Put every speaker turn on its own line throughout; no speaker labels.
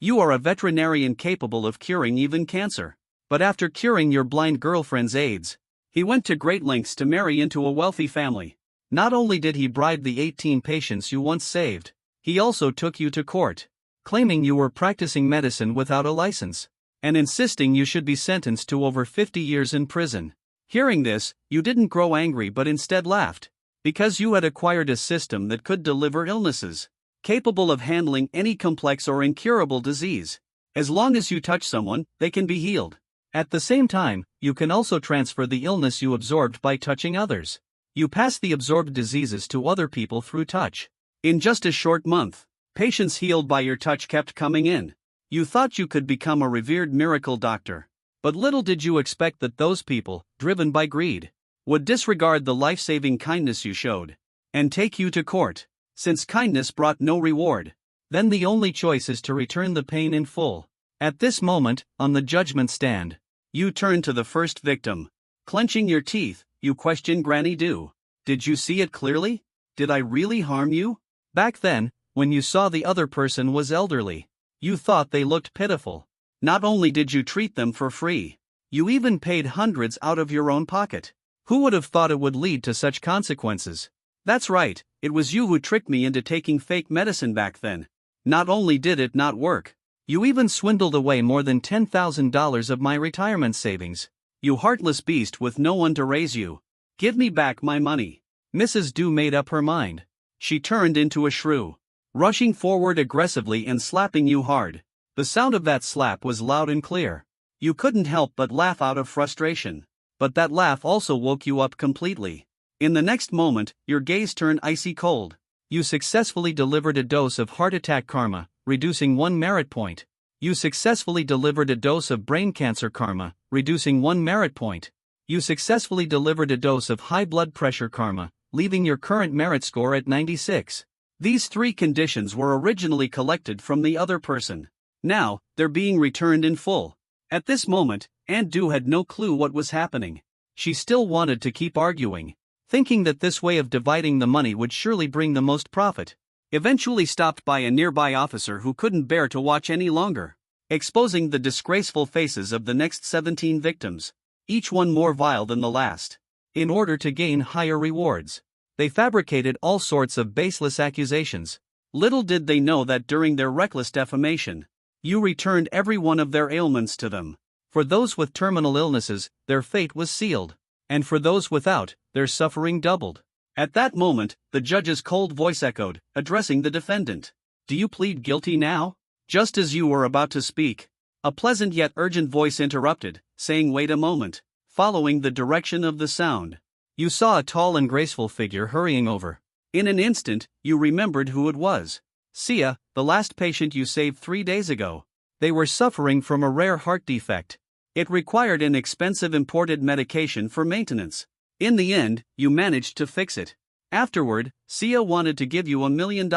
You are a veterinarian capable of curing even cancer. But after curing your blind girlfriend's AIDS, he went to great lengths to marry into a wealthy family. Not only did he bribe the 18 patients you once saved, he also took you to court, claiming you were practicing medicine without a license, and insisting you should be sentenced to over 50 years in prison. Hearing this, you didn't grow angry but instead laughed, because you had acquired a system that could deliver illnesses, capable of handling any complex or incurable disease. As long as you touch someone, they can be healed. At the same time, you can also transfer the illness you absorbed by touching others. You pass the absorbed diseases to other people through touch. In just a short month, patients healed by your touch kept coming in. You thought you could become a revered miracle doctor. But little did you expect that those people, driven by greed, would disregard the life-saving kindness you showed, and take you to court. Since kindness brought no reward, then the only choice is to return the pain in full. At this moment, on the judgment stand, you turn to the first victim. Clenching your teeth, you question Granny Dew. Did you see it clearly? Did I really harm you? Back then, when you saw the other person was elderly, you thought they looked pitiful. Not only did you treat them for free, you even paid hundreds out of your own pocket. Who would have thought it would lead to such consequences? That's right, it was you who tricked me into taking fake medicine back then. Not only did it not work, you even swindled away more than $10,000 of my retirement savings. You heartless beast with no one to raise you. Give me back my money. Mrs. Dew made up her mind. She turned into a shrew, rushing forward aggressively and slapping you hard. The sound of that slap was loud and clear. You couldn't help but laugh out of frustration. But that laugh also woke you up completely. In the next moment, your gaze turned icy cold. You successfully delivered a dose of heart attack karma, reducing 1 merit point. You successfully delivered a dose of brain cancer karma, reducing 1 merit point. You successfully delivered a dose of high blood pressure karma, leaving your current merit score at 96. These 3 conditions were originally collected from the other person. Now, they're being returned in full. At this moment, Aunt Dew had no clue what was happening. She still wanted to keep arguing, thinking that this way of dividing the money would surely bring the most profit. Eventually stopped by a nearby officer who couldn't bear to watch any longer, exposing the disgraceful faces of the next 17 victims, each one more vile than the last. In order to gain higher rewards, they fabricated all sorts of baseless accusations. Little did they know that during their reckless defamation, you returned every one of their ailments to them. For those with terminal illnesses, their fate was sealed, and for those without, their suffering doubled. At that moment, the judge's cold voice echoed, addressing the defendant. Do you plead guilty now? Just as you were about to speak, a pleasant yet urgent voice interrupted, saying wait a moment. Following the direction of the sound, you saw a tall and graceful figure hurrying over. In an instant, you remembered who it was. Sia, the last patient you saved 3 days ago. They were suffering from a rare heart defect. It required an expensive imported medication for maintenance. In the end, you managed to fix it. Afterward, Sia wanted to give you $1 million.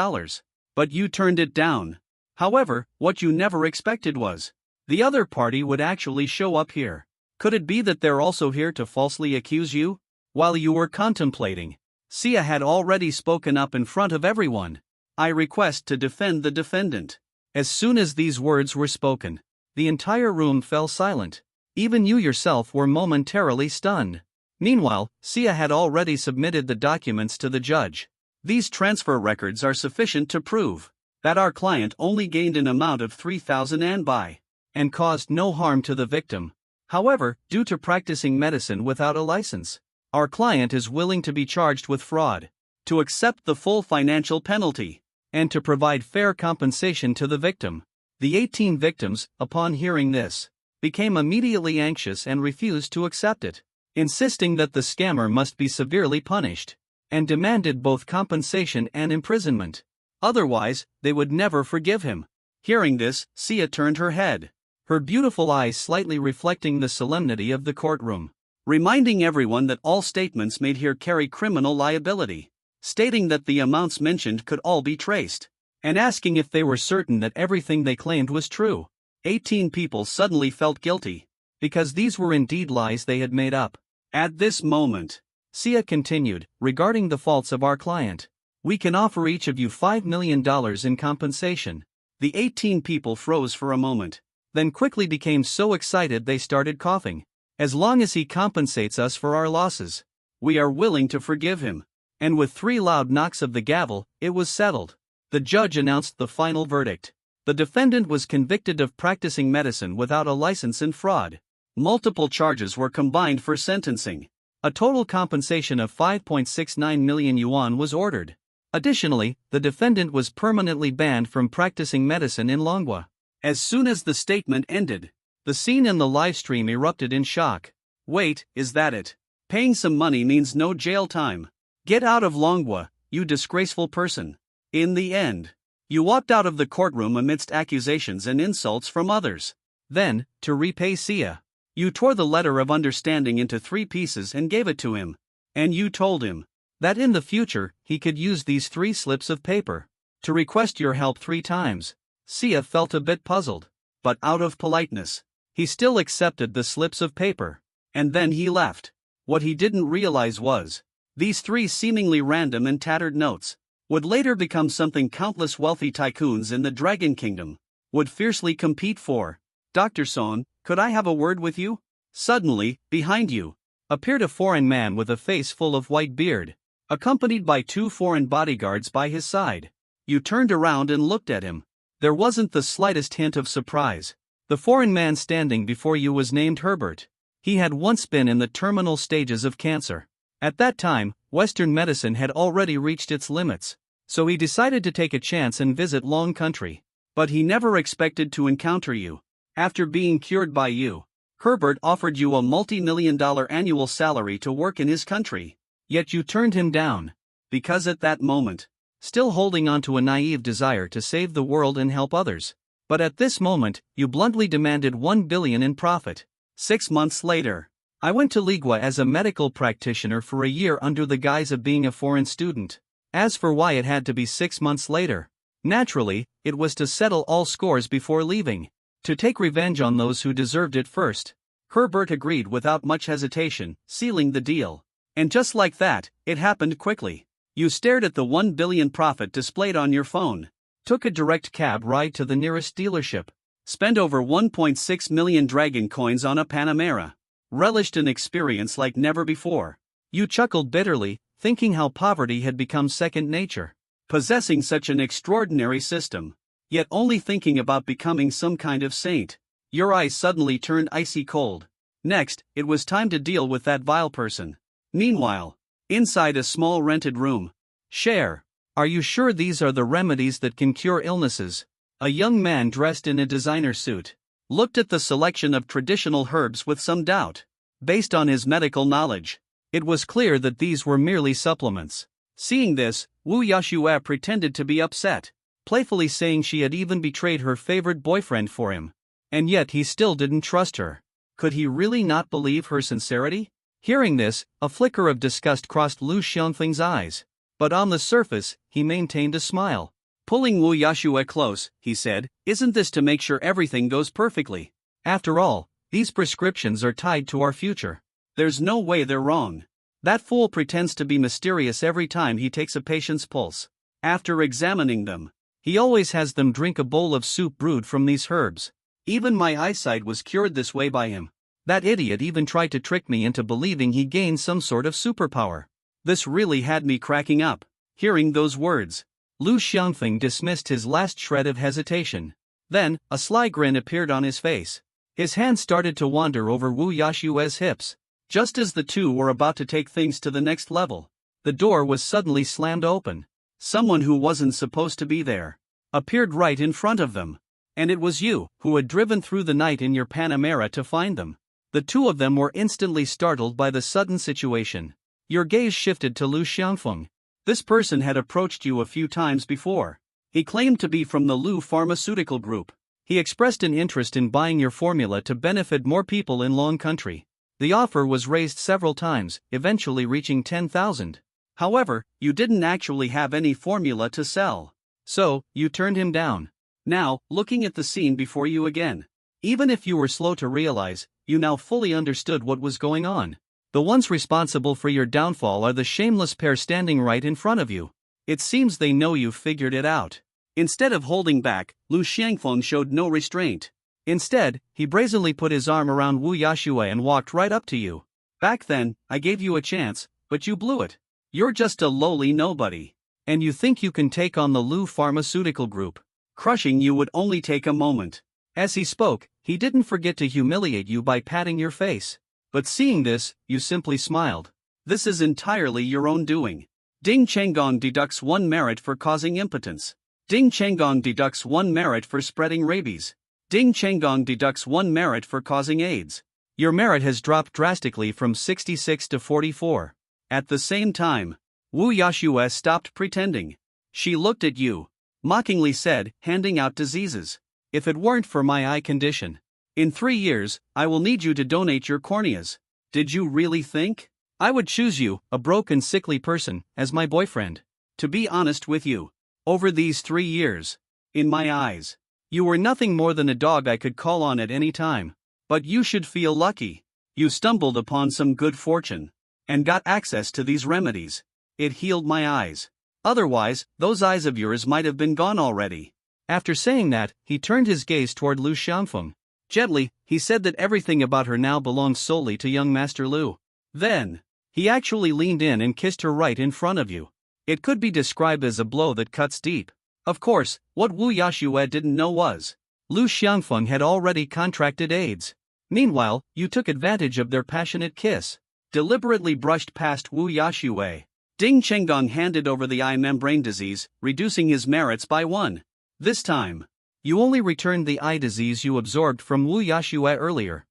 But you turned it down. However, what you never expected was the other party would actually show up here. Could it be that they're also here to falsely accuse you? While you were contemplating, Sia had already spoken up in front of everyone. I request to defend the defendant. As soon as these words were spoken, the entire room fell silent. Even you yourself were momentarily stunned. Meanwhile, Sia had already submitted the documents to the judge. These transfer records are sufficient to prove that our client only gained an amount of 3,000 anbai and caused no harm to the victim. However, due to practicing medicine without a license, our client is willing to be charged with fraud, to accept the full financial penalty, and to provide fair compensation to the victim. The 18 victims, upon hearing this, became immediately anxious and refused to accept it, insisting that the scammer must be severely punished, and demanded both compensation and imprisonment. Otherwise, they would never forgive him. Hearing this, Sia turned her head, her beautiful eyes slightly reflecting the solemnity of the courtroom, reminding everyone that all statements made here carry criminal liability, stating that the amounts mentioned could all be traced, and asking if they were certain that everything they claimed was true. 18 people suddenly felt guilty, because these were indeed lies they had made up. At this moment, Sia continued, regarding the faults of our client, we can offer each of you $5 million in compensation. The 18 people froze for a moment, then quickly became so excited they started coughing. As long as he compensates us for our losses, we are willing to forgive him. And with 3 loud knocks of the gavel, it was settled. The judge announced the final verdict. The defendant was convicted of practicing medicine without a license and fraud. Multiple charges were combined for sentencing. A total compensation of 5.69 million yuan was ordered. Additionally, the defendant was permanently banned from practicing medicine in Longhua. As soon as the statement ended, the scene in the livestream erupted in shock. Wait, is that it? Paying some money means no jail time. Get out of Longhua, you disgraceful person. In the end, you walked out of the courtroom amidst accusations and insults from others. Then, to repay Sia, you tore the letter of understanding into 3 pieces and gave it to him. And you told him that in the future he could use these 3 slips of paper to request your help 3 times. Sia felt a bit puzzled, but out of politeness, he still accepted the slips of paper. And then he left. What he didn't realize was, these 3 seemingly random and tattered notes would later become something countless wealthy tycoons in the Dragon Kingdom would fiercely compete for. Dr. Son, could I have a word with you? Suddenly, behind you, appeared a foreign man with a face full of white beard, accompanied by 2 foreign bodyguards by his side. You turned around and looked at him. There wasn't the slightest hint of surprise. The foreign man standing before you was named Herbert. He had once been in the terminal stages of cancer. At that time, Western medicine had already reached its limits, so he decided to take a chance and visit Long Country. But he never expected to encounter you. After being cured by you, Herbert offered you a multi-million-dollar annual salary to work in his country. Yet you turned him down, because at that moment, still holding on to a naive desire to save the world and help others. But at this moment, you bluntly demanded 1 billion in profit. 6 months later, I went to Ligua as a medical practitioner for a year under the guise of being a foreign student. As for why it had to be 6 months later, naturally, it was to settle all scores before leaving. To take revenge on those who deserved it first. Herbert agreed without much hesitation, sealing the deal. And just like that, it happened quickly. You stared at the 1 billion profit displayed on your phone, took a direct cab ride to the nearest dealership, spent over 1.6 million dragon coins on a Panamera, relished an experience like never before. You chuckled bitterly, thinking how poverty had become second nature, possessing such an extraordinary system, yet only thinking about becoming some kind of saint. Your eyes suddenly turned icy cold. Next, it was time to deal with that vile person. Meanwhile, inside a small rented room. Cher, are you sure these are the remedies that can cure illnesses? A young man dressed in a designer suit looked at the selection of traditional herbs with some doubt. Based on his medical knowledge, it was clear that these were merely supplements. Seeing this, Wu Yashue pretended to be upset, playfully saying she had even betrayed her favorite boyfriend for him. And yet he still didn't trust her. Could he really not believe her sincerity? Hearing this, a flicker of disgust crossed Lu Xiangfeng's eyes. But on the surface, he maintained a smile. Pulling Wu Yashue close, he said, "Isn't this to make sure everything goes perfectly? After all, these prescriptions are tied to our future. There's no way they're wrong. That fool pretends to be mysterious every time he takes a patient's pulse. After examining them, he always has them drink a bowl of soup brewed from these herbs. Even my eyesight was cured this way by him. That idiot even tried to trick me into believing he gained some sort of superpower." This really had me cracking up. Hearing those words, Lu Xiangfeng dismissed his last shred of hesitation. Then, a sly grin appeared on his face. His hand started to wander over Wu Yashue's hips. Just as the two were about to take things to the next level, the door was suddenly slammed open. Someone who wasn't supposed to be there appeared right in front of them. And it was you, who had driven through the night in your Panamera to find them. The two of them were instantly startled by the sudden situation. Your gaze shifted to Lu Xiangfeng. This person had approached you a few times before. He claimed to be from the Lu Pharmaceutical Group. He expressed an interest in buying your formula to benefit more people in Long Country. The offer was raised several times, eventually reaching 10,000. However, you didn't actually have any formula to sell. So, you turned him down. Now, looking at the scene before you again. Even if you were slow to realize, you now fully understood what was going on. The ones responsible for your downfall are the shameless pair standing right in front of you. It seems they know you've figured it out. Instead of holding back, Lu Xiangfeng showed no restraint. Instead, he brazenly put his arm around Wu Yashue and walked right up to you. Back then, I gave you a chance, but you blew it. You're just a lowly nobody. And you think you can take on the Lu Pharmaceutical Group. Crushing you would only take a moment. As he spoke, he didn't forget to humiliate you by patting your face. But seeing this, you simply smiled. This is entirely your own doing. Ding Chenggong deducts 1 merit for causing impotence. Ding Chenggong deducts 1 merit for spreading rabies. Ding Chenggong deducts 1 merit for causing AIDS. Your merit has dropped drastically from 66 to 44. At the same time, Wu Yashue stopped pretending. She looked at you. Mockingly said, handing out diseases. If it weren't for my eye condition, in 3 years, I will need you to donate your corneas. Did you really think I would choose you, a broke and sickly person, as my boyfriend? To be honest with you, over these 3 years, in my eyes, you were nothing more than a dog I could call on at any time. But you should feel lucky. You stumbled upon some good fortune and got access to these remedies. It healed my eyes. Otherwise, those eyes of yours might have been gone already. After saying that, he turned his gaze toward Lu Xiangfeng. Gently, he said that everything about her now belongs solely to young Master Lu. Then, he actually leaned in and kissed her right in front of you. It could be described as a blow that cuts deep. Of course, what Wu Yashue didn't know was, Lu Xiangfeng had already contracted AIDS. Meanwhile, you took advantage of their passionate kiss. Deliberately brushed past Wu Yashue. Ding Chenggong handed over the eye membrane disease, reducing his merits by 1. This time, you only returned the eye disease you absorbed from Wu Yashue earlier.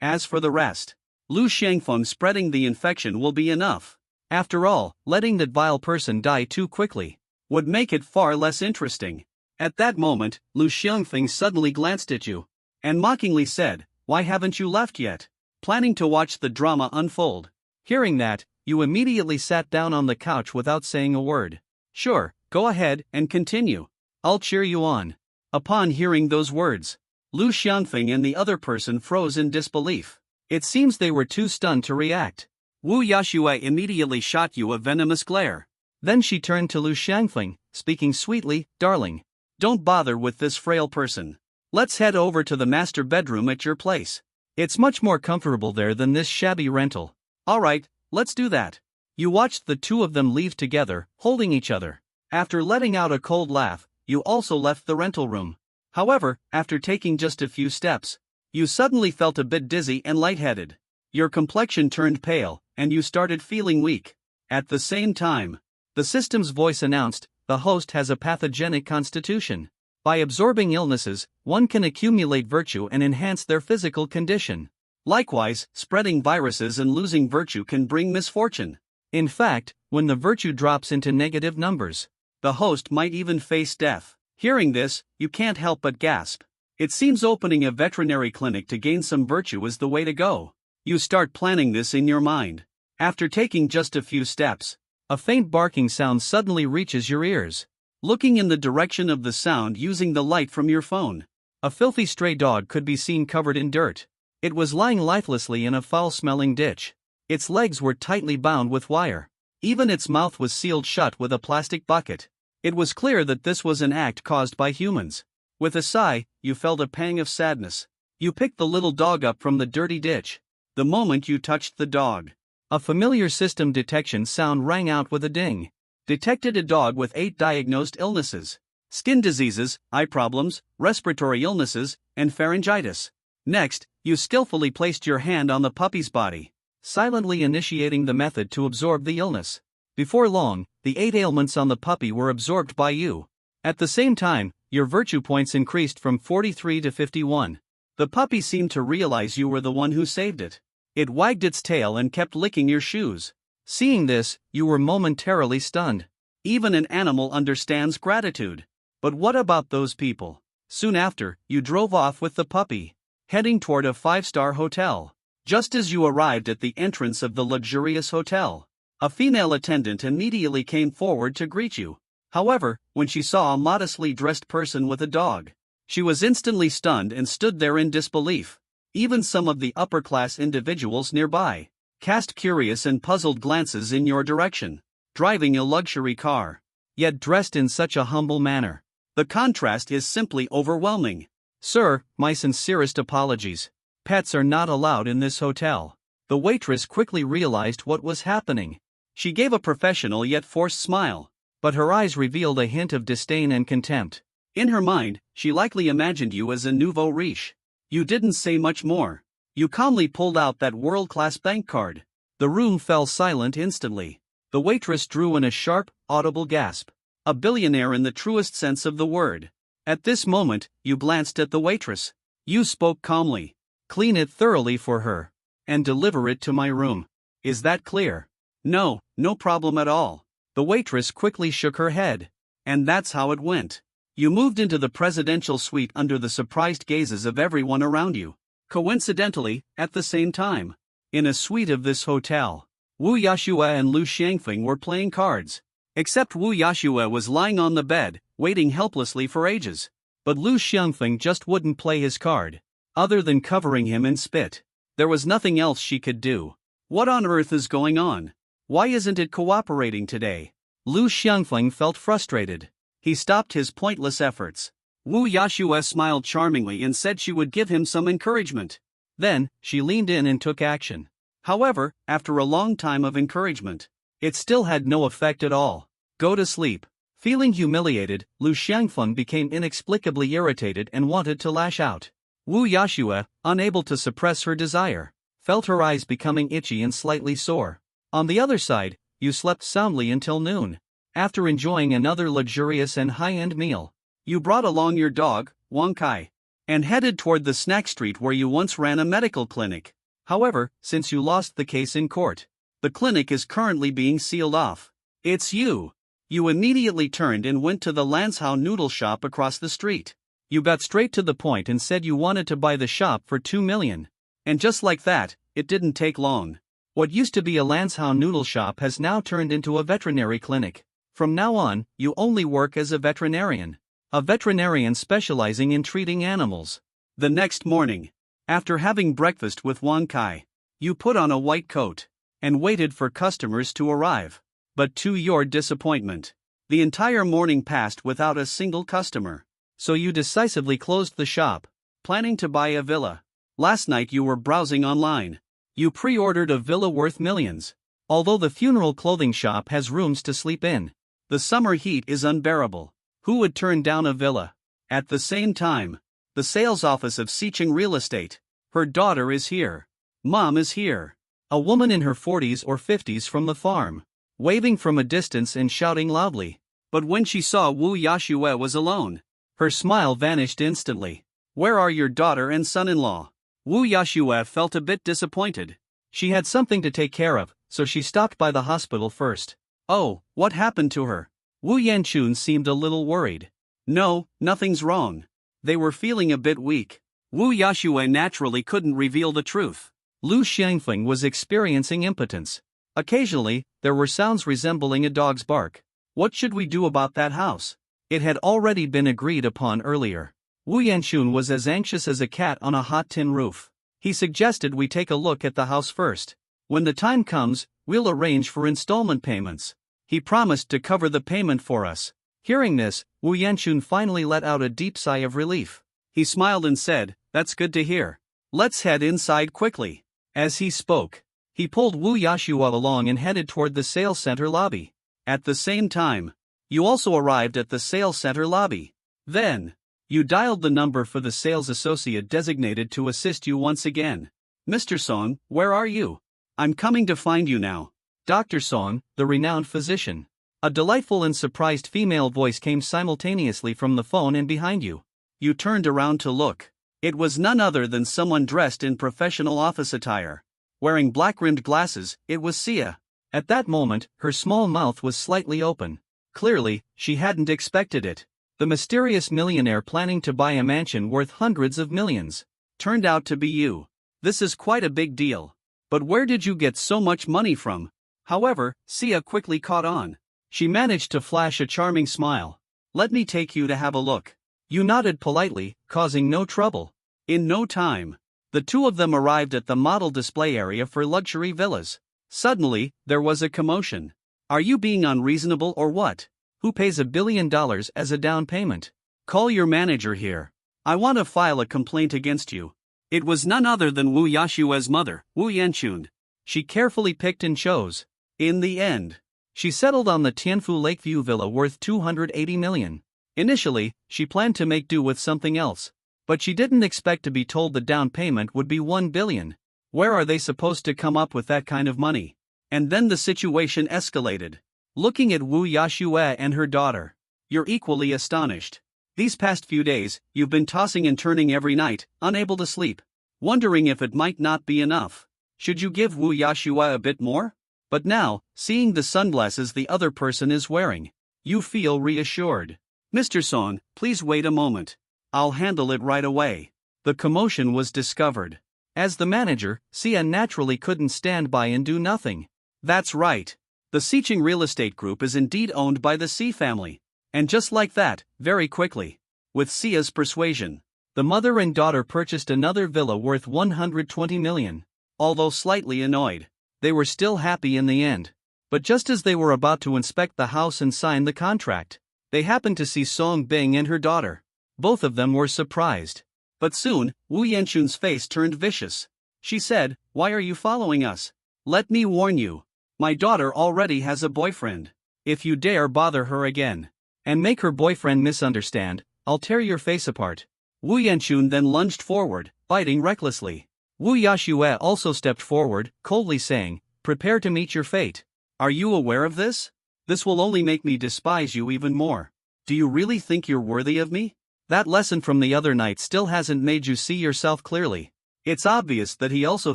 As for the rest, Lu Xiangfeng spreading the infection will be enough. After all, letting that vile person die too quickly would make it far less interesting. At that moment, Lu Xiangfeng suddenly glanced at you and mockingly said, "Why haven't you left yet?" Planning to watch the drama unfold. Hearing that, you immediately sat down on the couch without saying a word. Sure, go ahead and continue. I'll cheer you on. Upon hearing those words, Lu Xiangfeng and the other person froze in disbelief. It seems they were too stunned to react. Wu Yashue immediately shot you a venomous glare. Then she turned to Lu Xiangfeng, speaking sweetly, "Darling, don't bother with this frail person. Let's head over to the master bedroom at your place. It's much more comfortable there than this shabby rental." "Alright, let's do that." You watched the two of them leave together, holding each other. After letting out a cold laugh, you also left the rental room. However, after taking just a few steps, you suddenly felt a bit dizzy and lightheaded. Your complexion turned pale, and you started feeling weak. At the same time, the system's voice announced, "The host has a pathogenic constitution. By absorbing illnesses, one can accumulate virtue and enhance their physical condition. Likewise, spreading viruses and losing virtue can bring misfortune. In fact, when the virtue drops into negative numbers, the host might even face death." Hearing this, you can't help but gasp. It seems opening a veterinary clinic to gain some virtue is the way to go. You start planning this in your mind. After taking just a few steps, a faint barking sound suddenly reaches your ears. Looking in the direction of the sound using the light from your phone, a filthy stray dog could be seen covered in dirt. It was lying lifelessly in a foul-smelling ditch. Its legs were tightly bound with wire. Even its mouth was sealed shut with a plastic bucket. It was clear that this was an act caused by humans. With a sigh, you felt a pang of sadness. You picked the little dog up from the dirty ditch. The moment you touched the dog, a familiar system detection sound rang out with a ding. Detected a dog with 8 diagnosed illnesses: skin diseases, eye problems, respiratory illnesses, and pharyngitis. Next, you skillfully placed your hand on the puppy's body, silently initiating the method to absorb the illness. Before long, the 8 ailments on the puppy were absorbed by you. At the same time, your virtue points increased from 43 to 51. The puppy seemed to realize you were the one who saved it. It wagged its tail and kept licking your shoes. Seeing this, you were momentarily stunned. Even an animal understands gratitude. But what about those people? Soon after, you drove off with the puppy, heading toward a 5-star hotel. Just as you arrived at the entrance of the luxurious hotel, a female attendant immediately came forward to greet you. However, when she saw a modestly dressed person with a dog, she was instantly stunned and stood there in disbelief. Even some of the upper-class individuals nearby cast curious and puzzled glances in your direction. Driving a luxury car, yet dressed in such a humble manner. The contrast is simply overwhelming. Sir, my sincerest apologies. Pets are not allowed in this hotel. The waitress quickly realized what was happening. She gave a professional yet forced smile, but her eyes revealed a hint of disdain and contempt. In her mind, she likely imagined you as a nouveau riche. You didn't say much more. You calmly pulled out that world-class bank card. The room fell silent instantly. The waitress drew in a sharp, audible gasp. A billionaire in the truest sense of the word. At this moment, you glanced at the waitress. You spoke calmly. Clean it thoroughly for her. And deliver it to my room. Is that clear? No, no problem at all. The waitress quickly shook her head. And that's how it went. You moved into the presidential suite under the surprised gazes of everyone around you. Coincidentally, at the same time, in a suite of this hotel, Wu Yashue and Lu Xiangfeng were playing cards. Except Wu Yashue was lying on the bed, waiting helplessly for ages. But Lu Xiangfeng just wouldn't play his card. Other than covering him in spit. There was nothing else she could do. What on earth is going on? Why isn't it cooperating today? Lu Xiangfeng felt frustrated. He stopped his pointless efforts. Wu Yashue smiled charmingly and said she would give him some encouragement. Then, she leaned in and took action. However, after a long time of encouragement, it still had no effect at all. Go to sleep. Feeling humiliated, Lu Xiangfeng became inexplicably irritated and wanted to lash out. Wu Yashue, unable to suppress her desire, felt her eyes becoming itchy and slightly sore. On the other side, you slept soundly until noon. After enjoying another luxurious and high-end meal, you brought along your dog, Wang Kai, and headed toward the snack street where you once ran a medical clinic. However, since you lost the case in court, the clinic is currently being sealed off. It's you. You immediately turned and went to the Lanzhou noodle shop across the street. You got straight to the point and said you wanted to buy the shop for 2 million. And just like that, it didn't take long. What used to be a Lanzhou noodle shop has now turned into a veterinary clinic. From now on, you only work as a veterinarian. A veterinarian specializing in treating animals. The next morning, after having breakfast with Wang Kai, you put on a white coat and waited for customers to arrive. But to your disappointment, the entire morning passed without a single customer. So you decisively closed the shop, planning to buy a villa. Last night you were browsing online. You pre-ordered a villa worth millions. Although the funeral clothing shop has rooms to sleep in, the summer heat is unbearable. Who would turn down a villa? At the same time, the sales office of Sicheng Real Estate. Her daughter is here. Mom is here. A woman in her 40s or 50s from the farm, waving from a distance and shouting loudly. But when she saw Wu Yashue was alone, her smile vanished instantly. Where are your daughter and son-in-law? Wu Yashue felt a bit disappointed. She had something to take care of, so she stopped by the hospital first. Oh, what happened to her? Wu Yanchun seemed a little worried. No, nothing's wrong. They were feeling a bit weak. Wu Yashue naturally couldn't reveal the truth. Lu Xiangfeng was experiencing impotence. Occasionally, there were sounds resembling a dog's bark. What should we do about that house? It had already been agreed upon earlier. Wu Yanchun was as anxious as a cat on a hot tin roof. He suggested we take a look at the house first. When the time comes, we'll arrange for installment payments. He promised to cover the payment for us. Hearing this, Wu Yanchun finally let out a deep sigh of relief. He smiled and said, "That's good to hear. Let's head inside quickly." As he spoke, he pulled Wu Yashue along and headed toward the sales center lobby. At the same time, you also arrived at the sales center lobby. Then, you dialed the number for the sales associate designated to assist you once again. "Mr. Song, where are you? I'm coming to find you now." Dr. Song, the renowned physician. A delightful and surprised female voice came simultaneously from the phone and behind you. You turned around to look. It was none other than someone dressed in professional office attire. Wearing black-rimmed glasses, it was Sia. At that moment, her small mouth was slightly open. Clearly, she hadn't expected it. The mysterious millionaire planning to buy a mansion worth hundreds of millions turned out to be you. This is quite a big deal. But where did you get so much money from? However, Sia quickly caught on. She managed to flash a charming smile. "Let me take you to have a look." You nodded politely, causing no trouble. In no time, the two of them arrived at the model display area for luxury villas. Suddenly, there was a commotion. Are you being unreasonable or what? Who pays $1 billion as a down payment? Call your manager here. I want to file a complaint against you. It was none other than Wu Yashue's mother, Wu Yanchun. She carefully picked and chose. In the end, she settled on the Tianfu Lakeview villa worth 280 million. Initially, she planned to make do with something else. But she didn't expect to be told the down payment would be 1 billion. Where are they supposed to come up with that kind of money? And then the situation escalated. Looking at Wu Yashue and her daughter, you're equally astonished. These past few days, you've been tossing and turning every night, unable to sleep, wondering if it might not be enough. Should you give Wu Yashue a bit more? But now, seeing the sunglasses the other person is wearing, you feel reassured. Mr. Song, please wait a moment. I'll handle it right away. The commotion was discovered. As the manager, Xia naturally couldn't stand by and do nothing. That's right. The Xiqing Real Estate Group is indeed owned by the Xi family. And just like that, very quickly, with Xia's persuasion, the mother and daughter purchased another villa worth 120 million. Although slightly annoyed, they were still happy in the end. But just as they were about to inspect the house and sign the contract, they happened to see Song Bing and her daughter. Both of them were surprised. But soon, Wu Yanchun's face turned vicious. She said, "Why are you following us? Let me warn you. My daughter already has a boyfriend. If you dare bother her again, and make her boyfriend misunderstand, I'll tear your face apart." Wu Yanchun then lunged forward, biting recklessly. Wu Yashue also stepped forward, coldly saying, "Prepare to meet your fate. Are you aware of this? This will only make me despise you even more. Do you really think you're worthy of me? That lesson from the other night still hasn't made you see yourself clearly. It's obvious that he also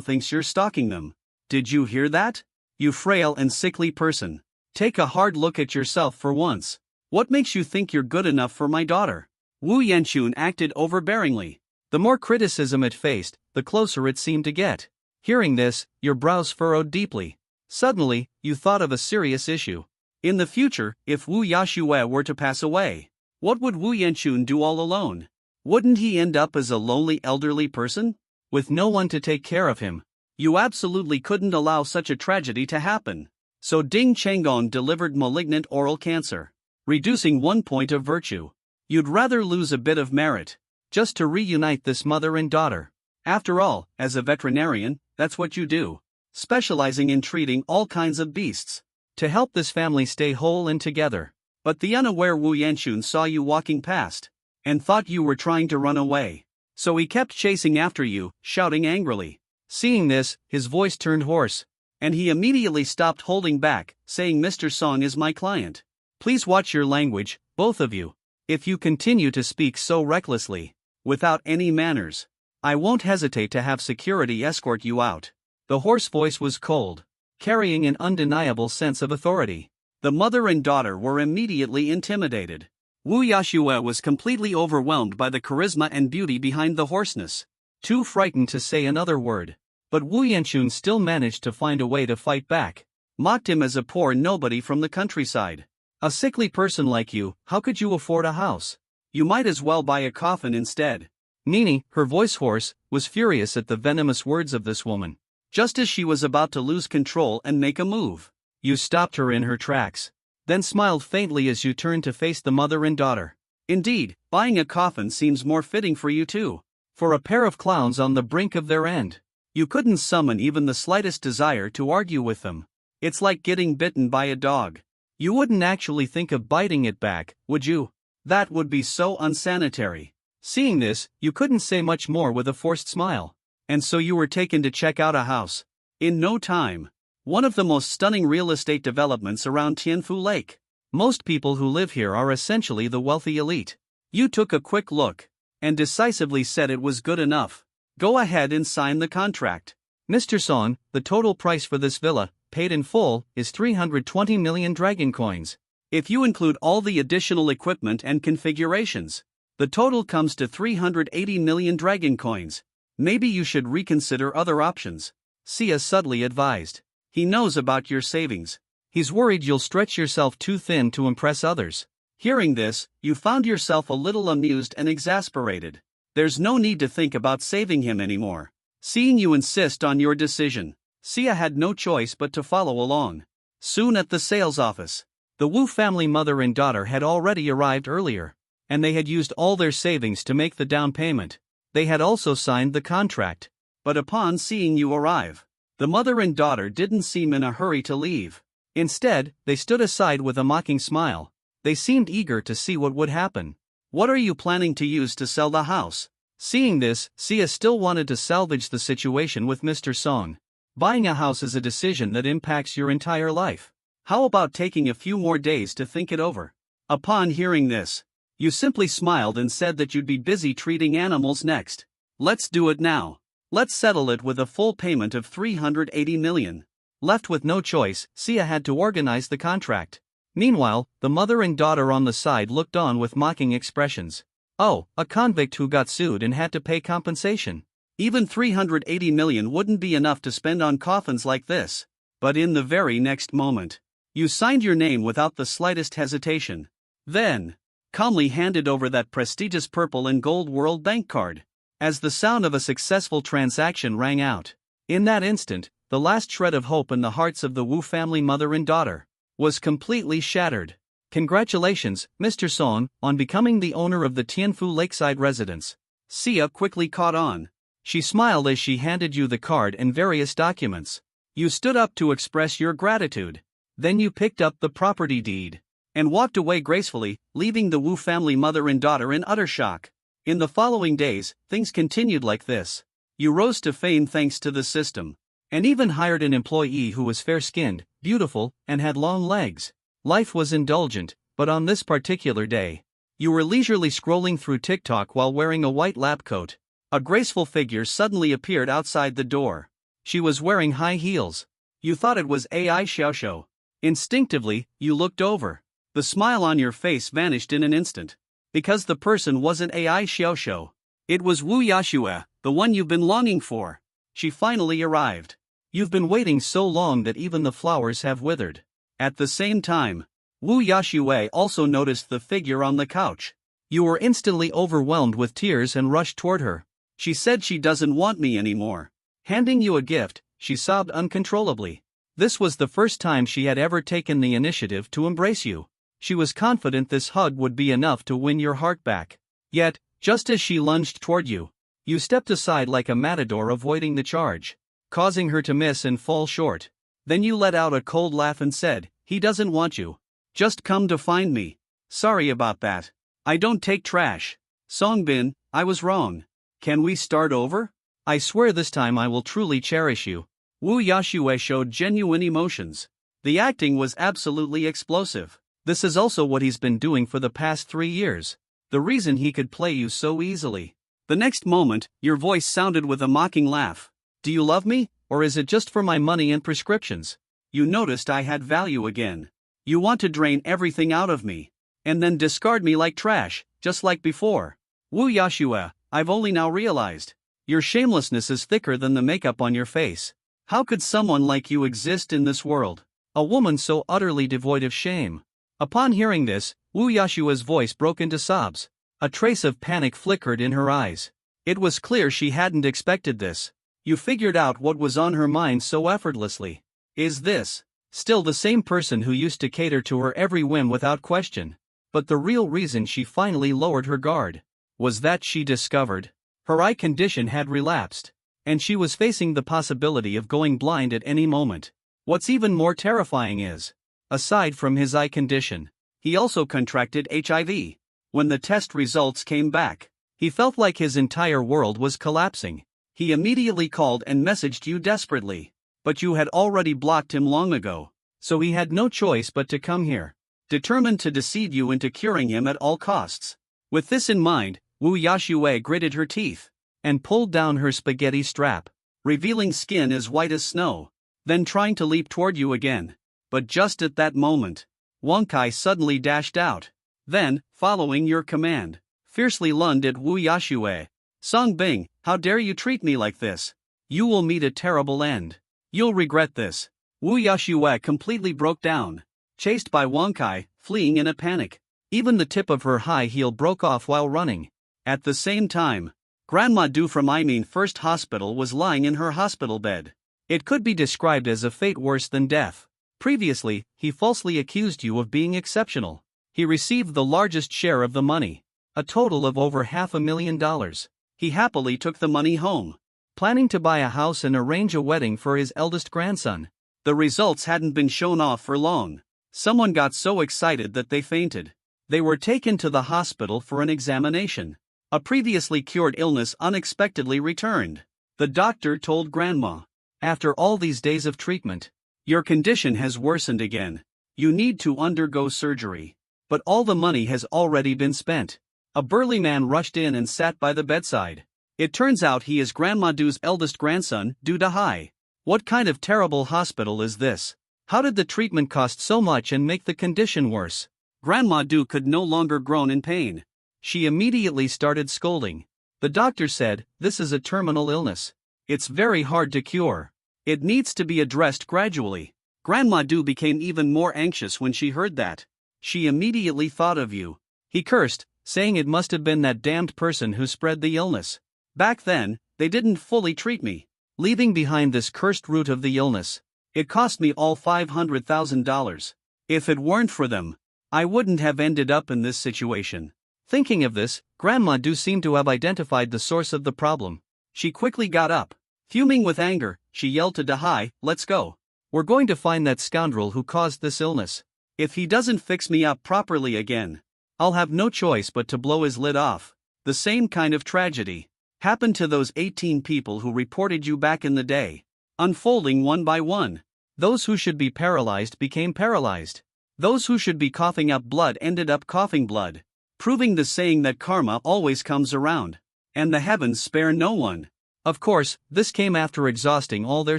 thinks you're stalking them. Did you hear that? You frail and sickly person. Take a hard look at yourself for once. What makes you think you're good enough for my daughter?" Wu Yanchun acted overbearingly. The more criticism it faced, the closer it seemed to get. Hearing this, your brows furrowed deeply. Suddenly, you thought of a serious issue. In the future, if Wu Yashue were to pass away, what would Wu Yanchun do all alone? Wouldn't he end up as a lonely elderly person, with no one to take care of him? You absolutely couldn't allow such a tragedy to happen. So Ding Chenggong delivered malignant oral cancer, reducing 1 point of virtue. You'd rather lose a bit of merit, just to reunite this mother and daughter. After all, as a veterinarian, that's what you do, specializing in treating all kinds of beasts, to help this family stay whole and together. But the unaware Wu Yanchun saw you walking past, and thought you were trying to run away. So he kept chasing after you, shouting angrily. Seeing this, his voice turned hoarse, and he immediately stopped holding back, saying, "Mr. Song is my client. Please watch your language, both of you. If you continue to speak so recklessly, without any manners, I won't hesitate to have security escort you out." The hoarse voice was cold, carrying an undeniable sense of authority. The mother and daughter were immediately intimidated. Wu Yashue was completely overwhelmed by the charisma and beauty behind the hoarseness, too frightened to say another word. But Wu Yanchun still managed to find a way to fight back. Mocked him as a poor nobody from the countryside. "A sickly person like you, how could you afford a house? You might as well buy a coffin instead." Nini, her voice hoarse, was furious at the venomous words of this woman. Just as she was about to lose control and make a move, you stopped her in her tracks, then smiled faintly as you turned to face the mother and daughter. "Indeed, buying a coffin seems more fitting for you too. For a pair of clowns on the brink of their end. You couldn't summon even the slightest desire to argue with them. It's like getting bitten by a dog. You wouldn't actually think of biting it back, would you? That would be so unsanitary." Seeing this, you couldn't say much more with a forced smile. "And so you were taken to check out a house." "In no time. One of the most stunning real estate developments around Tianfu Lake. Most people who live here are essentially the wealthy elite." You took a quick look, and decisively said it was good enough. "Go ahead and sign the contract." "Mr. Song, the total price for this villa, paid in full, is 320 million dragon coins. If you include all the additional equipment and configurations, the total comes to 380 million dragon coins. Maybe you should reconsider other options," Xia subtly advised. "He knows about your savings. He's worried you'll stretch yourself too thin to impress others." Hearing this, you found yourself a little amused and exasperated. There's no need to think about saving him anymore. Seeing you insist on your decision, Xia had no choice but to follow along. Soon at the sales office, the Wu family mother and daughter had already arrived earlier, and they had used all their savings to make the down payment. They had also signed the contract. But upon seeing you arrive, the mother and daughter didn't seem in a hurry to leave. Instead, they stood aside with a mocking smile. They seemed eager to see what would happen. "What are you planning to use to sell the house?" Seeing this, Sia still wanted to salvage the situation with Mr. Song. Buying a house is a decision that impacts your entire life. How about taking a few more days to think it over? Upon hearing this, you simply smiled and said that you'd be busy treating animals next. "Let's do it now. Let's settle it with a full payment of 380 million. Left with no choice, Sia had to organize the contract. Meanwhile, the mother and daughter on the side looked on with mocking expressions. Oh, a convict who got sued and had to pay compensation. Even 380 million wouldn't be enough to spend on coffins like this. But in the very next moment, you signed your name without the slightest hesitation. Then, calmly handed over that prestigious purple and gold World Bank card. As the sound of a successful transaction rang out, in that instant, the last shred of hope in the hearts of the Wu family mother and daughter was completely shattered. Congratulations, Mr. Song, on becoming the owner of the Tianfu Lakeside residence. Sia quickly caught on. She smiled as she handed you the card and various documents. You stood up to express your gratitude. Then you picked up the property deed and walked away gracefully, leaving the Wu family mother and daughter in utter shock. In the following days, things continued like this. You rose to fame thanks to the system, and even hired an employee who was fair-skinned, beautiful, and had long legs. Life was indulgent, but on this particular day, you were leisurely scrolling through TikTok while wearing a white lab coat. A graceful figure suddenly appeared outside the door. She was wearing high heels. You thought it was AI Xiaoxiao. Instinctively, you looked over. The smile on your face vanished in an instant. Because the person wasn't AI Xiaoxiao. It was Wu Yashue, the one you've been longing for. She finally arrived. You've been waiting so long that even the flowers have withered. At the same time, Wu Yashue also noticed the figure on the couch. You were instantly overwhelmed with tears and rushed toward her. She said she doesn't want me anymore. Handing you a gift, she sobbed uncontrollably. This was the first time she had ever taken the initiative to embrace you. She was confident this hug would be enough to win your heart back. Yet, just as she lunged toward you, you stepped aside like a matador avoiding the charge, causing her to miss and fall short. Then you let out a cold laugh and said, "He doesn't want you. Just come to find me." "Sorry about that. I don't take trash. Songbin, I was wrong. Can we start over? I swear this time I will truly cherish you." Wu Yashue showed genuine emotions. The acting was absolutely explosive. This is also what he's been doing for the past 3 years. The reason he could play you so easily. The next moment, your voice sounded with a mocking laugh. "Do you love me, or is it just for my money and prescriptions? You noticed I had value again. You want to drain everything out of me, and then discard me like trash, just like before." Wu Yashue, I've only now realized. Your shamelessness is thicker than the makeup on your face. How could someone like you exist in this world? A woman so utterly devoid of shame. Upon hearing this, Wu Yashua's voice broke into sobs. A trace of panic flickered in her eyes. It was clear she hadn't expected this. You figured out what was on her mind so effortlessly. Is this still the same person who used to cater to her every whim without question? But the real reason she finally lowered her guard was that she discovered her eye condition had relapsed, and she was facing the possibility of going blind at any moment. What's even more terrifying is, aside from his eye condition, he also contracted HIV. When the test results came back, he felt like his entire world was collapsing. He immediately called and messaged you desperately. But you had already blocked him long ago, so he had no choice but to come here, determined to deceive you into curing him at all costs. With this in mind, Wu Yashue gritted her teeth and pulled down her spaghetti strap, revealing skin as white as snow, then trying to leap toward you again. But just at that moment, Wang Kai suddenly dashed out. Then, following your command, fiercely lunged at Wu Yashue. "Song Bing, how dare you treat me like this? You will meet a terrible end. You'll regret this." Wu Yashue completely broke down, chased by Wang Kai, fleeing in a panic. Even the tip of her high heel broke off while running. At the same time, Grandma Du from First Hospital was lying in her hospital bed. It could be described as a fate worse than death. Previously, he falsely accused you of being exceptional. He received the largest share of the money. a total of over $500,000. He happily took the money home, planning to buy a house and arrange a wedding for his eldest grandson. The results hadn't been shown off for long. Someone got so excited that they fainted. They were taken to the hospital for an examination. A previously cured illness unexpectedly returned. The doctor told Grandma, "After all these days of treatment, your condition has worsened again. You need to undergo surgery." But all the money has already been spent. A burly man rushed in and sat by the bedside. It turns out he is Grandma Du's eldest grandson, Dudahai. What kind of terrible hospital is this? How did the treatment cost so much and make the condition worse? Grandma Du could no longer groan in pain. She immediately started scolding. The doctor said, "This is a terminal illness. It's very hard to cure. It needs to be addressed gradually." Grandma Du became even more anxious when she heard that. "She immediately thought of you," he cursed, saying it must have been that damned person who spread the illness. "Back then, they didn't fully treat me, leaving behind this cursed root of the illness. It cost me all $500,000. If it weren't for them, I wouldn't have ended up in this situation." Thinking of this, Grandma Du seemed to have identified the source of the problem. She quickly got up. Fuming with anger, she yelled to Dahai, "Let's go. We're going to find that scoundrel who caused this illness. If he doesn't fix me up properly again, I'll have no choice but to blow his lid off." The same kind of tragedy happened to those 18 people who reported you back in the day, unfolding one by one. Those who should be paralyzed became paralyzed. Those who should be coughing up blood ended up coughing blood, proving the saying that karma always comes around, and the heavens spare no one. Of course, this came after exhausting all their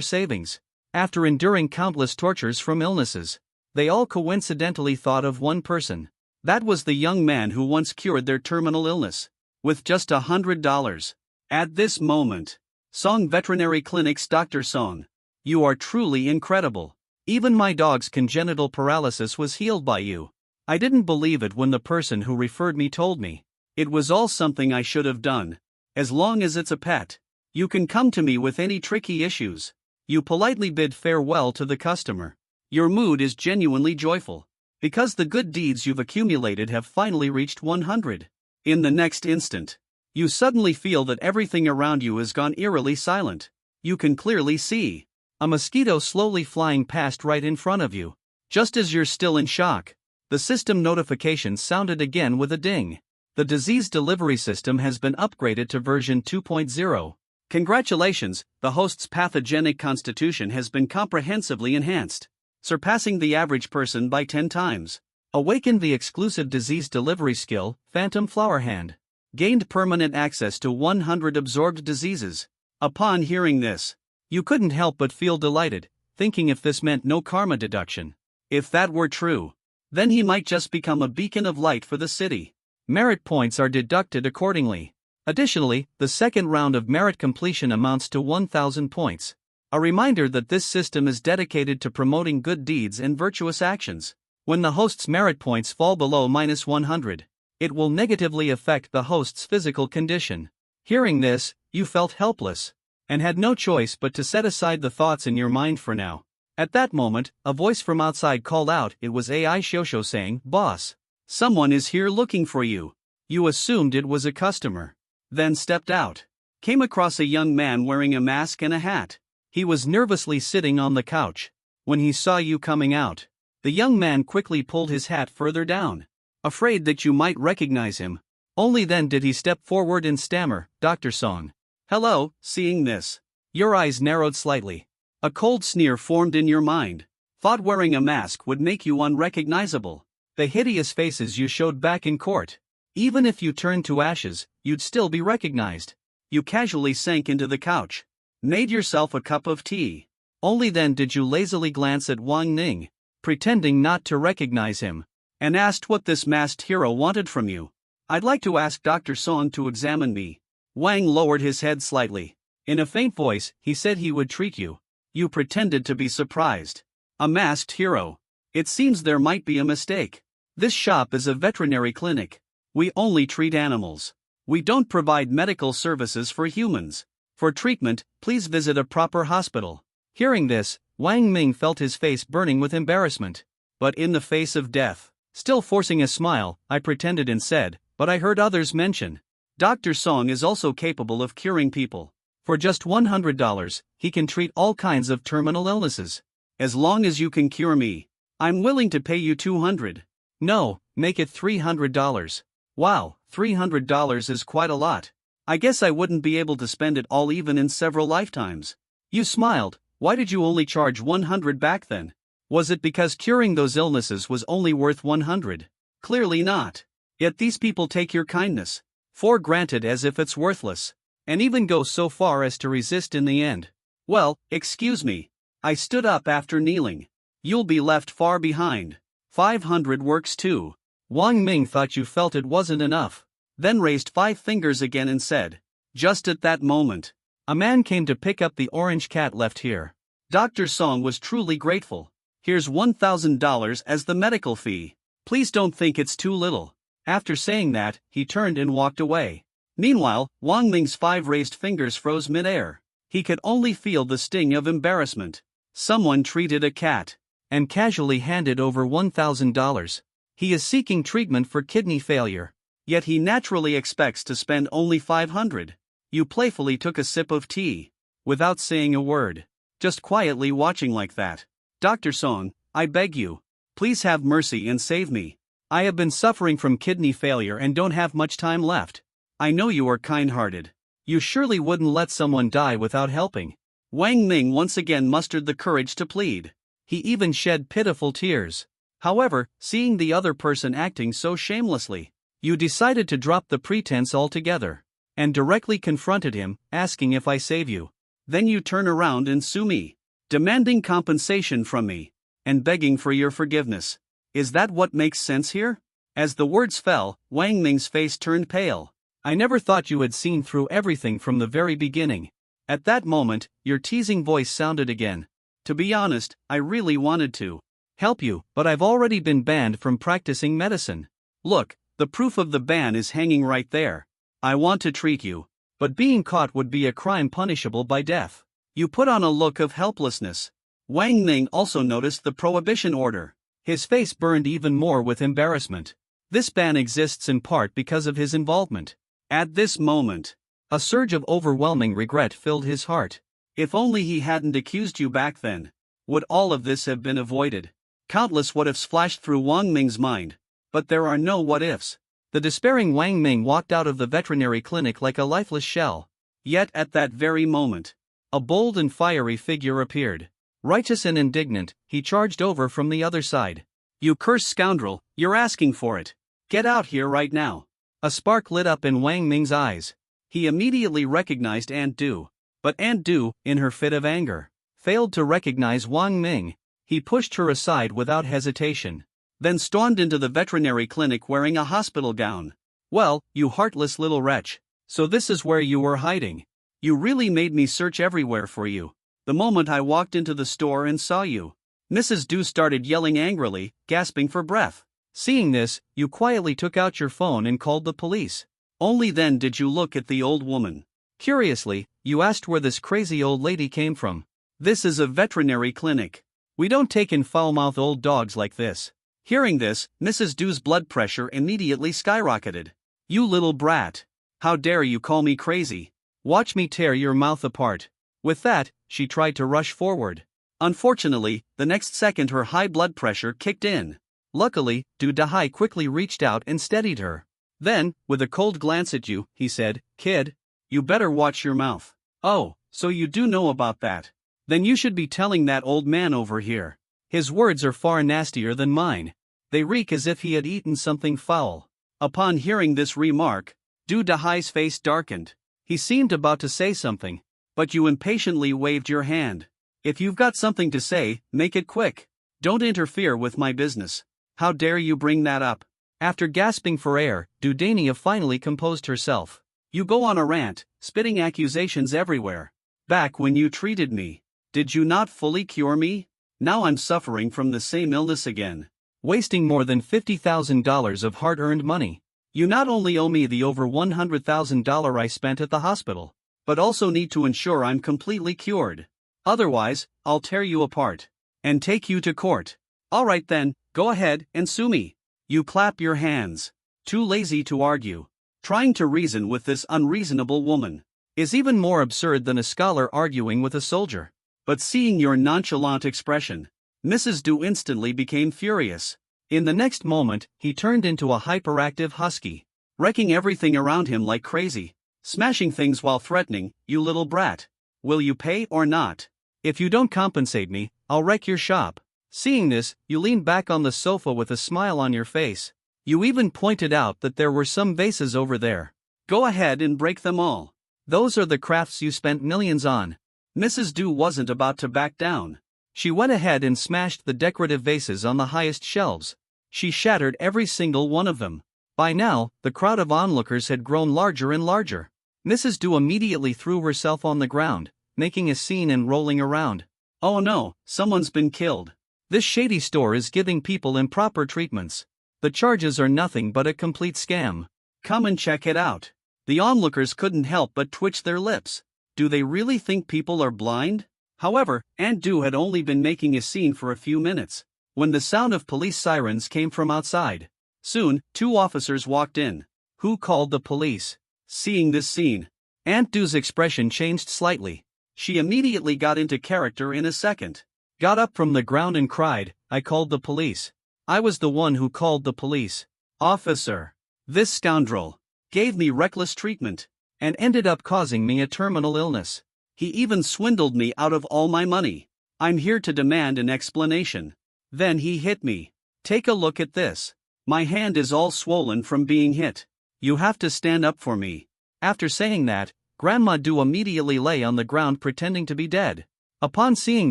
savings. After enduring countless tortures from illnesses, they all coincidentally thought of one person. That was the young man who once cured their terminal illness with just $100. At this moment, Song Veterinary Clinic's Dr. Song, "You are truly incredible. Even my dog's congenital paralysis was healed by you. I didn't believe it when the person who referred me told me. It was all something I should have done. As long as it's a pet, you can come to me with any tricky issues." You politely bid farewell to the customer. Your mood is genuinely joyful, because the good deeds you've accumulated have finally reached 100. In the next instant, you suddenly feel that everything around you has gone eerily silent. You can clearly see a mosquito slowly flying past right in front of you. Just as you're still in shock, the system notification sounded again with a ding. The disease delivery system has been upgraded to version 2.0. Congratulations, the host's pathogenic constitution has been comprehensively enhanced, surpassing the average person by 10 times. Awakened the exclusive disease delivery skill, Phantom Flower Hand. Gained permanent access to 100 absorbed diseases. Upon hearing this, you couldn't help but feel delighted, thinking if this meant no karma deduction. If that were true, then he might just become a beacon of light for the city. Merit points are deducted accordingly. Additionally, the second round of merit completion amounts to 1,000 points. A reminder that this system is dedicated to promoting good deeds and virtuous actions. When the host's merit points fall below -100, it will negatively affect the host's physical condition. Hearing this, you felt helpless, and had no choice but to set aside the thoughts in your mind for now. At that moment, a voice from outside called out. It was AI Shosho saying, "Boss, someone is here looking for you." You assumed it was a customer, then stepped out. Came across a young man wearing a mask and a hat. He was nervously sitting on the couch. When he saw you coming out, the young man quickly pulled his hat further down, afraid that you might recognize him. Only then did he step forward and stammer, "Dr. Song." "Hello." Seeing this, your eyes narrowed slightly. A cold sneer formed in your mind. Thought wearing a mask would make you unrecognizable. The hideous faces you showed back in court. Even if you turned to ashes, you'd still be recognized. You casually sank into the couch, made yourself a cup of tea. Only then did you lazily glance at Wang Ning, pretending not to recognize him, and asked what this masked hero wanted from you. "I'd like to ask Dr. Song to examine me." Wang lowered his head slightly. In a faint voice, he said he would treat you. You pretended to be surprised. A masked hero. It seems there might be a mistake. This shop is a veterinary clinic. We only treat animals. We don't provide medical services for humans. For treatment, please visit a proper hospital. Hearing this, Wang Ming felt his face burning with embarrassment. But in the face of death, still forcing a smile, I pretended and said, but I heard others mention. Dr. Song is also capable of curing people. For just $100, he can treat all kinds of terminal illnesses. As long as you can cure me, I'm willing to pay you $200. No, make it $300. Wow, $300 is quite a lot. I guess I wouldn't be able to spend it all even in several lifetimes. You smiled. Why did you only charge $100 back then? Was it because curing those illnesses was only worth $100? Clearly not. Yet these people take your kindness for granted as if it's worthless, and even go so far as to resist in the end. Well, excuse me. I stood up after kneeling. You'll be left far behind. 500 works too. Wang Ming thought you felt it wasn't enough, then raised 5 fingers again and said. Just at that moment, a man came to pick up the orange cat left here. Dr. Song was truly grateful. Here's $1,000 as the medical fee. Please don't think it's too little. After saying that, he turned and walked away. Meanwhile, Wang Ming's 5 raised fingers froze mid-air. He could only feel the sting of embarrassment. Someone treated a cat and casually handed over $1,000. He is seeking treatment for kidney failure. Yet he naturally expects to spend only $500. You playfully took a sip of tea, without saying a word, just quietly watching like that. Dr. Song, I beg you, please have mercy and save me. I have been suffering from kidney failure and don't have much time left. I know you are kind-hearted. You surely wouldn't let someone die without helping. Wang Ming once again mustered the courage to plead. He even shed pitiful tears. However, seeing the other person acting so shamelessly, you decided to drop the pretense altogether, and directly confronted him, asking if I save you. Then you turn around and sue me, demanding compensation from me, and begging for your forgiveness. Is that what makes sense here? As the words fell, Wang Ming's face turned pale. I never thought you had seen through everything from the very beginning. At that moment, your teasing voice sounded again. To be honest, I really wanted to help you, but I've already been banned from practicing medicine. Look, the proof of the ban is hanging right there. I want to treat you, but being caught would be a crime punishable by death. You put on a look of helplessness. Wang Ming also noticed the prohibition order. His face burned even more with embarrassment. This ban exists in part because of his involvement. At this moment, a surge of overwhelming regret filled his heart. If only he hadn't accused you back then, would all of this have been avoided? Countless what-ifs flashed through Wang Ming's mind, but there are no what-ifs. The despairing Wang Ming walked out of the veterinary clinic like a lifeless shell. Yet at that very moment, a bold and fiery figure appeared. Righteous and indignant, he charged over from the other side. You cursed scoundrel, you're asking for it. Get out here right now. A spark lit up in Wang Ming's eyes. He immediately recognized Aunt Du. But Aunt Du, in her fit of anger, failed to recognize Wang Ming. He pushed her aside without hesitation, then stormed into the veterinary clinic wearing a hospital gown. Well, you heartless little wretch. So this is where you were hiding. You really made me search everywhere for you. The moment I walked into the store and saw you. Mrs. Du started yelling angrily, gasping for breath. Seeing this, you quietly took out your phone and called the police. Only then did you look at the old woman. Curiously, you asked where this crazy old lady came from. This is a veterinary clinic. We don't take in foul-mouthed old dogs like this. Hearing this, Mrs. Du's blood pressure immediately skyrocketed. You little brat. How dare you call me crazy? Watch me tear your mouth apart. With that, she tried to rush forward. Unfortunately, the next second her high blood pressure kicked in. Luckily, Du Dahai quickly reached out and steadied her. Then, with a cold glance at you, he said, Kid, you better watch your mouth. Oh, so you do know about that. Then you should be telling that old man over here. His words are far nastier than mine. They reek as if he had eaten something foul. Upon hearing this remark, Du Dahai's face darkened. He seemed about to say something, but you impatiently waved your hand. If you've got something to say, make it quick. Don't interfere with my business. How dare you bring that up? After gasping for air, Dudania finally composed herself. You go on a rant, spitting accusations everywhere. Back when you treated me, did you not fully cure me? Now I'm suffering from the same illness again, wasting more than $50,000 of hard-earned money. You not only owe me the over $100,000 I spent at the hospital, but also need to ensure I'm completely cured. Otherwise, I'll tear you apart and take you to court. All right then, go ahead and sue me. You clap your hands. Too lazy to argue. Trying to reason with this unreasonable woman is even more absurd than a scholar arguing with a soldier. But seeing your nonchalant expression, Mrs. Du instantly became furious. In the next moment, he turned into a hyperactive husky, wrecking everything around him like crazy, smashing things while threatening, "You little brat. Will you pay or not? If you don't compensate me, I'll wreck your shop." Seeing this, you leaned back on the sofa with a smile on your face. You even pointed out that there were some vases over there. "Go ahead and break them all. Those are the crafts you spent millions on." Mrs. Du wasn't about to back down. She went ahead and smashed the decorative vases on the highest shelves. She shattered every single one of them. By now, the crowd of onlookers had grown larger and larger. Mrs. Du immediately threw herself on the ground, making a scene and rolling around. "Oh no, someone's been killed. This shady store is giving people improper treatments. The charges are nothing but a complete scam. Come and check it out." The onlookers couldn't help but twitch their lips. Do they really think people are blind? However, Aunt Du had only been making a scene for a few minutes, when the sound of police sirens came from outside. Soon, 2 officers walked in. Who called the police? Seeing this scene, Aunt Du's expression changed slightly. She immediately got into character in a second. Got up from the ground and cried, "I called the police. I was the one who called the police. Officer. This scoundrel gave me reckless treatment and ended up causing me a terminal illness. He even swindled me out of all my money. I'm here to demand an explanation." Then he hit me. "Take a look at this. My hand is all swollen from being hit. You have to stand up for me." After saying that, Grandma Du immediately lay on the ground pretending to be dead. Upon seeing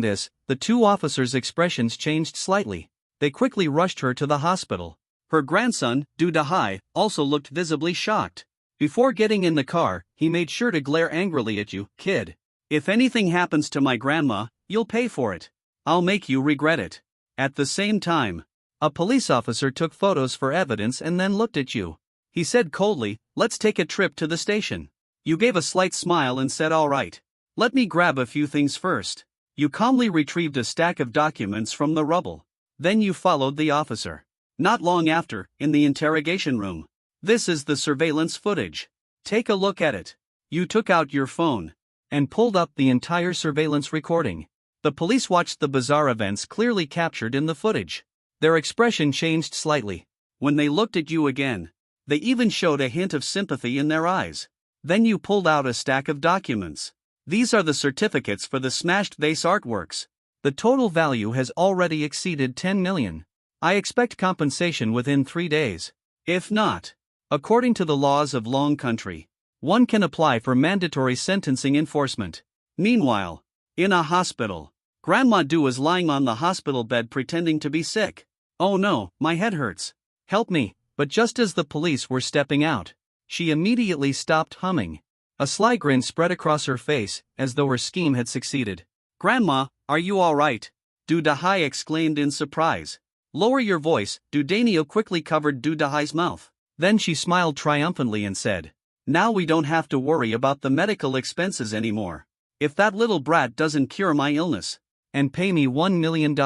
this, the 2 officers' expressions changed slightly. They quickly rushed her to the hospital. Her grandson, Du Dahai, also looked visibly shocked. Before getting in the car, he made sure to glare angrily at you. "Kid, if anything happens to my grandma, you'll pay for it. I'll make you regret it." At the same time, a police officer took photos for evidence and then looked at you. He said coldly, "Let's take a trip to the station." You gave a slight smile and said, "All right. Let me grab a few things first." You calmly retrieved a stack of documents from the rubble. Then you followed the officer. Not long after, in the interrogation room. This is the surveillance footage. Take a look at it. You took out your phone and pulled up the entire surveillance recording. The police watched the bizarre events clearly captured in the footage. Their expression changed slightly. When they looked at you again, they even showed a hint of sympathy in their eyes. Then you pulled out a stack of documents. These are the certificates for the smashed vase artworks. The total value has already exceeded 10 million. I expect compensation within 3 days. If not, according to the laws of Long Country, one can apply for mandatory sentencing enforcement. Meanwhile, in a hospital, Grandma Du is lying on the hospital bed pretending to be sick. "Oh no, my head hurts. Help me." But just as the police were stepping out, she immediately stopped humming. A sly grin spread across her face, as though her scheme had succeeded. "Grandma, are you all right?" Du Dahai exclaimed in surprise. "Lower your voice." Du Daniel quickly covered Du Dahai's mouth. Then she smiled triumphantly and said, "Now we don't have to worry about the medical expenses anymore. If that little brat doesn't cure my illness and pay me $1 million,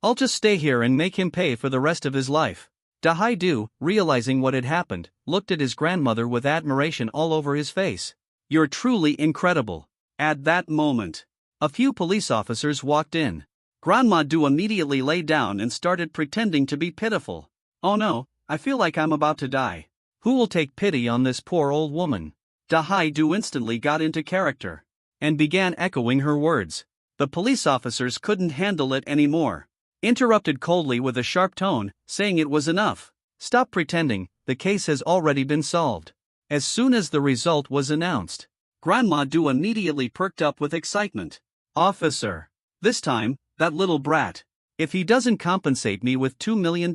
I'll just stay here and make him pay for the rest of his life." Dahai Du, realizing what had happened, looked at his grandmother with admiration all over his face. "You're truly incredible." At that moment, a few police officers walked in. Grandma Du immediately lay down and started pretending to be pitiful. "Oh no, I feel like I'm about to die. Who will take pity on this poor old woman?" Dahai Du instantly got into character and began echoing her words. The police officers couldn't handle it anymore. Interrupted coldly with a sharp tone, saying it was enough. "Stop pretending, the case has already been solved." As soon as the result was announced, Grandma Du immediately perked up with excitement. "Officer, this time, that little brat. If he doesn't compensate me with $2 million,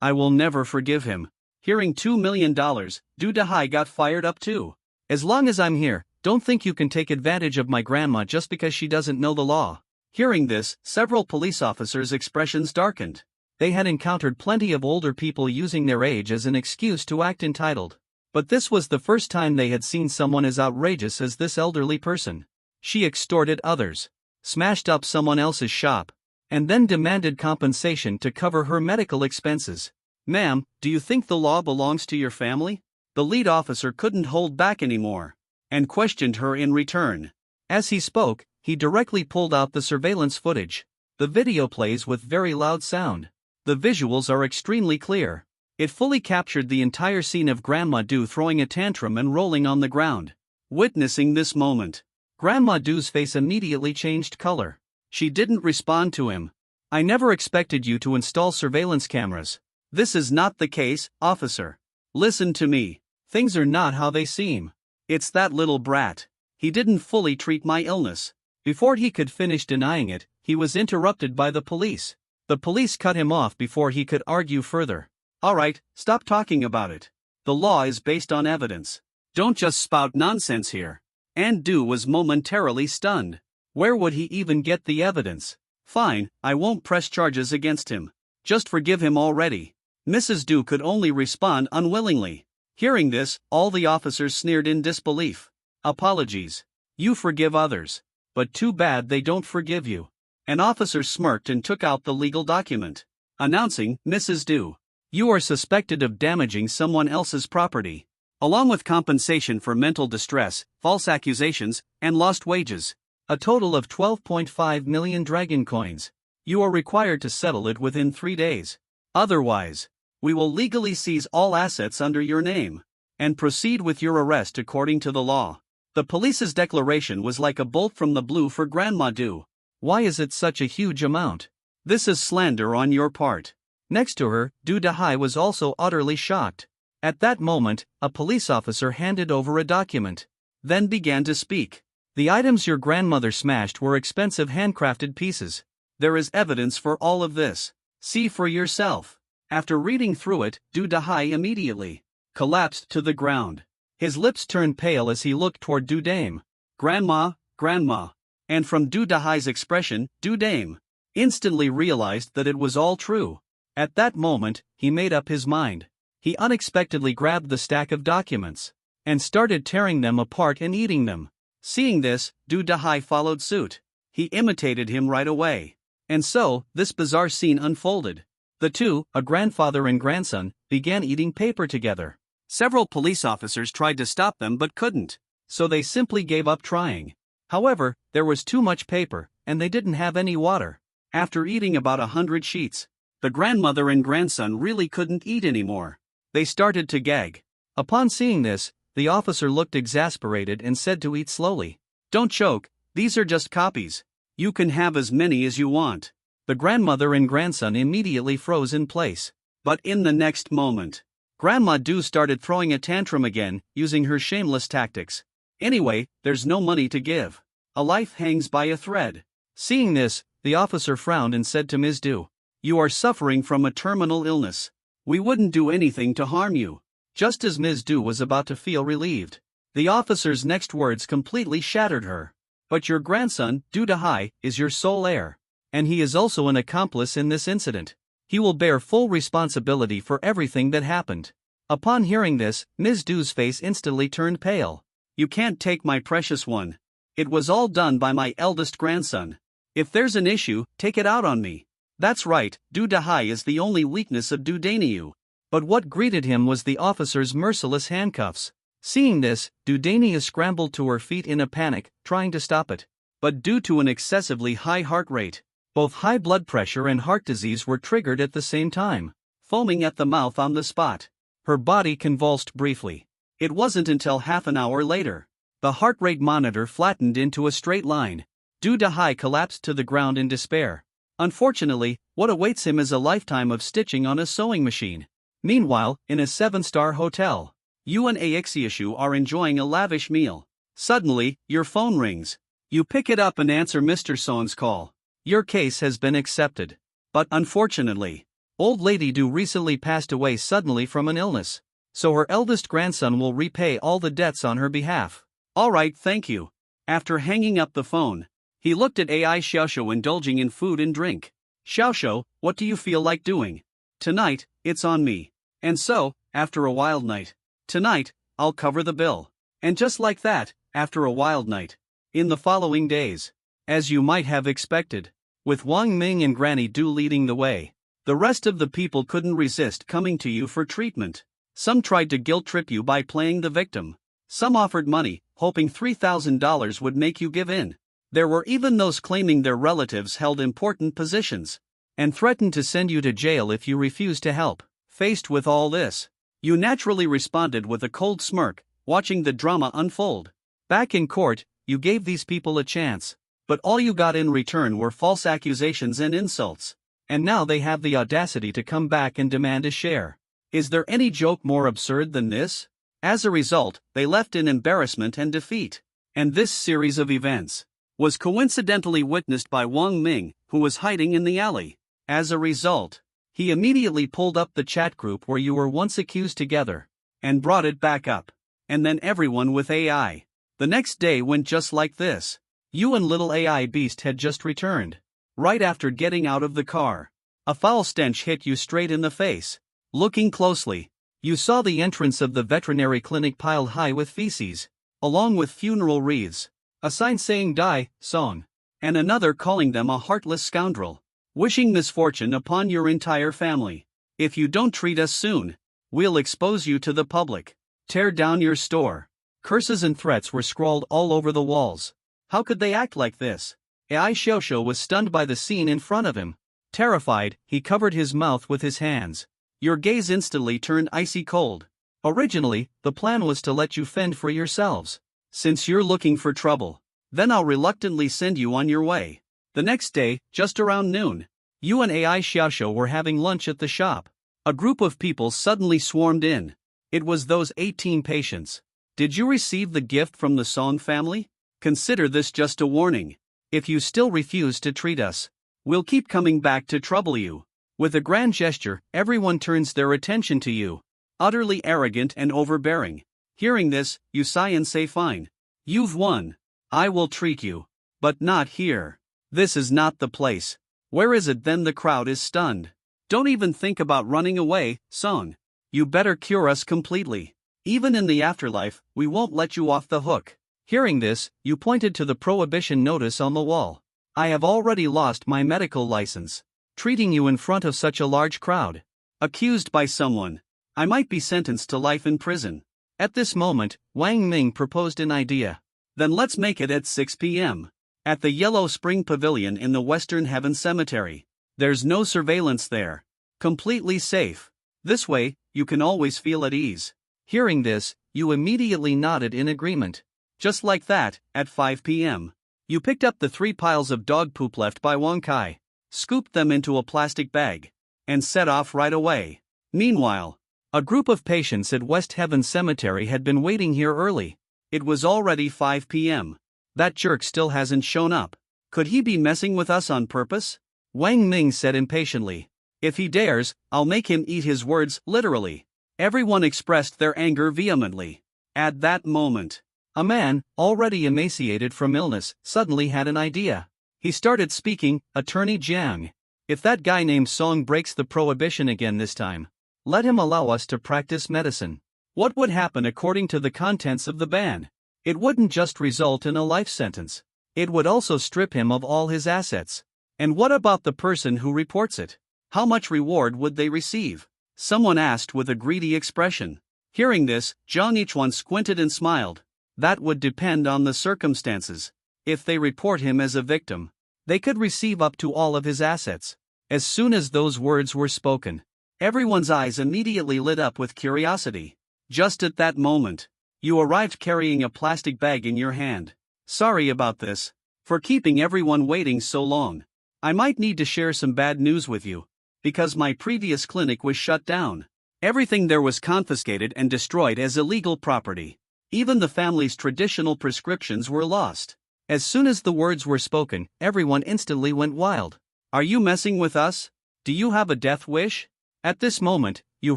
I will never forgive him." Hearing $2 million, Du Dahai got fired up too. "As long as I'm here, don't think you can take advantage of my grandma just because she doesn't know the law." Hearing this, several police officers' expressions darkened. They had encountered plenty of older people using their age as an excuse to act entitled. But this was the first time they had seen someone as outrageous as this elderly person. She extorted others, smashed up someone else's shop, and then demanded compensation to cover her medical expenses. Ma'am, do you think the law belongs to your family? The lead officer couldn't hold back anymore and questioned her in return. As he spoke, he directly pulled out the surveillance footage. The video plays with very loud sound. The visuals are extremely clear. It fully captured the entire scene of Grandma Du throwing a tantrum and rolling on the ground. Witnessing this moment, Grandma Du's face immediately changed color. She didn't respond to him. I never expected you to install surveillance cameras. This is not the case, officer. Listen to me. Things are not how they seem. It's that little brat. He didn't fully treat my illness. Before he could finish denying it, he was interrupted by the police. The police cut him off before he could argue further. All right, stop talking about it. The law is based on evidence. Don't just spout nonsense here. And Du was momentarily stunned. Where would he even get the evidence? Fine, I won't press charges against him. Just forgive him already. Mrs. Du could only respond unwillingly. Hearing this, all the officers sneered in disbelief. Apologies. You forgive others. But too bad they don't forgive you. An officer smirked and took out the legal document, announcing, Mrs. Du, you are suspected of damaging someone else's property, along with compensation for mental distress, false accusations, and lost wages. A total of 12.5 million dragon coins. You are required to settle it within 3 days. Otherwise, we will legally seize all assets under your name and proceed with your arrest according to the law. The police's declaration was like a bolt from the blue for Grandma Du. Why is it such a huge amount? This is slander on your part. Next to her, Du Dahai was also utterly shocked. At that moment, a police officer handed over a document, then began to speak. The items your grandmother smashed were expensive handcrafted pieces. There is evidence for all of this. See for yourself. After reading through it, Du Dahai immediately collapsed to the ground. His lips turned pale as he looked toward Du Dame. Grandma, Grandma. And from Du Dahai's expression, Du Dame instantly realized that it was all true. At that moment, he made up his mind. He unexpectedly grabbed the stack of documents and started tearing them apart and eating them. Seeing this, Du Dahai followed suit. He imitated him right away. And so, this bizarre scene unfolded. The two, a grandfather and grandson, began eating paper together. Several police officers tried to stop them but couldn't, so they simply gave up trying. However, there was too much paper, and they didn't have any water. After eating about 100 sheets, the grandmother and grandson really couldn't eat anymore. They started to gag. Upon seeing this, the officer looked exasperated and said to eat slowly. Don't choke, these are just copies. You can have as many as you want. The grandmother and grandson immediately froze in place. But in the next moment, Grandma Du started throwing a tantrum again, using her shameless tactics. Anyway, there's no money to give. A life hangs by a thread. Seeing this, the officer frowned and said to Ms. Du, you are suffering from a terminal illness. We wouldn't do anything to harm you. Just as Ms. Du was about to feel relieved, the officer's next words completely shattered her. But your grandson, Du Dahai, is your sole heir. And he is also an accomplice in this incident. He will bear full responsibility for everything that happened. Upon hearing this, Ms. Du's face instantly turned pale. You can't take my precious one. It was all done by my eldest grandson. If there's an issue, take it out on me. That's right, Du Dahai is the only weakness of Du Daniu. But what greeted him was the officer's merciless handcuffs. Seeing this, Du Daniu scrambled to her feet in a panic, trying to stop it. But due to an excessively high heart rate, both high blood pressure and heart disease were triggered at the same time. Foaming at the mouth on the spot, her body convulsed briefly. It wasn't until half an hour later. The heart rate monitor flattened into a straight line. Du Dahai collapsed to the ground in despair. Unfortunately, what awaits him is a lifetime of stitching on a sewing machine. Meanwhile, in a 7-star hotel, you and Aixiashu are enjoying a lavish meal. Suddenly, your phone rings. You pick it up and answer Mr. Son's call. Your case has been accepted. But unfortunately, old Lady Du recently passed away suddenly from an illness. So her eldest grandson will repay all the debts on her behalf. Alright, thank you. After hanging up the phone, he looked at AI Xiaoxiu indulging in food and drink. Xiaoxiu, what do you feel like doing? Tonight, it's on me. And so, after a wild night, tonight, I'll cover the bill. And just like that, after a wild night, in the following days, as you might have expected, with Wang Ming and Granny Du leading the way, The rest of the people couldn't resist coming to you for treatment. Some tried to guilt trip you by playing the victim. Some offered money, hoping $3,000 would make you give in. There were even those claiming their relatives held important positions, and threatened to send you to jail if you refused to help. Faced with all this, you naturally responded with a cold smirk, watching the drama unfold. Back in court, you gave these people a chance, but all you got in return were false accusations and insults. And now they have the audacity to come back and demand a share. Is there any joke more absurd than this? As a result, they left in embarrassment and defeat. And this series of events was coincidentally witnessed by Wang Ming, who was hiding in the alley. As a result, he immediately pulled up the chat group where you were once accused together, and brought it back up. And then everyone with AI. The next day went just like this. You and little AI beast had just returned. Right after getting out of the car, a foul stench hit you straight in the face. Looking closely, you saw the entrance of the veterinary clinic piled high with feces, along with funeral wreaths, a sign saying "Die, Song," and another calling them a heartless scoundrel, wishing misfortune upon your entire family. If you don't treat us soon, we'll expose you to the public. Tear down your store. Curses and threats were scrawled all over the walls. How could they act like this? Ai Xiaoxiu was stunned by the scene in front of him. Terrified, he covered his mouth with his hands. Your gaze instantly turned icy cold. Originally, the plan was to let you fend for yourselves. Since you're looking for trouble, then I'll reluctantly send you on your way. The next day, just around noon, you and Ai Xiaoxiu were having lunch at the shop. A group of people suddenly swarmed in. It was those 18 patients. Did you receive the gift from the Song family? Consider this just a warning. If you still refuse to treat us, we'll keep coming back to trouble you. With a grand gesture, everyone turns their attention to you. Utterly arrogant and overbearing. Hearing this, you sigh and say fine. You've won. I will treat you. But not here. This is not the place. Where is it then? The crowd is stunned. Don't even think about running away, Song. You better cure us completely. Even in the afterlife, we won't let you off the hook. Hearing this, you pointed to the prohibition notice on the wall. I have already lost my medical license. Treating you in front of such a large crowd. Accused by someone, I might be sentenced to life in prison. At this moment, Wang Ming proposed an idea. Then let's make it at 6 p.m. At the Yellow Spring Pavilion in the Western Heaven Cemetery. There's no surveillance there. Completely safe. This way, you can always feel at ease. Hearing this, you immediately nodded in agreement. Just like that, at 5 p.m., you picked up the 3 piles of dog poop left by Wang Kai, scooped them into a plastic bag, and set off right away. Meanwhile, a group of patients at West Heaven Cemetery had been waiting here early. It was already 5 p.m. That jerk still hasn't shown up. Could he be messing with us on purpose? Wang Ming said impatiently. If he dares, I'll make him eat his words literally. Everyone expressed their anger vehemently. At that moment, a man, already emaciated from illness, suddenly had an idea. He started speaking. Attorney Jiang. If that guy named Song breaks the prohibition again this time, let him allow us to practice medicine. What would happen according to the contents of the ban? It wouldn't just result in a life sentence. It would also strip him of all his assets. And what about the person who reports it? How much reward would they receive? Someone asked with a greedy expression. Hearing this, Zhang Yichuan squinted and smiled. That would depend on the circumstances. If they report him as a victim, they could receive up to all of his assets. As soon as those words were spoken, everyone's eyes immediately lit up with curiosity. Just at that moment, you arrived carrying a plastic bag in your hand. Sorry about this, for keeping everyone waiting so long. I might need to share some bad news with you, because my previous clinic was shut down. Everything there was confiscated and destroyed as illegal property. Even the family's traditional prescriptions were lost. As soon as the words were spoken, everyone instantly went wild. Are you messing with us? Do you have a death wish? At this moment, you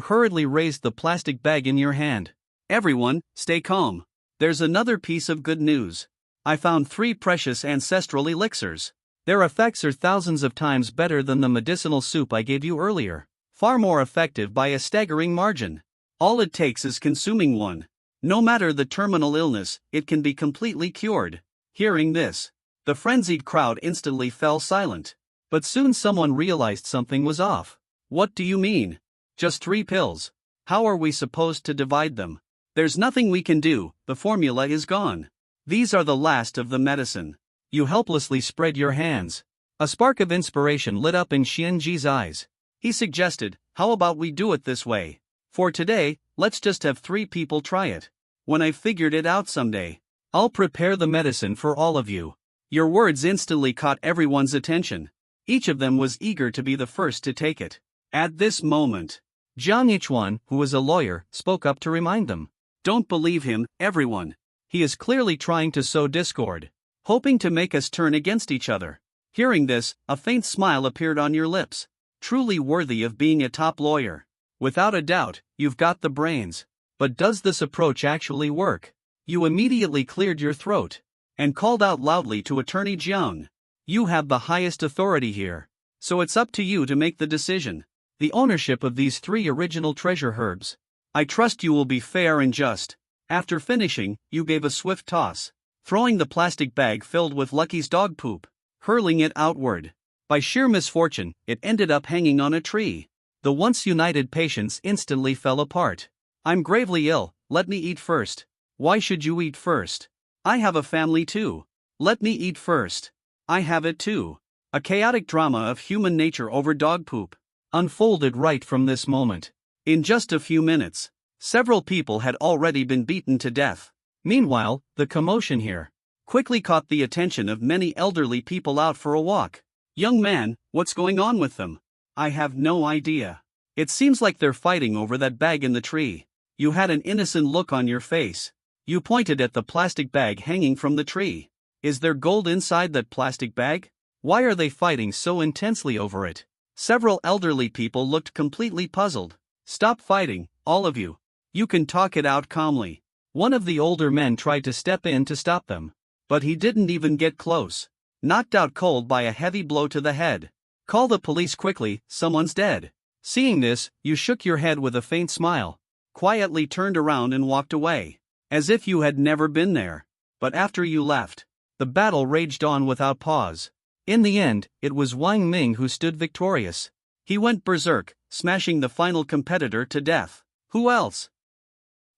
hurriedly raised the plastic bag in your hand. Everyone, stay calm. There's another piece of good news. I found 3 precious ancestral elixirs. Their effects are thousands of times better than the medicinal soup I gave you earlier. Far more effective by a staggering margin. All it takes is consuming one. No matter the terminal illness, it can be completely cured. Hearing this, the frenzied crowd instantly fell silent. But soon someone realized something was off. What do you mean? Just 3 pills. How are we supposed to divide them? There's nothing we can do, the formula is gone. These are the last of the medicine. You helplessly spread your hands. A spark of inspiration lit up in Xianji's eyes. He suggested, how about we do it this way? For today, let's just have 3 people try it. When I've figured it out someday, I'll prepare the medicine for all of you. Your words instantly caught everyone's attention. Each of them was eager to be the first to take it. At this moment, Jiang Yichuan, who was a lawyer, spoke up to remind them. Don't believe him, everyone. He is clearly trying to sow discord, hoping to make us turn against each other. Hearing this, a faint smile appeared on your lips. Truly worthy of being a top lawyer. Without a doubt, you've got the brains. But does this approach actually work? You immediately cleared your throat and called out loudly to Attorney Jiang. You have the highest authority here, so it's up to you to make the decision. The ownership of these 3 original treasure herbs. I trust you will be fair and just. After finishing, you gave a swift toss, throwing the plastic bag filled with Lucky's dog poop, hurling it outward. By sheer misfortune, it ended up hanging on a tree. The once united patients instantly fell apart. I'm gravely ill, let me eat first. Why should you eat first? I have a family too. Let me eat first. I have it too. A chaotic drama of human nature over dog poop unfolded right from this moment. In just a few minutes, several people had already been beaten to death. Meanwhile, the commotion here quickly caught the attention of many elderly people out for a walk. Young man, what's going on with them? I have no idea. It seems like they're fighting over that bag in the tree. You had an innocent look on your face. You pointed at the plastic bag hanging from the tree. Is there gold inside that plastic bag? Why are they fighting so intensely over it? Several elderly people looked completely puzzled. Stop fighting, all of you. You can talk it out calmly. One of the older men tried to step in to stop them, but he didn't even get close. Knocked out cold by a heavy blow to the head. Call the police quickly, someone's dead. Seeing this, you shook your head with a faint smile, quietly turned around and walked away, as if you had never been there. But after you left, the battle raged on without pause. In the end, it was Wang Ming who stood victorious. He went berserk, smashing the final competitor to death. Who else?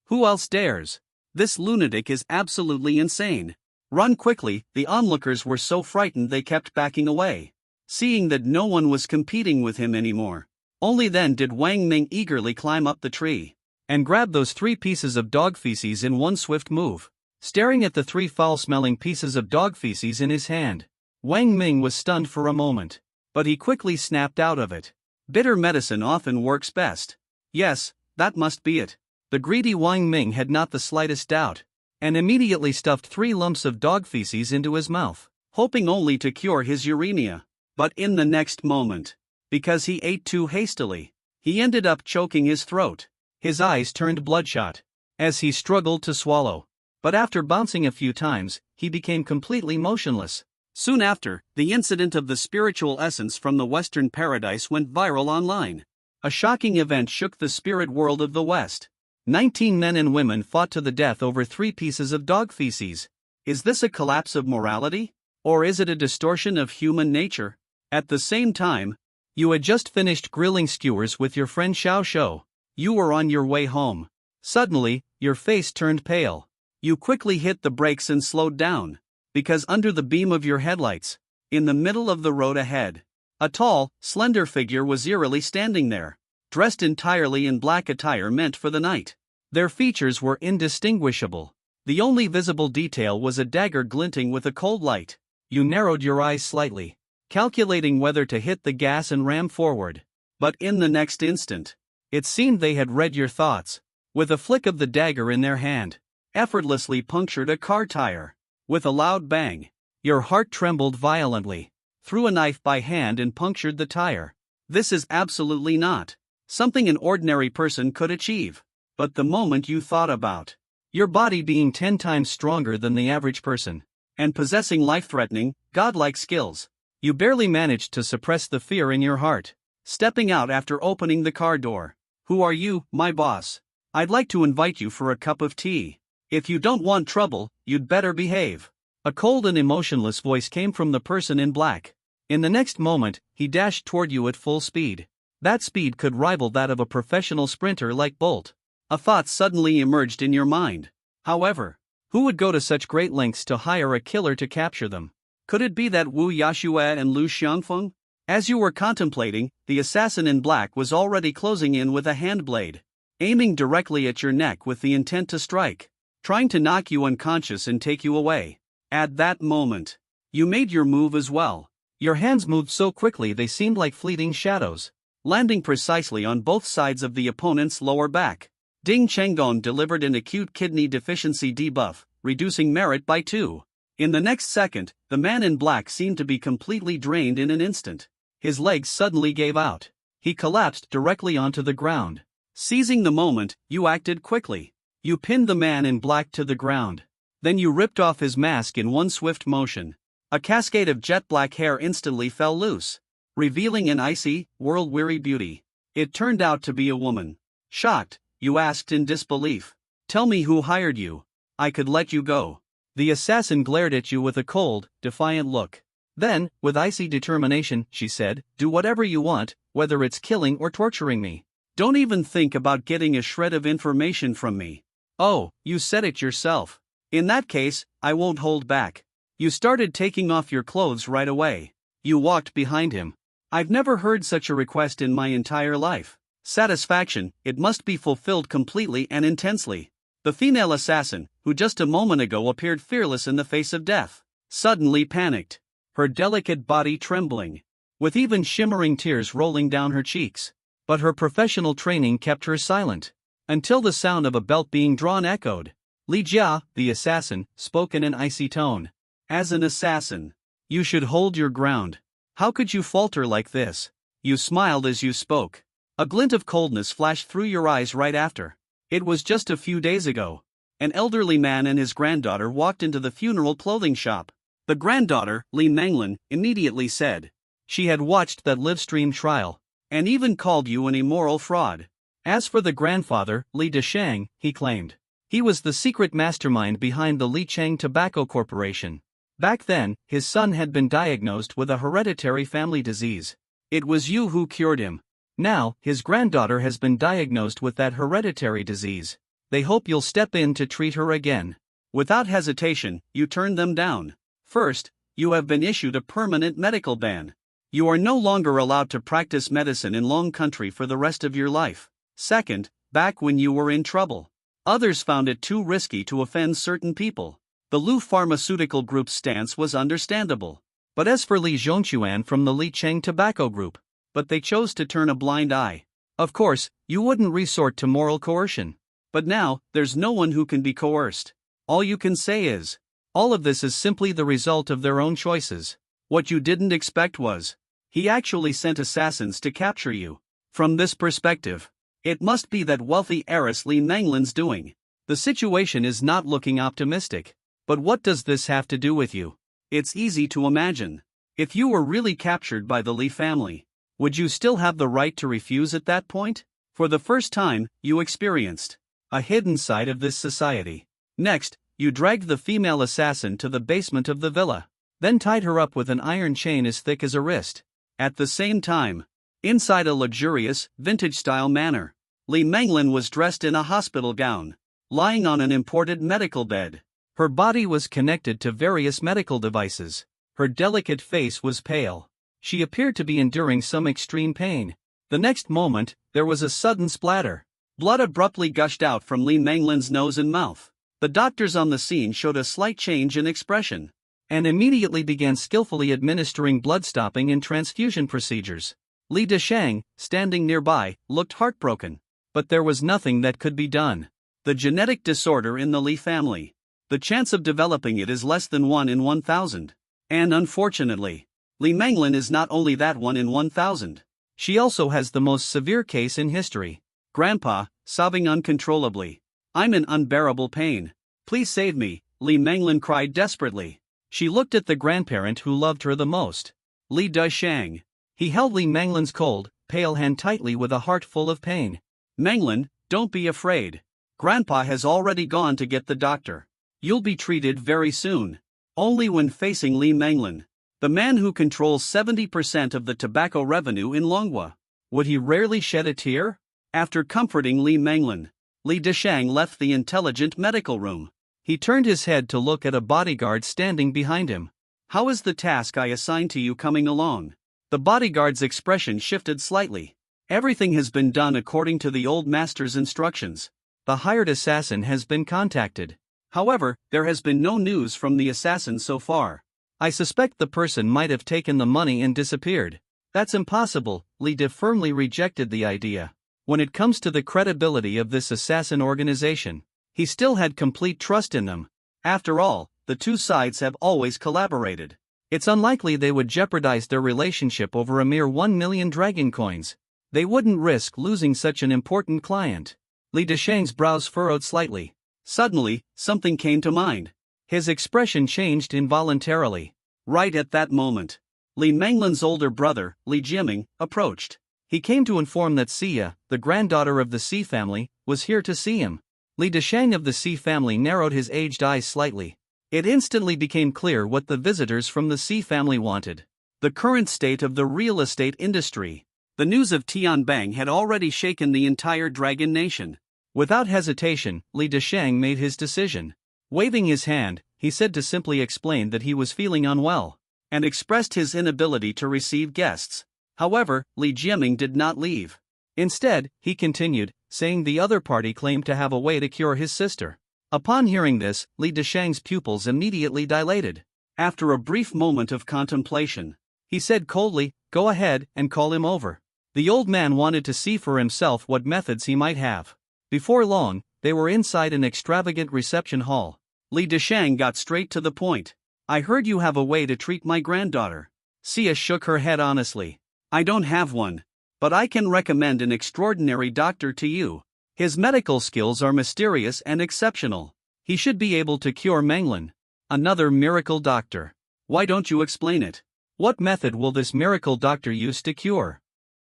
Who else dares? This lunatic is absolutely insane. Run quickly, the onlookers were so frightened they kept backing away, seeing that no one was competing with him anymore. Only then did Wang Ming eagerly climb up the tree and grab those 3 pieces of dog feces in one swift move. Staring at the 3 foul-smelling pieces of dog feces in his hand, Wang Ming was stunned for a moment, but he quickly snapped out of it. Bitter medicine often works best. Yes, that must be it. The greedy Wang Ming had not the slightest doubt, and immediately stuffed 3 lumps of dog feces into his mouth, hoping only to cure his uremia. But in the next moment, because he ate too hastily, he ended up choking his throat. His eyes turned bloodshot as he struggled to swallow. But after bouncing a few times, he became completely motionless. Soon after, the incident of the spiritual essence from the Western paradise went viral online. A shocking event shook the spirit world of the West. 19 men and women fought to the death over 3 pieces of dog feces. Is this a collapse of morality? Or is it a distortion of human nature? At the same time, you had just finished grilling skewers with your friend Xiao Shou. You were on your way home. Suddenly, your face turned pale. You quickly hit the brakes and slowed down, because under the beam of your headlights, in the middle of the road ahead, a tall, slender figure was eerily standing there, dressed entirely in black attire meant for the night. Their features were indistinguishable. The only visible detail was a dagger glinting with a cold light. You narrowed your eyes slightly, calculating whether to hit the gas and ram forward. But in the next instant, it seemed they had read your thoughts. With a flick of the dagger in their hand, effortlessly punctured a car tire. With a loud bang, your heart trembled violently, threw a knife by hand and punctured the tire. This is absolutely not something an ordinary person could achieve. But the moment you thought about your body being 10 times stronger than the average person, and possessing life-threatening, godlike skills, you barely managed to suppress the fear in your heart. Stepping out after opening the car door. Who are you, my boss? I'd like to invite you for a cup of tea. If you don't want trouble, you'd better behave. A cold and emotionless voice came from the person in black. In the next moment, he dashed toward you at full speed. That speed could rival that of a professional sprinter like Bolt. A thought suddenly emerged in your mind. However, who would go to such great lengths to hire a killer to capture them? Could it be that Wu Yashue and Lu Xiangfeng? As you were contemplating, the assassin in black was already closing in with a hand blade, aiming directly at your neck with the intent to strike, trying to knock you unconscious and take you away. At that moment, you made your move as well. Your hands moved so quickly they seemed like fleeting shadows, landing precisely on both sides of the opponent's lower back. Ding Chenggong delivered an acute kidney deficiency debuff, reducing merit by 2. In the next second, the man in black seemed to be completely drained in an instant. His legs suddenly gave out. He collapsed directly onto the ground. Seizing the moment, you acted quickly. You pinned the man in black to the ground. Then you ripped off his mask in one swift motion. A cascade of jet black hair instantly fell loose, revealing an icy, world-weary beauty. It turned out to be a woman. Shocked, you asked in disbelief, "Tell me who hired you. I could let you go." The assassin glared at you with a cold, defiant look. Then, with icy determination, she said, "Do whatever you want, whether it's killing or torturing me. Don't even think about getting a shred of information from me." "Oh, you said it yourself. In that case, I won't hold back." You started taking off your clothes right away. You walked behind him. "I've never heard such a request in my entire life. Satisfaction, it must be fulfilled completely and intensely." The female assassin, who just a moment ago appeared fearless in the face of death, suddenly panicked, her delicate body trembling, with even shimmering tears rolling down her cheeks. But her professional training kept her silent, until the sound of a belt being drawn echoed. Li Jia, the assassin, spoke in an icy tone. "As an assassin, you should hold your ground. How could you falter like this?" You smiled as you spoke. A glint of coldness flashed through your eyes right after. It was just a few days ago. An elderly man and his granddaughter walked into the funeral clothing shop. The granddaughter, Li Menglin, immediately said she had watched that live-stream trial, and even called you an immoral fraud. As for the grandfather, Li Deshang, he claimed he was the secret mastermind behind the Li Cheng Tobacco Corporation. Back then, his son had been diagnosed with a hereditary family disease. It was you who cured him. Now, his granddaughter has been diagnosed with that hereditary disease. They hope you'll step in to treat her again. Without hesitation, you turned them down. First, you have been issued a permanent medical ban. You are no longer allowed to practice medicine in Long Country for the rest of your life. Second, back when you were in trouble, others found it too risky to offend certain people. The Lu Pharmaceutical Group's stance was understandable. But as for Li Zhongquan from the Li Cheng Tobacco Group, but they chose to turn a blind eye. Of course, you wouldn't resort to moral coercion. But now, there's no one who can be coerced. All you can say is, all of this is simply the result of their own choices. What you didn't expect was, he actually sent assassins to capture you. From this perspective, it must be that wealthy heiress Li Menglin's doing. The situation is not looking optimistic. But what does this have to do with you? It's easy to imagine. If you were really captured by the Li family, would you still have the right to refuse at that point? For the first time, you experienced a hidden side of this society. Next, you dragged the female assassin to the basement of the villa, then tied her up with an iron chain as thick as a wrist. At the same time, inside a luxurious, vintage-style manor, Li Menglin was dressed in a hospital gown, lying on an imported medical bed. Her body was connected to various medical devices. Her delicate face was pale. She appeared to be enduring some extreme pain. The next moment, there was a sudden splatter. Blood abruptly gushed out from Li Menglin's nose and mouth. The doctors on the scene showed a slight change in expression, and immediately began skillfully administering blood-stopping and transfusion procedures. Li Deshang, standing nearby, looked heartbroken. But there was nothing that could be done. The genetic disorder in the Li family. The chance of developing it is less than 1 in 1,000. And unfortunately, Li Menglin is not only that 1 in 1,000. She also has the most severe case in history. Grandpa, sobbing uncontrollably. "I'm in unbearable pain. Please save me," Li Menglin cried desperately. She looked at the grandparent who loved her the most, Li Deshang. He held Li Menglin's cold, pale hand tightly with a heart full of pain. "Menglin, don't be afraid. Grandpa has already gone to get the doctor. You'll be treated very soon." Only when facing Li Menglin, the man who controls 70% of the tobacco revenue in Longhua, Would he rarely shed a tear? After comforting Li Menglin, Li Deshang left the intelligent medical room. He turned his head to look at a bodyguard standing behind him. "How is the task I assigned to you coming along?" The bodyguard's expression shifted slightly. "Everything has been done according to the old master's instructions. The hired assassin has been contacted. However, there has been no news from the assassin so far. I suspect the person might have taken the money and disappeared." "That's impossible," Li De firmly rejected the idea. When it comes to the credibility of this assassin organization, he still had complete trust in them. After all, the two sides have always collaborated. It's unlikely they would jeopardize their relationship over a mere 1 million dragon coins. They wouldn't risk losing such an important client. Li Deshang's brows furrowed slightly. Suddenly, something came to mind. His expression changed involuntarily. Right at that moment, Li Menglin's older brother, Li Jiaming, approached. He came to inform that Xia, the granddaughter of the Xi family, was here to see him. Li Deshang of the Xi family narrowed his aged eyes slightly. It instantly became clear what the visitors from the Xi family wanted. The current state of the real estate industry. The news of Tianbang had already shaken the entire Dragon Nation. Without hesitation, Li Deshang made his decision. Waving his hand, he said to simply explain that he was feeling unwell, and expressed his inability to receive guests. However, Li Jiaming did not leave. Instead, he continued, saying the other party claimed to have a way to cure his sister. Upon hearing this, Li Deshang's pupils immediately dilated. After a brief moment of contemplation, he said coldly, "Go ahead and call him over." The old man wanted to see for himself what methods he might have. Before long, they were inside an extravagant reception hall. Li Deshang got straight to the point. "I heard you have a way to treat my granddaughter." Xia shook her head honestly. "I don't have one, but I can recommend an extraordinary doctor to you. His medical skills are mysterious and exceptional. He should be able to cure Menglin." "Another miracle doctor. Why don't you explain it? What method will this miracle doctor use to cure?"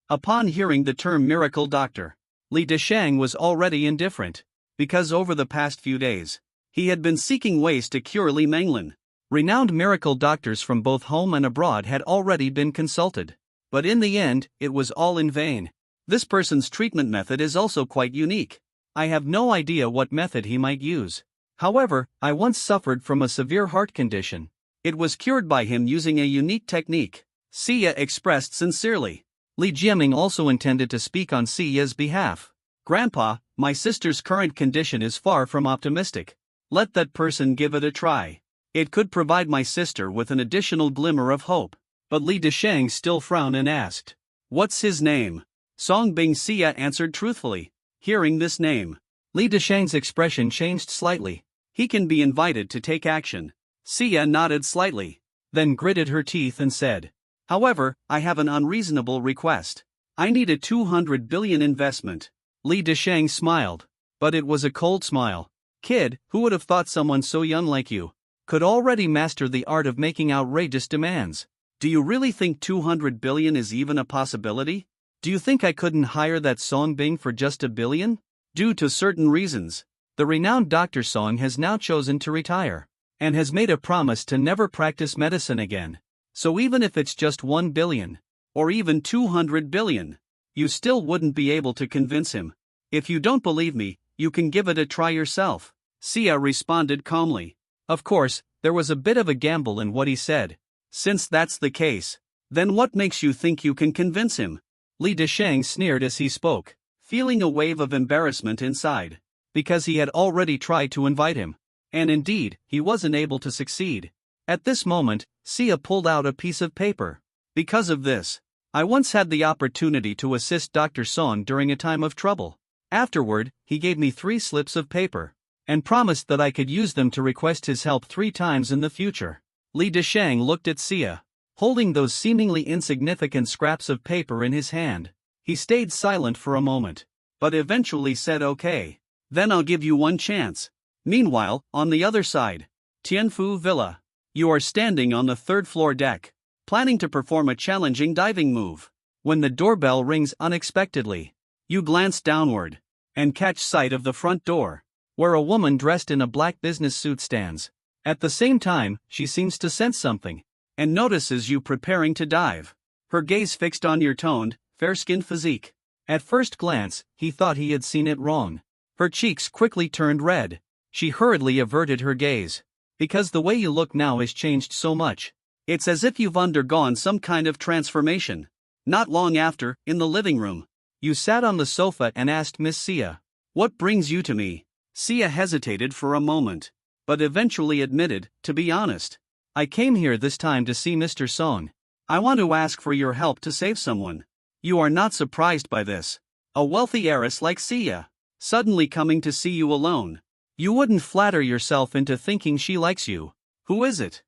Upon hearing the term miracle doctor, Li Deshang was already indifferent, because over the past few days, he had been seeking ways to cure Li Menglin. Renowned miracle doctors from both home and abroad had already been consulted. But in the end, it was all in vain. This person's treatment method is also quite unique. I have no idea what method he might use. However, I once suffered from a severe heart condition. It was cured by him using a unique technique. Xia expressed sincerely. Li Jiaming also intended to speak on Xia's behalf. "Grandpa, my sister's current condition is far from optimistic. Let that person give it a try. It could provide my sister with an additional glimmer of hope." But Li Deshang still frowned and asked, "What's his name?" Songbing Xia answered truthfully. Hearing this name, Li Deshang's expression changed slightly. "He can be invited to take action." Xia nodded slightly, then gritted her teeth and said, "However, I have an unreasonable request. I need a 200 billion investment." Li Deshang smiled, but it was a cold smile. "Kid, who would have thought someone so young like you could already master the art of making outrageous demands? Do you really think 200 billion is even a possibility? Do you think I couldn't hire that Song Bing for just 1 billion? Due to certain reasons, the renowned Dr. Song has now chosen to retire, and has made a promise to never practice medicine again. So even if it's just 1 billion, or even 200 billion, you still wouldn't be able to convince him. If you don't believe me, you can give it a try yourself." Xia responded calmly. Of course, there was a bit of a gamble in what he said. "Since that's the case, then what makes you think you can convince him?" Li Deshang sneered as he spoke, feeling a wave of embarrassment inside, because he had already tried to invite him, and indeed, he wasn't able to succeed. At this moment, Xia pulled out a piece of paper. "Because of this, I once had the opportunity to assist Dr. Song during a time of trouble. Afterward, he gave me 3 slips of paper, and promised that I could use them to request his help 3 times in the future." Li Deshang looked at Xia, holding those seemingly insignificant scraps of paper in his hand. He stayed silent for a moment, but eventually said okay. "Then I'll give you one chance." Meanwhile, on the other side, Tianfu Villa. You are standing on the 3rd floor deck, planning to perform a challenging diving move, when the doorbell rings unexpectedly. You glance downward, and catch sight of the front door, where a woman dressed in a black business suit stands. At the same time, she seems to sense something, and notices you preparing to dive. Her gaze fixed on your toned, fair-skinned physique. At first glance, he thought he had seen it wrong. Her cheeks quickly turned red. She hurriedly averted her gaze. Because the way you look now has changed so much. It's as if you've undergone some kind of transformation. Not long after, in the living room, you sat on the sofa and asked Miss Sia, "What brings you to me?" Sia hesitated for a moment, but eventually admitted, "To be honest, I came here this time to see Mr. Song. I want to ask for your help to save someone." You are not surprised by this. A wealthy heiress like Sia, suddenly coming to see you alone. You wouldn't flatter yourself into thinking she likes you. Who is it?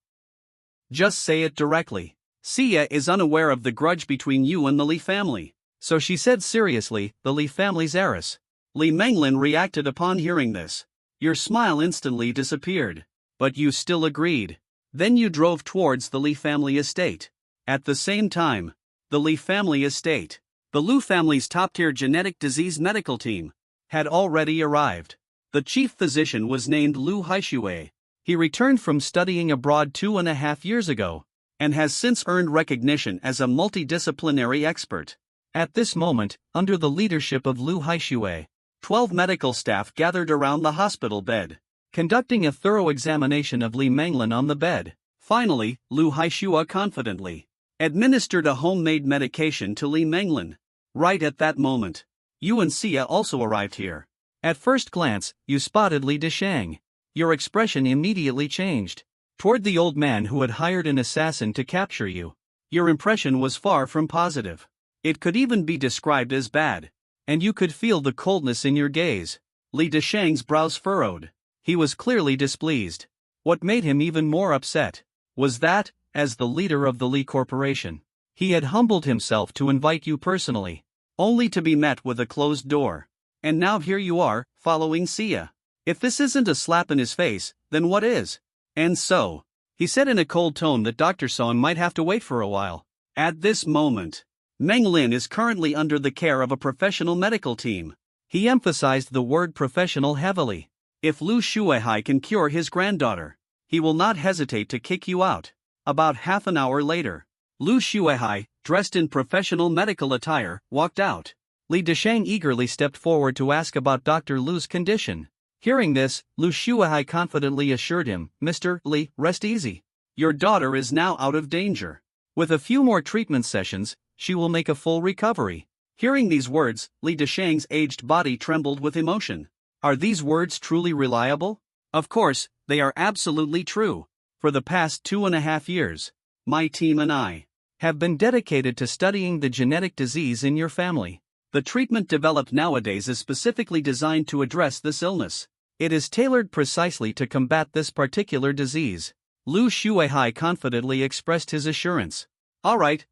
Just say it directly. Sia is unaware of the grudge between you and the Li family. So she said seriously, "The Li family's heiress." Li Menglin reacted upon hearing this. Your smile instantly disappeared. But you still agreed. Then you drove towards the Li family estate. At the same time, the Li family estate, the Lu family's top-tier genetic disease medical team, had already arrived. The chief physician was named Lu Haixue. He returned from studying abroad 2.5 years ago, and has since earned recognition as a multidisciplinary expert. At this moment, under the leadership of Lu Haixue, 12 medical staff gathered around the hospital bed, conducting a thorough examination of Li Menglin on the bed. Finally, Lu Haixue confidently administered a homemade medication to Li Menglin. Right at that moment, you and Sia also arrived here. At first glance, you spotted Li Deshang. Your expression immediately changed. Toward the old man who had hired an assassin to capture you, your impression was far from positive. It could even be described as bad. And you could feel the coldness in your gaze. Li Deshang's brows furrowed. He was clearly displeased. What made him even more upset was that, as the leader of the Li Corporation, he had humbled himself to invite you personally, only to be met with a closed door. And now here you are, following Sia. If this isn't a slap in his face, then what is? And so, he said in a cold tone that Dr. Song might have to wait for a while. At this moment, Meng Lin is currently under the care of a professional medical team. He emphasized the word professional heavily. If Lu Shuihai can cure his granddaughter, he will not hesitate to kick you out. About half an hour later, Lu Shuihai, dressed in professional medical attire, walked out. Li Deshang eagerly stepped forward to ask about Dr. Lu's condition. Hearing this, Lu Shuihai confidently assured him, "Mr. Li, rest easy. Your daughter is now out of danger. With a few more treatment sessions, she will make a full recovery." Hearing these words, Li Deshang's aged body trembled with emotion. Are these words truly reliable? Of course, they are absolutely true. For the past 2.5 years, my team and I have been dedicated to studying the genetic disease in your family. The treatment developed nowadays is specifically designed to address this illness. It is tailored precisely to combat this particular disease. Lu Shuihai confidently expressed his assurance. All right,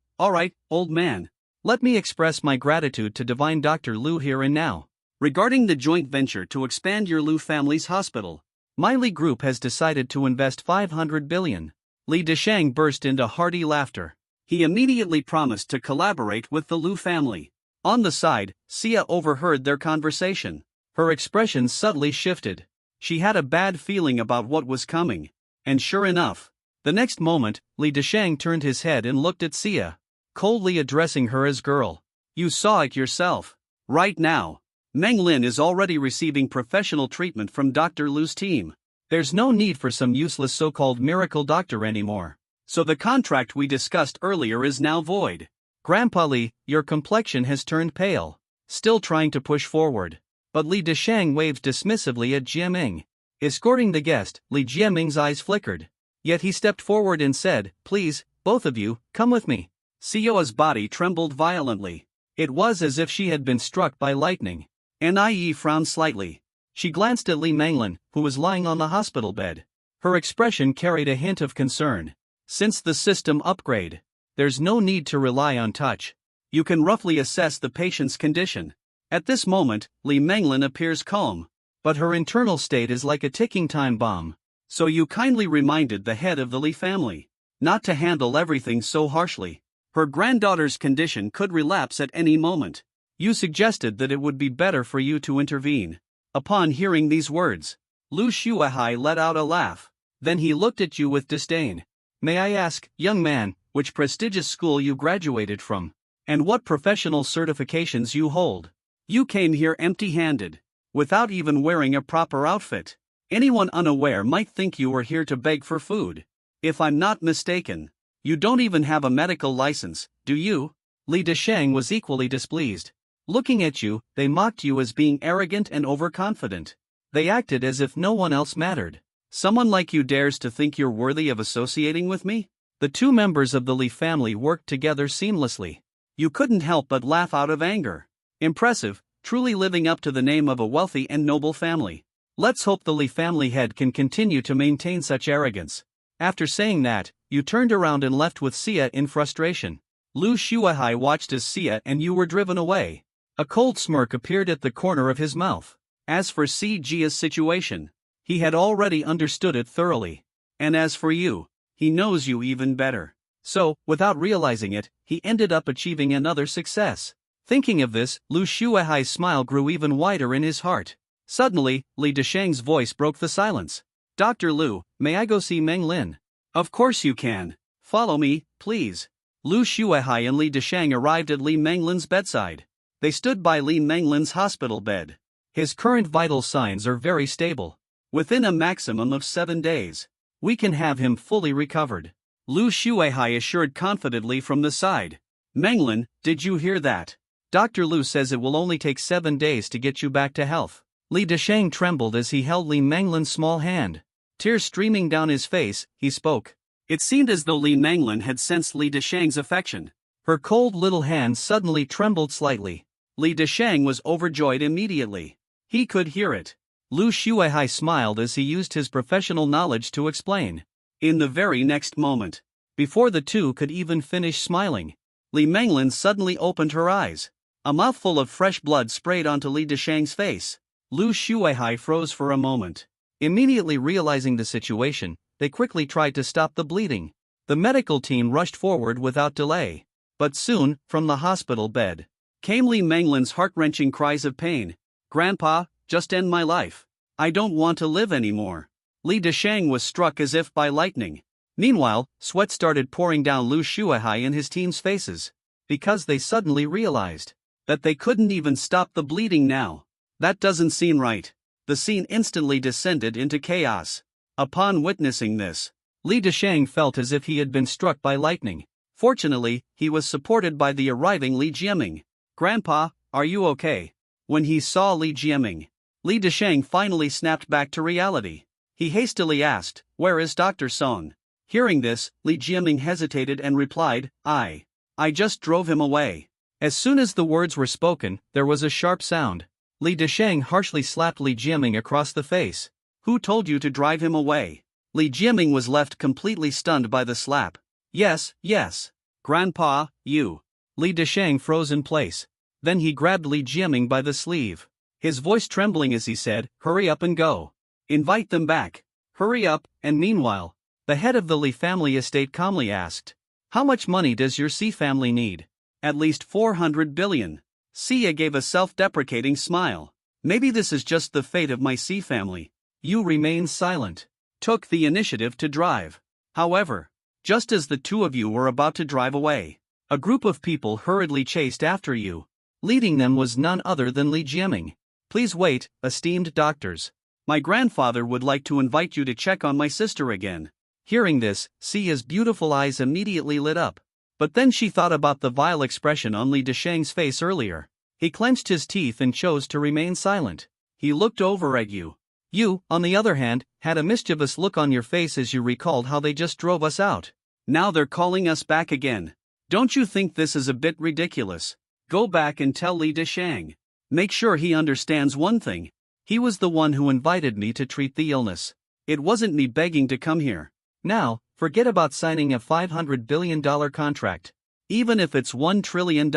old man. Let me express my gratitude to divine Dr. Lu here and now. Regarding the joint venture to expand your Lu family's hospital, my Li Group has decided to invest 500 billion. Li Deshang burst into hearty laughter. He immediately promised to collaborate with the Lu family. On the side, Sia overheard their conversation. Her expression subtly shifted. She had a bad feeling about what was coming. And sure enough, the next moment, Li Deshang turned his head and looked at Sia, coldly addressing her as girl. You saw it yourself. Right now, Meng Lin is already receiving professional treatment from Dr. Lu's team. There's no need for some useless so-called miracle doctor anymore. So the contract we discussed earlier is now void. Grandpa Li, your complexion has turned pale. Still trying to push forward. But Li Deshang waved dismissively at Jiaming. Escorting the guest, Li Jiaming's eyes flickered. Yet he stepped forward and said, "Please, both of you, come with me." Sioa's body trembled violently. It was as if she had been struck by lightning. Nie frowned slightly. She glanced at Li Menglin, who was lying on the hospital bed. Her expression carried a hint of concern. Since the system upgrade, there's no need to rely on touch. You can roughly assess the patient's condition. At this moment, Li Menglin appears calm, but her internal state is like a ticking time bomb. So you kindly reminded the head of the Li family not to handle everything so harshly. Her granddaughter's condition could relapse at any moment. You suggested that it would be better for you to intervene. Upon hearing these words, Lu Shuihai let out a laugh. Then he looked at you with disdain. May I ask, young man, which prestigious school you graduated from? And what professional certifications you hold. You came here empty-handed, without even wearing a proper outfit. Anyone unaware might think you were here to beg for food. If I'm not mistaken, you don't even have a medical license, do you? Li Desheng was equally displeased. Looking at you, they mocked you as being arrogant and overconfident. They acted as if no one else mattered. Someone like you dares to think you're worthy of associating with me? The two members of the Li family worked together seamlessly. You couldn't help but laugh out of anger. Impressive, truly living up to the name of a wealthy and noble family. Let's hope the Li family head can continue to maintain such arrogance. After saying that, you turned around and left with Xia in frustration. Lu Shuahai watched as Xia and you were driven away. A cold smirk appeared at the corner of his mouth. As for Si Jia's situation, he had already understood it thoroughly. And as for you, he knows you even better. So, without realizing it, he ended up achieving another success. Thinking of this, Lu Shuahai's smile grew even wider in his heart. Suddenly, Li Desheng's voice broke the silence. Dr. Lu, may I go see Meng Lin? Of course you can. Follow me, please. Lu Shuahai and Li Desheng arrived at Li Menglin's bedside. They stood by Li Menglin's hospital bed. His current vital signs are very stable. Within a maximum of 7 days, we can have him fully recovered. Lu Shuahai assured confidently from the side. Menglin, did you hear that? Dr. Lu says it will only take 7 days to get you back to health. Li Desheng trembled as he held Li Menglin's small hand. Tears streaming down his face, he spoke. It seemed as though Li Menglin had sensed Li Desheng's affection. Her cold little hand suddenly trembled slightly. Li Desheng was overjoyed immediately. He could hear it. Lu Shuahai smiled as he used his professional knowledge to explain. In the very next moment, before the two could even finish smiling, Li Menglin suddenly opened her eyes. A mouthful of fresh blood sprayed onto Li Desheng's face. Lu Shuahai froze for a moment. Immediately realizing the situation, they quickly tried to stop the bleeding. The medical team rushed forward without delay. But soon, from the hospital bed, came Li Menglin's heart-wrenching cries of pain. Grandpa, just end my life. I don't want to live anymore. Li Desheng was struck as if by lightning. Meanwhile, sweat started pouring down Lu Shuahai and his team's faces. Because they suddenly realized that they couldn't even stop the bleeding now. That doesn't seem right. The scene instantly descended into chaos. Upon witnessing this, Li Desheng felt as if he had been struck by lightning. Fortunately, he was supported by the arriving Li Jiaming. Grandpa, are you okay? When he saw Li Jiaming, Li Desheng finally snapped back to reality. He hastily asked, "Where is Dr. Song?" Hearing this, Li Jiaming hesitated and replied, I just drove him away. As soon as the words were spoken, there was a sharp sound. Li Desheng harshly slapped Li Jiaming across the face. Who told you to drive him away? Li Jiaming was left completely stunned by the slap. Yes. Grandpa, you. Li Desheng froze in place. Then he grabbed Li Jiaming by the sleeve. His voice trembling as he said, "Hurry up and go. Invite them back. Hurry up." And meanwhile, the head of the Li family estate calmly asked, "How much money does your Si family need?" "At least 400 billion. Xia gave a self-deprecating smile. "Maybe this is just the fate of my Si family." You remained silent. Took the initiative to drive. However, just as the two of you were about to drive away, a group of people hurriedly chased after you. Leading them was none other than Li Jiaming. "Please wait, esteemed doctors. My grandfather would like to invite you to check on my sister again." Hearing this, Xia's beautiful eyes immediately lit up. But then she thought about the vile expression on Li Desheng's face earlier. He clenched his teeth and chose to remain silent. He looked over at you. You, on the other hand, had a mischievous look on your face as you recalled how they just drove us out. Now they're calling us back again. Don't you think this is a bit ridiculous? Go back and tell Li Desheng. Make sure he understands one thing. He was the one who invited me to treat the illness. It wasn't me begging to come here. Now, forget about signing a $500 billion contract. Even if it's $1 trillion,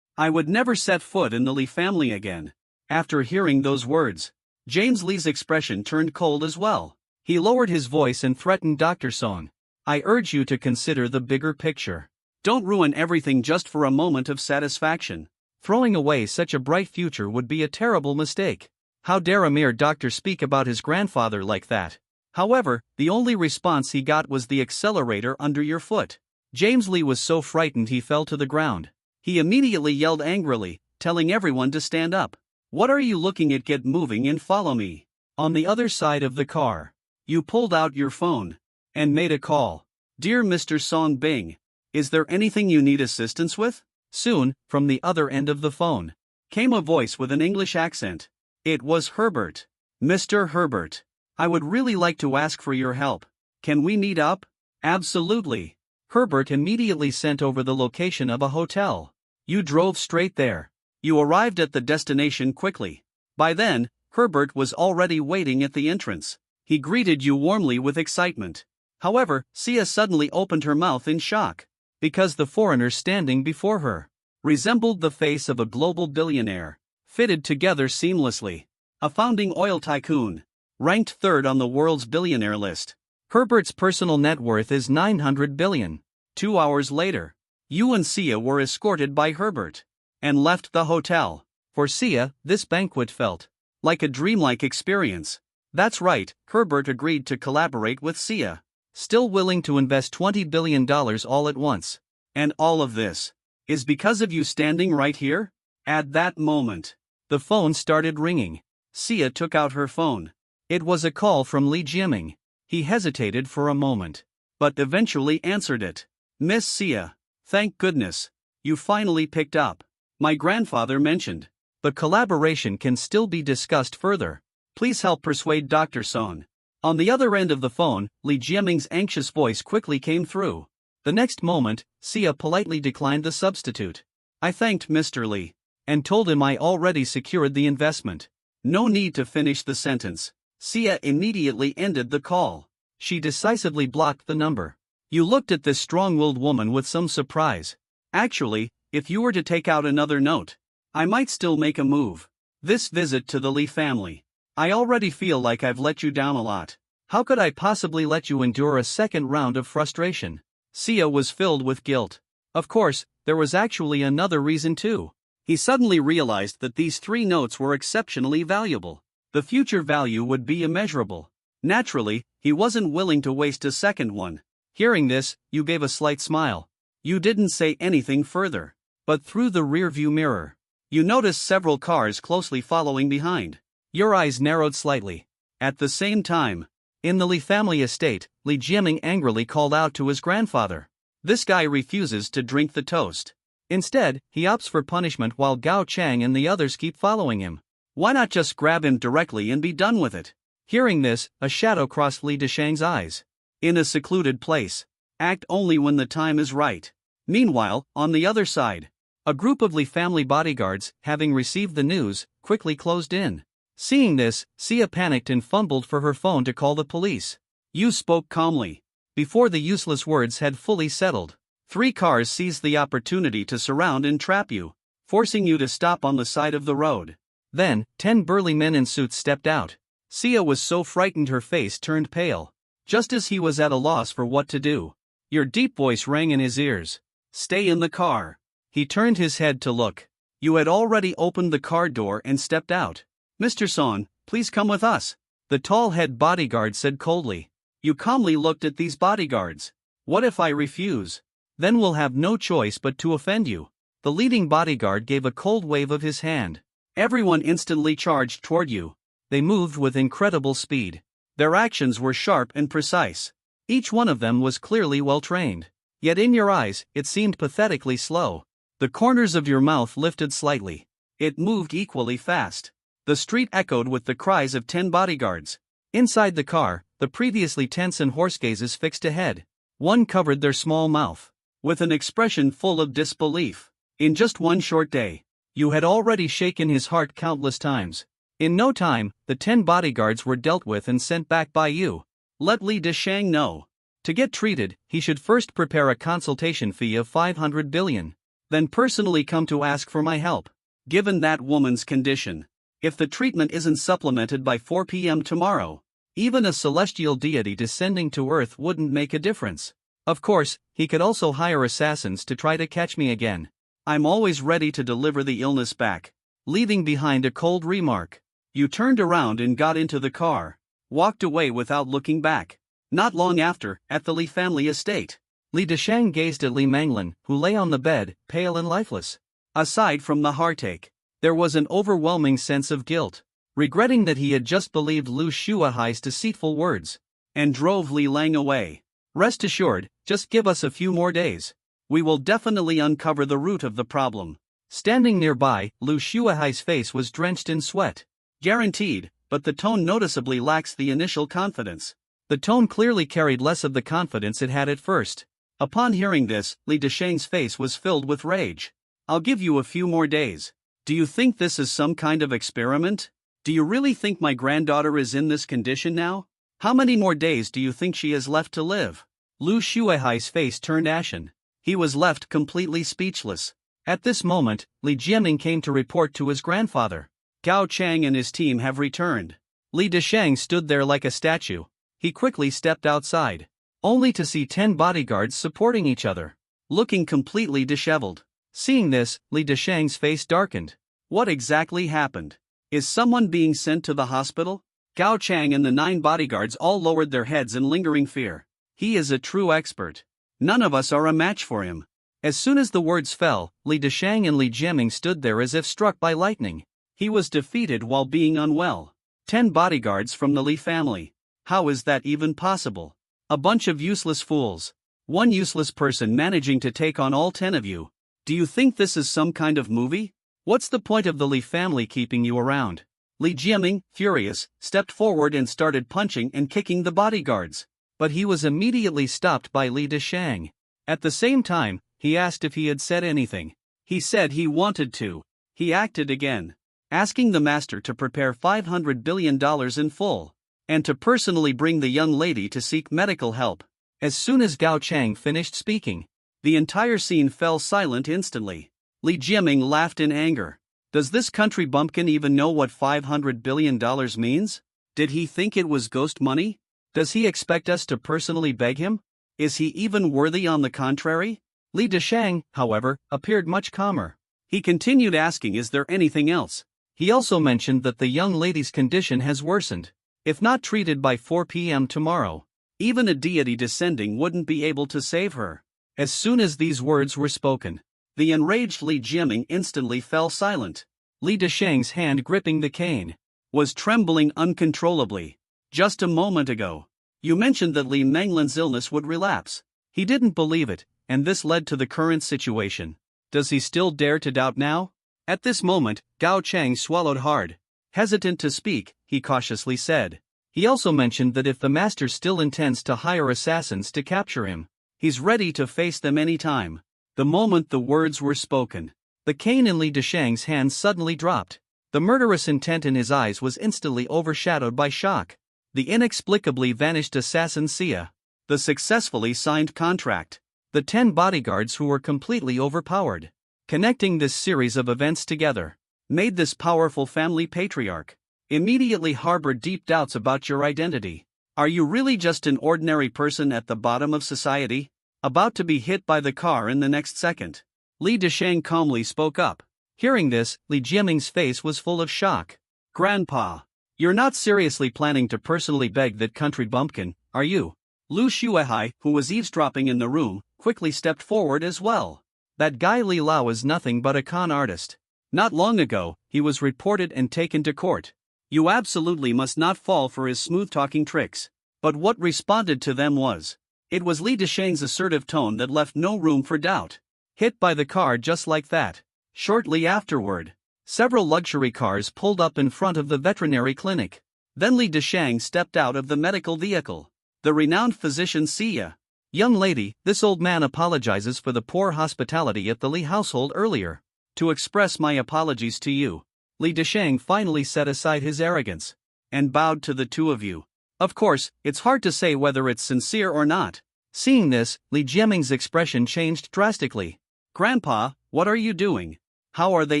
I would never set foot in the Li family again. After hearing those words, James Li's expression turned cold as well. He lowered his voice and threatened Dr. Song. "I urge you to consider the bigger picture. Don't ruin everything just for a moment of satisfaction. Throwing away such a bright future would be a terrible mistake." How dare a mere doctor speak about his grandfather like that? However, the only response he got was the accelerator under your foot. James Li was so frightened he fell to the ground. He immediately yelled angrily, telling everyone to stand up. "What are you looking at? Get moving and follow me." On the other side of the car, you pulled out your phone and made a call. "Dear Mr. Song Bing, is there anything you need assistance with?" Soon, from the other end of the phone, came a voice with an English accent. It was Herbert. "Mr. Herbert, I would really like to ask for your help. Can we meet up?" "Absolutely." Herbert immediately sent over the location of a hotel. You drove straight there. You arrived at the destination quickly. By then, Herbert was already waiting at the entrance. He greeted you warmly with excitement. However, Sia suddenly opened her mouth in shock, because the foreigner standing before her resembled the face of a global billionaire, fitted together seamlessly. A founding oil tycoon, ranked third on the world's billionaire list. Herbert's personal net worth is $900 billion. 2 hours later, you and Sia were escorted by Herbert and left the hotel. For Sia, this banquet felt like a dreamlike experience. That's right, Herbert agreed to collaborate with Sia, still willing to invest $20 billion all at once. And all of this is because of you standing right here? At that moment, the phone started ringing. Sia took out her phone. It was a call from Li Jiaming. He hesitated for a moment, but eventually answered it. "Miss Sia, thank goodness, you finally picked up. My grandfather mentioned the collaboration can still be discussed further. Please help persuade Dr. Song." On the other end of the phone, Li Jiaming's anxious voice quickly came through. The next moment, Sia politely declined the substitute. "I thanked Mr. Li and told him I already secured the investment." No need to finish the sentence. Sia immediately ended the call. She decisively blocked the number. You looked at this strong-willed woman with some surprise. "Actually, if you were to take out another note, I might still make a move. This visit to the Li family. I already feel like I've let you down a lot. How could I possibly let you endure a second round of frustration?" Sia was filled with guilt. Of course, there was actually another reason too. He suddenly realized that these 3 notes were exceptionally valuable. The future value would be immeasurable. Naturally, he wasn't willing to waste a second one. Hearing this, you gave a slight smile. You didn't say anything further. But through the rearview mirror, you noticed several cars closely following behind. Your eyes narrowed slightly. At the same time, in the Li family estate, Li Jiaming angrily called out to his grandfather. "This guy refuses to drink the toast. Instead, he opts for punishment while Gao Chang and the others keep following him. Why not just grab him directly and be done with it?" Hearing this, a shadow crossed Li Deshang's eyes. In a secluded place, act only when the time is right. Meanwhile, on the other side, a group of Li family bodyguards, having received the news, quickly closed in. Seeing this, Sia panicked and fumbled for her phone to call the police. You spoke calmly. Before the useless words had fully settled, 3 cars seized the opportunity to surround and trap you, forcing you to stop on the side of the road. Then, 10 burly men in suits stepped out. Sia was so frightened her face turned pale. Just as he was at a loss for what to do, your deep voice rang in his ears. "Stay in the car." He turned his head to look. You had already opened the car door and stepped out. "Mr. Song, please come with us," the tall head bodyguard said coldly. You calmly looked at these bodyguards. "What if I refuse? Then we'll have no choice but to offend you." The leading bodyguard gave a cold wave of his hand. Everyone instantly charged toward you. They moved with incredible speed. Their actions were sharp and precise. Each one of them was clearly well trained. Yet in your eyes, it seemed pathetically slow. The corners of your mouth lifted slightly. It moved equally fast. The street echoed with the cries of 10 bodyguards. Inside the car, the previously tense and hoarse gazes fixed ahead. One covered their small mouth with an expression full of disbelief. In just one short day, you had already shaken his heart countless times. In no time, the 10 bodyguards were dealt with and sent back by you. Let Li Deshang know. To get treated, he should first prepare a consultation fee of 500 billion. Then personally come to ask for my help. Given that woman's condition, if the treatment isn't supplemented by 4 p.m. tomorrow, even a celestial deity descending to Earth wouldn't make a difference. Of course, he could also hire assassins to try to catch me again. I'm always ready to deliver the illness back. Leaving behind a cold remark, you turned around and got into the car, walked away without looking back. Not long after, at the Li family estate, Li Deshang gazed at Li Manglin, who lay on the bed, pale and lifeless. Aside from the heartache, there was an overwhelming sense of guilt, regretting that he had just believed Lu Shuahai's deceitful words, and drove Li Lang away. Rest assured, just give us a few more days. We will definitely uncover the root of the problem. Standing nearby, Lu Shuahai's face was drenched in sweat. Guaranteed, but the tone noticeably lacks the initial confidence. The tone clearly carried less of the confidence it had at first. Upon hearing this, Li Deshang's face was filled with rage. I'll give you a few more days. Do you think this is some kind of experiment? Do you really think my granddaughter is in this condition now? How many more days do you think she has left to live? Lu Shuahai's face turned ashen. He was left completely speechless. At this moment, Li Jiaming came to report to his grandfather. Gao Chang and his team have returned. Li Deshang stood there like a statue. He quickly stepped outside, only to see 10 bodyguards supporting each other, looking completely disheveled. Seeing this, Li Deshang's face darkened. What exactly happened? Is someone being sent to the hospital? Gao Chang and the 9 bodyguards all lowered their heads in lingering fear. He is a true expert. None of us are a match for him. As soon as the words fell, Li Deshang and Li Jiaming stood there as if struck by lightning. He was defeated while being unwell. 10 bodyguards from the Li family. How is that even possible? A bunch of useless fools. One useless person managing to take on all 10 of you. Do you think this is some kind of movie? What's the point of the Li family keeping you around? Li Jiaming, furious, stepped forward and started punching and kicking the bodyguards. But he was immediately stopped by Li Deshang. At the same time, he asked if he had said anything. He said he wanted to. He acted again, asking the master to prepare $500 billion in full, and to personally bring the young lady to seek medical help. As soon as Gao Chang finished speaking, the entire scene fell silent instantly. Li Jiaming laughed in anger. Does this country bumpkin even know what $500 billion means? Did he think it was ghost money? Does he expect us to personally beg him? Is he even worthy on the contrary? Li Deshang, however, appeared much calmer. He continued asking, is there anything else? He also mentioned that the young lady's condition has worsened. If not treated by 4 p.m. tomorrow, even a deity descending wouldn't be able to save her. As soon as these words were spoken, the enraged Li Jiaming instantly fell silent. Li Deshang's hand gripping the cane was trembling uncontrollably. Just a moment ago, you mentioned that Li Manglin's illness would relapse. He didn't believe it, and this led to the current situation. Does he still dare to doubt now? At this moment, Gao Chang swallowed hard. Hesitant to speak, he cautiously said. He also mentioned that if the master still intends to hire assassins to capture him, he's ready to face them anytime. The moment the words were spoken, the cane in Li Deshang's hand suddenly dropped. The murderous intent in his eyes was instantly overshadowed by shock. The inexplicably vanished assassin Sia. The successfully signed contract. The 10 bodyguards who were completely overpowered. Connecting this series of events together made this powerful family patriarch immediately harbor deep doubts about your identity. Are you really just an ordinary person at the bottom of society, about to be hit by the car in the next second? Li Deshang calmly spoke up. Hearing this, Li Jiaming's face was full of shock. Grandpa, you're not seriously planning to personally beg that country bumpkin, are you? Lu Shuahai, who was eavesdropping in the room, quickly stepped forward as well. That guy Li Lao is nothing but a con artist. Not long ago, he was reported and taken to court. You absolutely must not fall for his smooth-talking tricks. But what responded to them was, it was Li Deshang's assertive tone that left no room for doubt. Hit by the car just like that. Shortly afterward, several luxury cars pulled up in front of the veterinary clinic. Then Li Deshang stepped out of the medical vehicle. The renowned physician Sia. Young lady, this old man apologizes for the poor hospitality at the Li household earlier. To express my apologies to you. Li Deshang finally set aside his arrogance and bowed to the two of you. Of course, it's hard to say whether it's sincere or not. Seeing this, Li Jiaming's expression changed drastically. Grandpa, what are you doing? How are they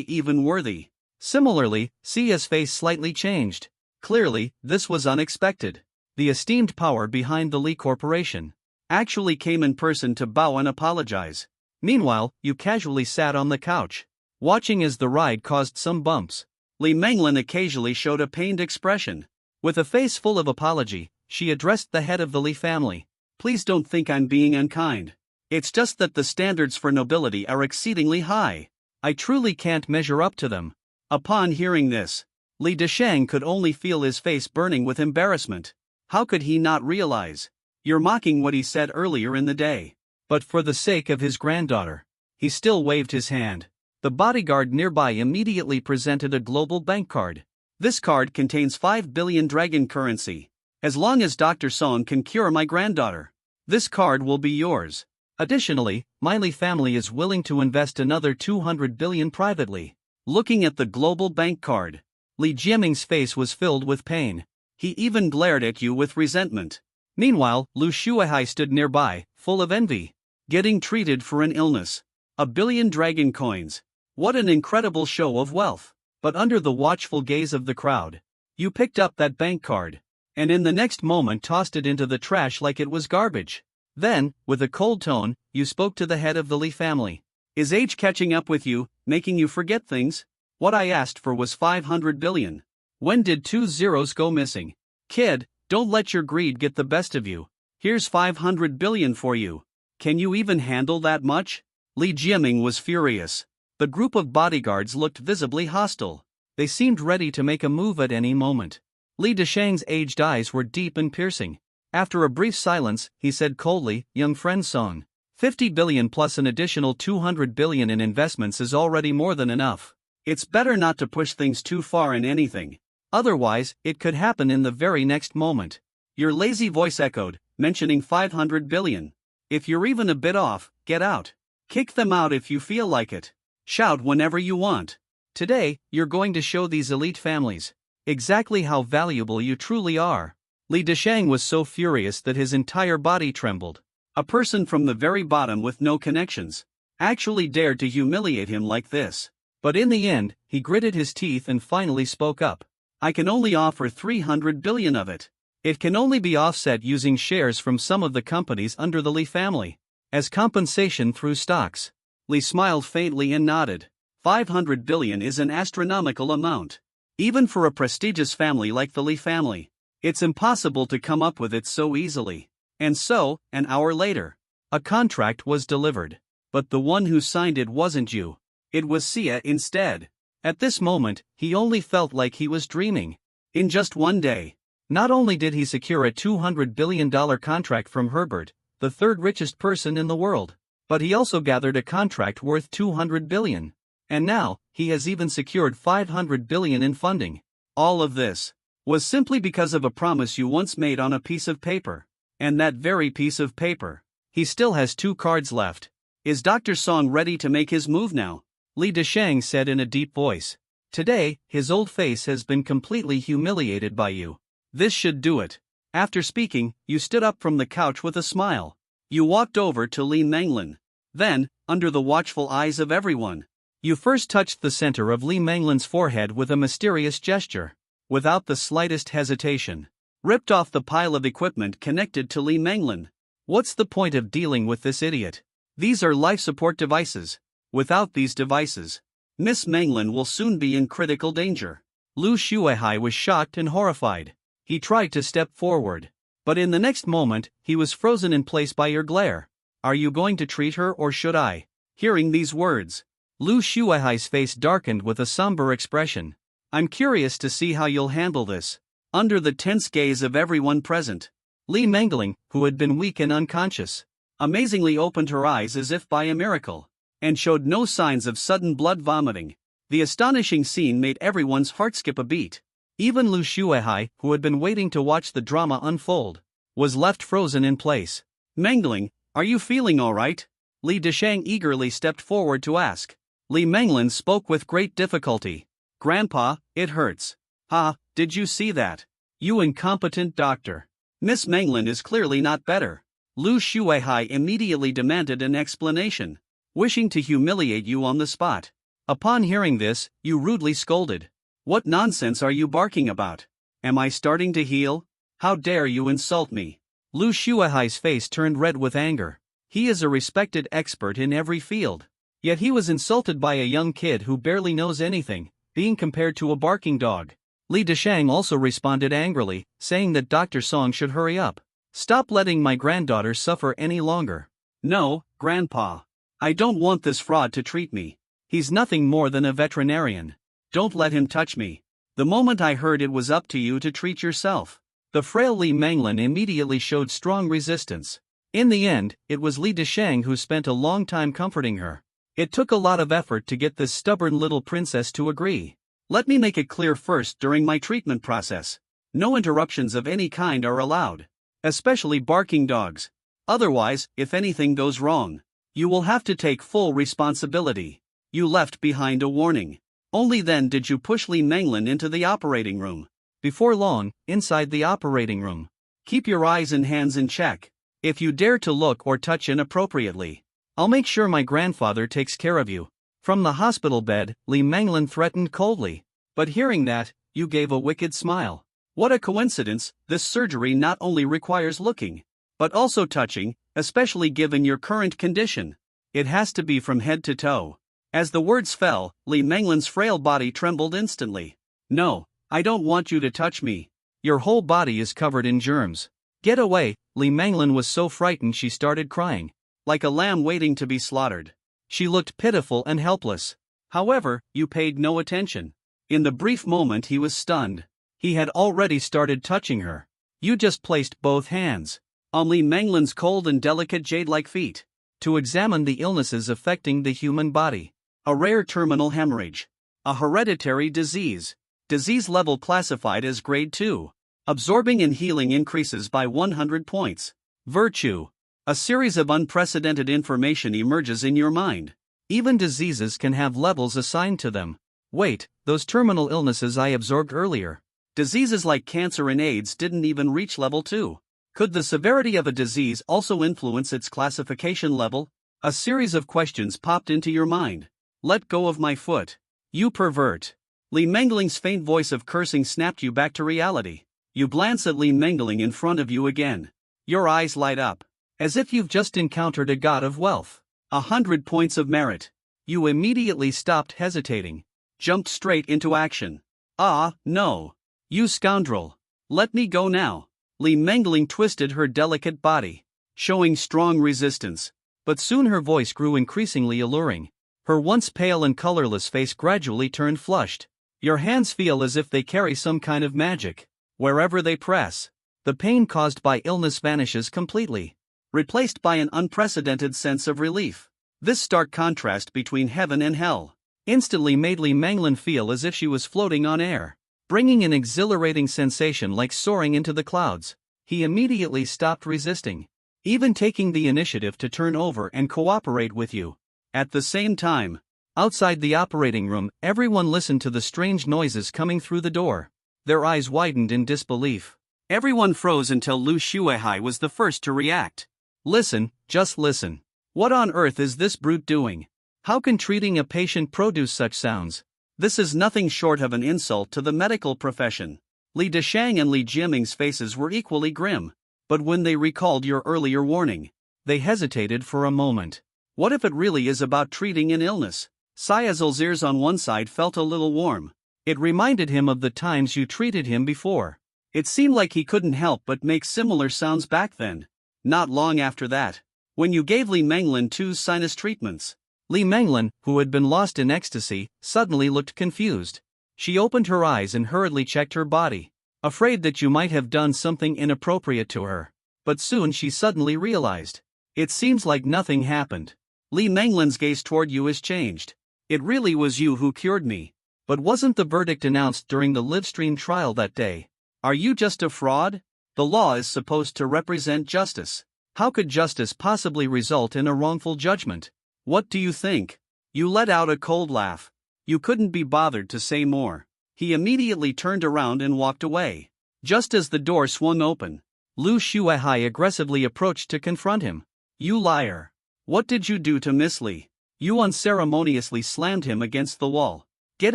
even worthy? Similarly, Sia's face slightly changed. Clearly, this was unexpected. The esteemed power behind the Li Corporation actually came in person to bow and apologize. Meanwhile, you casually sat on the couch, watching as the ride caused some bumps. Li Manglin occasionally showed a pained expression. With a face full of apology, she addressed the head of the Li family. Please don't think I'm being unkind. It's just that the standards for nobility are exceedingly high. I truly can't measure up to them. Upon hearing this, Li Desheng could only feel his face burning with embarrassment. How could he not realize? You're mocking what he said earlier in the day. But for the sake of his granddaughter, he still waved his hand. The bodyguard nearby immediately presented a global bank card. This card contains 5 billion dragon currency. As long as Dr. Song can cure my granddaughter, this card will be yours. Additionally, my Li family is willing to invest another 200 billion privately. Looking at the global bank card, Li Jiaming's face was filled with pain. He even glared at you with resentment. Meanwhile, Lu Shuihai stood nearby, full of envy. Getting treated for an illness. 1 billion dragon coins. What an incredible show of wealth. But under the watchful gaze of the crowd, you picked up that bank card, and in the next moment tossed it into the trash like it was garbage. Then, with a cold tone, you spoke to the head of the Li family. Is age catching up with you, making you forget things? What I asked for was 500 billion. When did 2 zeros go missing? Kid, don't let your greed get the best of you. Here's 500 billion for you. Can you even handle that much? Li Jiaming was furious. The group of bodyguards looked visibly hostile. They seemed ready to make a move at any moment. Li Desheng's aged eyes were deep and piercing. After a brief silence, he said coldly, "Young friend Song, 50 billion plus an additional 200 billion in investments is already more than enough. It's better not to push things too far in anything. Otherwise, it could happen in the very next moment." Your lazy voice echoed, mentioning 500 billion. If you're even a bit off, get out. Kick them out if you feel like it. Shout whenever you want. Today, you're going to show these elite families exactly how valuable you truly are. Li Desheng was so furious that his entire body trembled. A person from the very bottom with no connections actually dared to humiliate him like this. But in the end, he gritted his teeth and finally spoke up. I can only offer 300 billion of it. It can only be offset using shares from some of the companies under the Li family, as compensation through stocks. Li smiled faintly and nodded. 500 billion is an astronomical amount. Even for a prestigious family like the Li family, it's impossible to come up with it so easily. And so, an hour later, a contract was delivered. But the one who signed it wasn't you. It was Sia instead. At this moment, he only felt like he was dreaming. In just one day, not only did he secure a $200 billion contract from Herbert, the third richest person in the world, but he also gathered a contract worth 200 billion. And now, he has even secured 500 billion in funding. All of this was simply because of a promise you once made on a piece of paper. And that very piece of paper. He still has 2 cards left. Is Dr. Song ready to make his move now? Li Desheng said in a deep voice. Today, his old face has been completely humiliated by you. This should do it. After speaking, you stood up from the couch with a smile. You walked over to Li Menglin. Then, under the watchful eyes of everyone, you first touched the center of Li Menglin's forehead with a mysterious gesture. Without the slightest hesitation, ripped off the pile of equipment connected to Li Menglin. What's the point of dealing with this idiot? These are life support devices. Without these devices, Miss Menglin will soon be in critical danger. Lu Shuihai was shocked and horrified. He tried to step forward, but in the next moment, he was frozen in place by your glare. Are you going to treat her or should I? Hearing these words, Lu Shuihai's face darkened with a somber expression. I'm curious to see how you'll handle this. Under the tense gaze of everyone present, Li Mengling, who had been weak and unconscious, amazingly opened her eyes as if by a miracle, and showed no signs of sudden blood vomiting. The astonishing scene made everyone's heart skip a beat. Even Lu Shuihai, who had been waiting to watch the drama unfold, was left frozen in place. Mengling, are you feeling all right? Li Desheng eagerly stepped forward to ask. Li Menglin spoke with great difficulty. Grandpa, it hurts. Ha, did you see that? You incompetent doctor. Miss Menglin is clearly not better. Lu Shuihai immediately demanded an explanation, wishing to humiliate you on the spot. Upon hearing this, you rudely scolded. What nonsense are you barking about? Am I starting to heal? How dare you insult me? Lu Shuihai's face turned red with anger. He is a respected expert in every field. Yet he was insulted by a young kid who barely knows anything, being compared to a barking dog. Li Desheng also responded angrily, saying that Dr. Song should hurry up. Stop letting my granddaughter suffer any longer. No, Grandpa. I don't want this fraud to treat me. He's nothing more than a veterinarian. Don't let him touch me. The moment I heard it was up to you to treat yourself. The frail Li Manglin immediately showed strong resistance. In the end, it was Li Deshang who spent a long time comforting her. It took a lot of effort to get this stubborn little princess to agree. Let me make it clear first, during my treatment process, no interruptions of any kind are allowed. Especially barking dogs. Otherwise, if anything goes wrong, you will have to take full responsibility. You left behind a warning. Only then did you push Li Manglin into the operating room. Before long, inside the operating room, keep your eyes and hands in check. If you dare to look or touch inappropriately, I'll make sure my grandfather takes care of you. From the hospital bed, Li Manglin threatened coldly. But hearing that, you gave a wicked smile. What a coincidence, this surgery not only requires looking, but also touching, especially given your current condition. It has to be from head to toe. As the words fell, Li Manglin's frail body trembled instantly. No, I don't want you to touch me. Your whole body is covered in germs. Get away. Li Manglin was so frightened she started crying. Like a lamb waiting to be slaughtered. She looked pitiful and helpless. However, you paid no attention. In the brief moment he was stunned. He had already started touching her. You just placed both hands on Li Manglin's cold and delicate jade-like feet to examine the illnesses affecting the human body. A rare terminal hemorrhage. A hereditary disease. Disease level classified as grade 2. Absorbing and healing increases by 100 points. Virtue. A series of unprecedented information emerges in your mind. Even diseases can have levels assigned to them. Wait, those terminal illnesses I absorbed earlier. Diseases like cancer and AIDS didn't even reach level 2. Could the severity of a disease also influence its classification level? A series of questions popped into your mind. Let go of my foot. You pervert. Li Manglin's faint voice of cursing snapped you back to reality. You glance at Li Mangling in front of you again. Your eyes light up. As if you've just encountered a god of wealth. 100 points of merit. You immediately stopped hesitating. Jumped straight into action. Ah, no. You scoundrel. Let me go now. Li Mangling twisted her delicate body, showing strong resistance. But soon her voice grew increasingly alluring. Her once pale and colorless face gradually turned flushed. Your hands feel as if they carry some kind of magic. Wherever they press, the pain caused by illness vanishes completely, replaced by an unprecedented sense of relief. This stark contrast between heaven and hell instantly made Li Manglin feel as if she was floating on air, bringing an exhilarating sensation like soaring into the clouds. He immediately stopped resisting, even taking the initiative to turn over and cooperate with you. At the same time, outside the operating room, everyone listened to the strange noises coming through the door. Their eyes widened in disbelief. Everyone froze until Lu Shuihai was the first to react. Listen, just listen. What on earth is this brute doing? How can treating a patient produce such sounds? This is nothing short of an insult to the medical profession. Li Deshang and Li Jiaming's faces were equally grim. But when they recalled your earlier warning, they hesitated for a moment. What if it really is about treating an illness? Sayazul's ears on one side felt a little warm. It reminded him of the times you treated him before. It seemed like he couldn't help but make similar sounds back then. Not long after that, when you gave Li Manglin 2 sinus treatments. Li Manglin, who had been lost in ecstasy, suddenly looked confused. She opened her eyes and hurriedly checked her body, afraid that you might have done something inappropriate to her. But soon she suddenly realized. It seems like nothing happened. Li Manglin's gaze toward you has changed. It really was you who cured me. But wasn't the verdict announced during the livestream trial that day? Are you just a fraud? The law is supposed to represent justice. How could justice possibly result in a wrongful judgment? What do you think? You let out a cold laugh. You couldn't be bothered to say more. He immediately turned around and walked away. Just as the door swung open, Lu Shuihai aggressively approached to confront him. You liar. What did you do to Miss Li? You unceremoniously slammed him against the wall. Get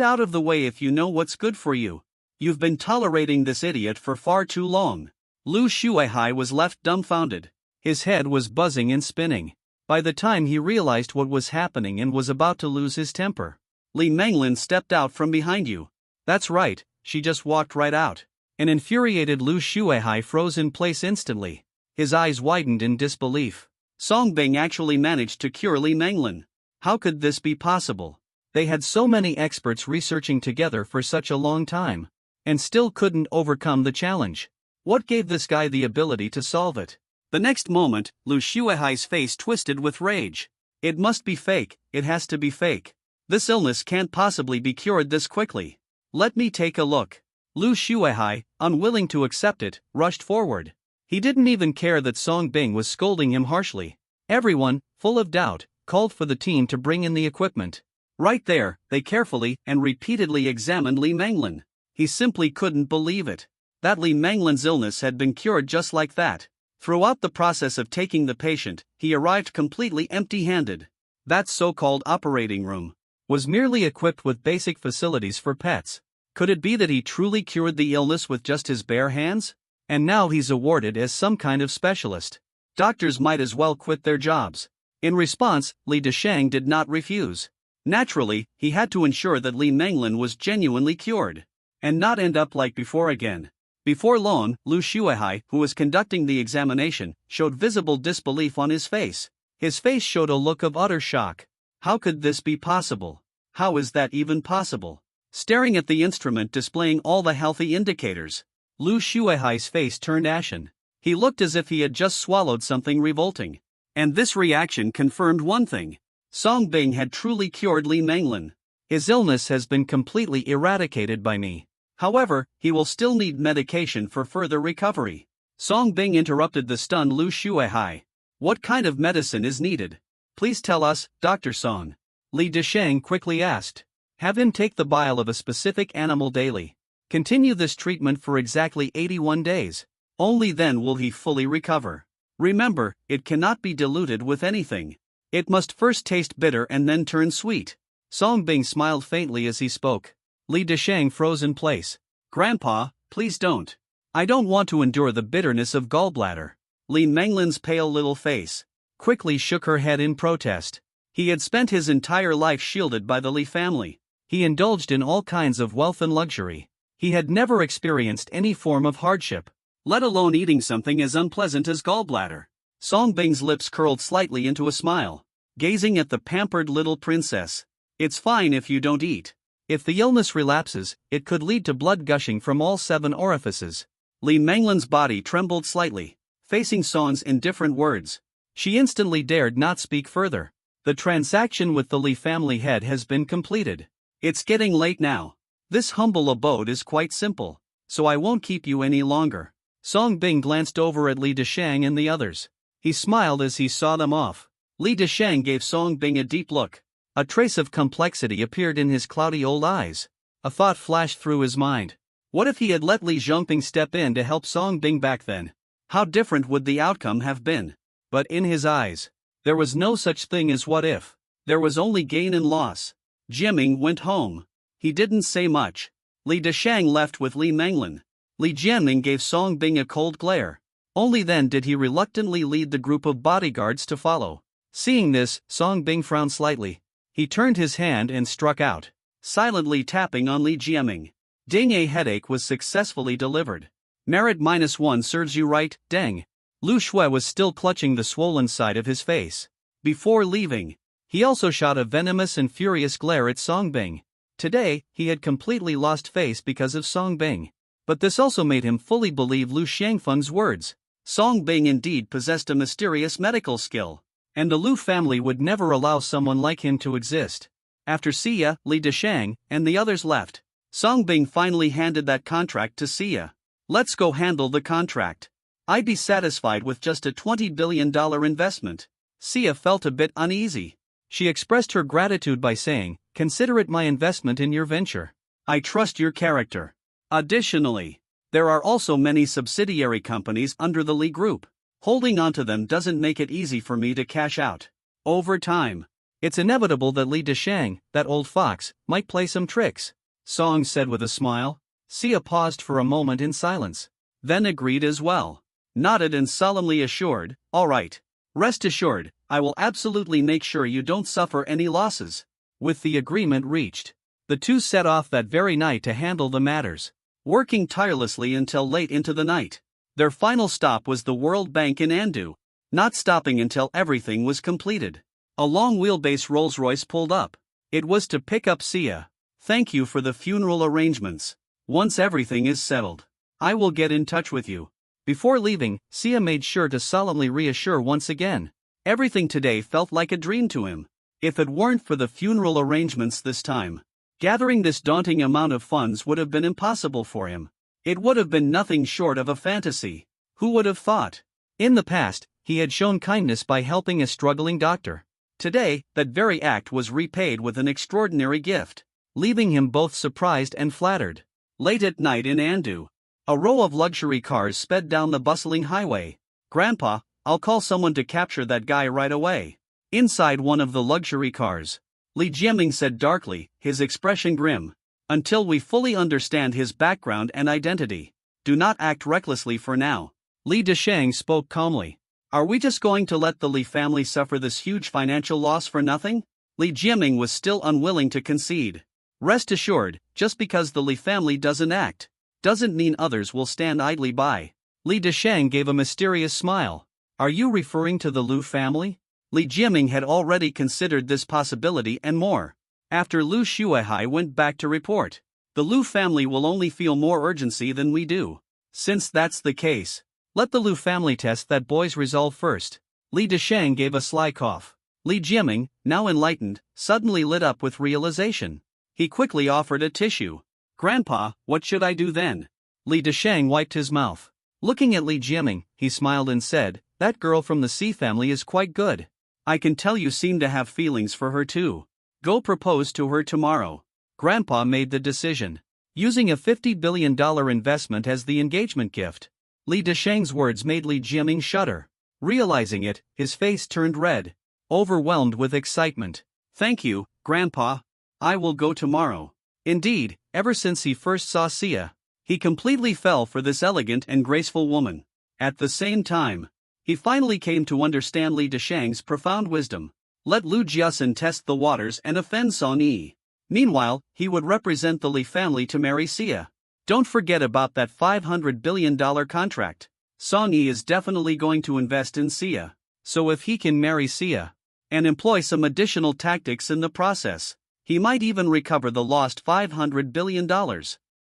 out of the way if you know what's good for you. You've been tolerating this idiot for far too long. Lu Shuihai was left dumbfounded. His head was buzzing and spinning. By the time he realized what was happening and was about to lose his temper, Li Manglin stepped out from behind you. That's right, she just walked right out. An infuriated Lu Shuihai froze in place instantly. His eyes widened in disbelief. Song Bing actually managed to cure Li Menglin. How could this be possible? They had so many experts researching together for such a long time, and still couldn't overcome the challenge. What gave this guy the ability to solve it? The next moment, Lu Shuihai's face twisted with rage. It must be fake, it has to be fake. This illness can't possibly be cured this quickly. Let me take a look. Lu Shuihai, unwilling to accept it, rushed forward. He didn't even care that Song Bing was scolding him harshly. Everyone, full of doubt, called for the team to bring in the equipment. Right there, they carefully and repeatedly examined Li Menglin. He simply couldn't believe it. That Li Menglin's illness had been cured just like that. Throughout the process of taking the patient, he arrived completely empty-handed. That so-called operating room was merely equipped with basic facilities for pets. Could it be that he truly cured the illness with just his bare hands? And now he's awarded as some kind of specialist. Doctors might as well quit their jobs. In response, Li Deshang did not refuse. Naturally, he had to ensure that Li Menglin was genuinely cured, and not end up like before again. Before long, Lu Shuihai, who was conducting the examination, showed visible disbelief on his face. His face showed a look of utter shock. How could this be possible? How is that even possible? Staring at the instrument displaying all the healthy indicators, Lu Shuihai's face turned ashen. He looked as if he had just swallowed something revolting. And this reaction confirmed one thing. Song Bing had truly cured Li Menglin. His illness has been completely eradicated by me. However, he will still need medication for further recovery. Song Bing interrupted the stunned Lu Shuihai. What kind of medicine is needed? Please tell us, Dr. Song. Li Deshang quickly asked. Have him take the bile of a specific animal daily. Continue this treatment for exactly 81 days. Only then will he fully recover. Remember, it cannot be diluted with anything. It must first taste bitter and then turn sweet. Song Bing smiled faintly as he spoke. Li Deshang froze in place. Grandpa, please don't. I don't want to endure the bitterness of gallbladder. Li Menglin's pale little face quickly shook her head in protest. He had spent his entire life shielded by the Li family. He indulged in all kinds of wealth and luxury. He had never experienced any form of hardship, let alone eating something as unpleasant as gallbladder. Song Bing's lips curled slightly into a smile, gazing at the pampered little princess. It's fine if you don't eat. If the illness relapses, it could lead to blood gushing from all 7 orifices. Li Menglin's body trembled slightly, facing Song's indifferent words. She instantly dared not speak further. The transaction with the Li family head has been completed. It's getting late now. This humble abode is quite simple, so I won't keep you any longer. Song Bing glanced over at Li Deshang and the others. He smiled as he saw them off. Li Deshang gave Song Bing a deep look. A trace of complexity appeared in his cloudy old eyes. A thought flashed through his mind. What if he had let Li Zhongping step in to help Song Bing back then? How different would the outcome have been? But in his eyes, there was no such thing as what if. There was only gain and loss. Jiaming went home. He didn't say much. Li Deshang left with Li Menglin. Li Jianming gave Song Bing a cold glare. Only then did he reluctantly lead the group of bodyguards to follow. Seeing this, Song Bing frowned slightly. He turned his hand and struck out, silently tapping on Li Jiaming. Ding, a headache was successfully delivered. Merit -1 serves you right, Deng. Lu Shui was still clutching the swollen side of his face. Before leaving, he also shot a venomous and furious glare at Song Bing. Today, he had completely lost face because of Song Bing. But this also made him fully believe Lu Xiangfeng's words. Song Bing indeed possessed a mysterious medical skill, and the Lu family would never allow someone like him to exist. After Xia, Li Deshang, and the others left, Song Bing finally handed that contract to Xia. Let's go handle the contract. I'd be satisfied with just a $20 billion investment. Xia felt a bit uneasy. She expressed her gratitude by saying, consider it my investment in your venture. I trust your character. Additionally, there are also many subsidiary companies under the Li Group. Holding onto them doesn't make it easy for me to cash out. Over time, it's inevitable that Li Deshang, that old fox, might play some tricks, Song said with a smile. Xia paused for a moment in silence, then agreed as well, nodded and solemnly assured, all right. Rest assured, I will absolutely make sure you don't suffer any losses. With the agreement reached, the two set off that very night to handle the matters, working tirelessly until late into the night. Their final stop was the World Bank in Andu. not stopping until everything was completed. A long wheelbase Rolls-Royce pulled up. It was to pick up Sia. "Thank you for the funeral arrangements. Once everything is settled, I will get in touch with you." Before leaving, Sia made sure to solemnly reassure once again. Everything today felt like a dream to him. If it weren't for the funeral arrangements this time, gathering this daunting amount of funds would have been impossible for him. It would have been nothing short of a fantasy. Who would have thought? In the past, he had shown kindness by helping a struggling doctor. Today, that very act was repaid with an extraordinary gift, leaving him both surprised and flattered. Late at night in Andu, a row of luxury cars sped down the bustling highway. "Grandpa, I'll call someone to capture that guy right away." Inside one of the luxury cars, Li Jiaming said darkly, his expression grim. "Until we fully understand his background and identity, do not act recklessly for now." Li Deshang spoke calmly. "Are we just going to let the Li family suffer this huge financial loss for nothing?" Li Jiaming was still unwilling to concede. "Rest assured, just because the Li family doesn't act, doesn't mean others will stand idly by." Li Deshang gave a mysterious smile. "Are you referring to the Lu family?" Li Jiaming had already considered this possibility and more. After Lu Shuihai went back to report, "The Lu family will only feel more urgency than we do. Since that's the case, let the Lu family test that boy's resolve first." Li Deshang gave a sly cough. Li Jiaming, now enlightened, suddenly lit up with realization. He quickly offered a tissue. "Grandpa, what should I do then?" Li Deshang wiped his mouth. Looking at Li Jiaming, he smiled and said, "That girl from the C family is quite good. I can tell you seem to have feelings for her too. Go propose to her tomorrow." Grandpa made the decision, using a $50 billion investment as the engagement gift. Li Deshang's words made Li Jiaming shudder. Realizing it, his face turned red, overwhelmed with excitement. "Thank you, Grandpa. I will go tomorrow." Indeed, ever since he first saw Sia, he completely fell for this elegant and graceful woman. At the same time, he finally came to understand Li Deshang's profound wisdom. Let Lu Jiasen test the waters and offend Song Yi. Meanwhile, he would represent the Li family to marry Sia. Don't forget about that $500 billion contract. Song Yi is definitely going to invest in Sia. So if he can marry Sia, and employ some additional tactics in the process, he might even recover the lost $500 billion.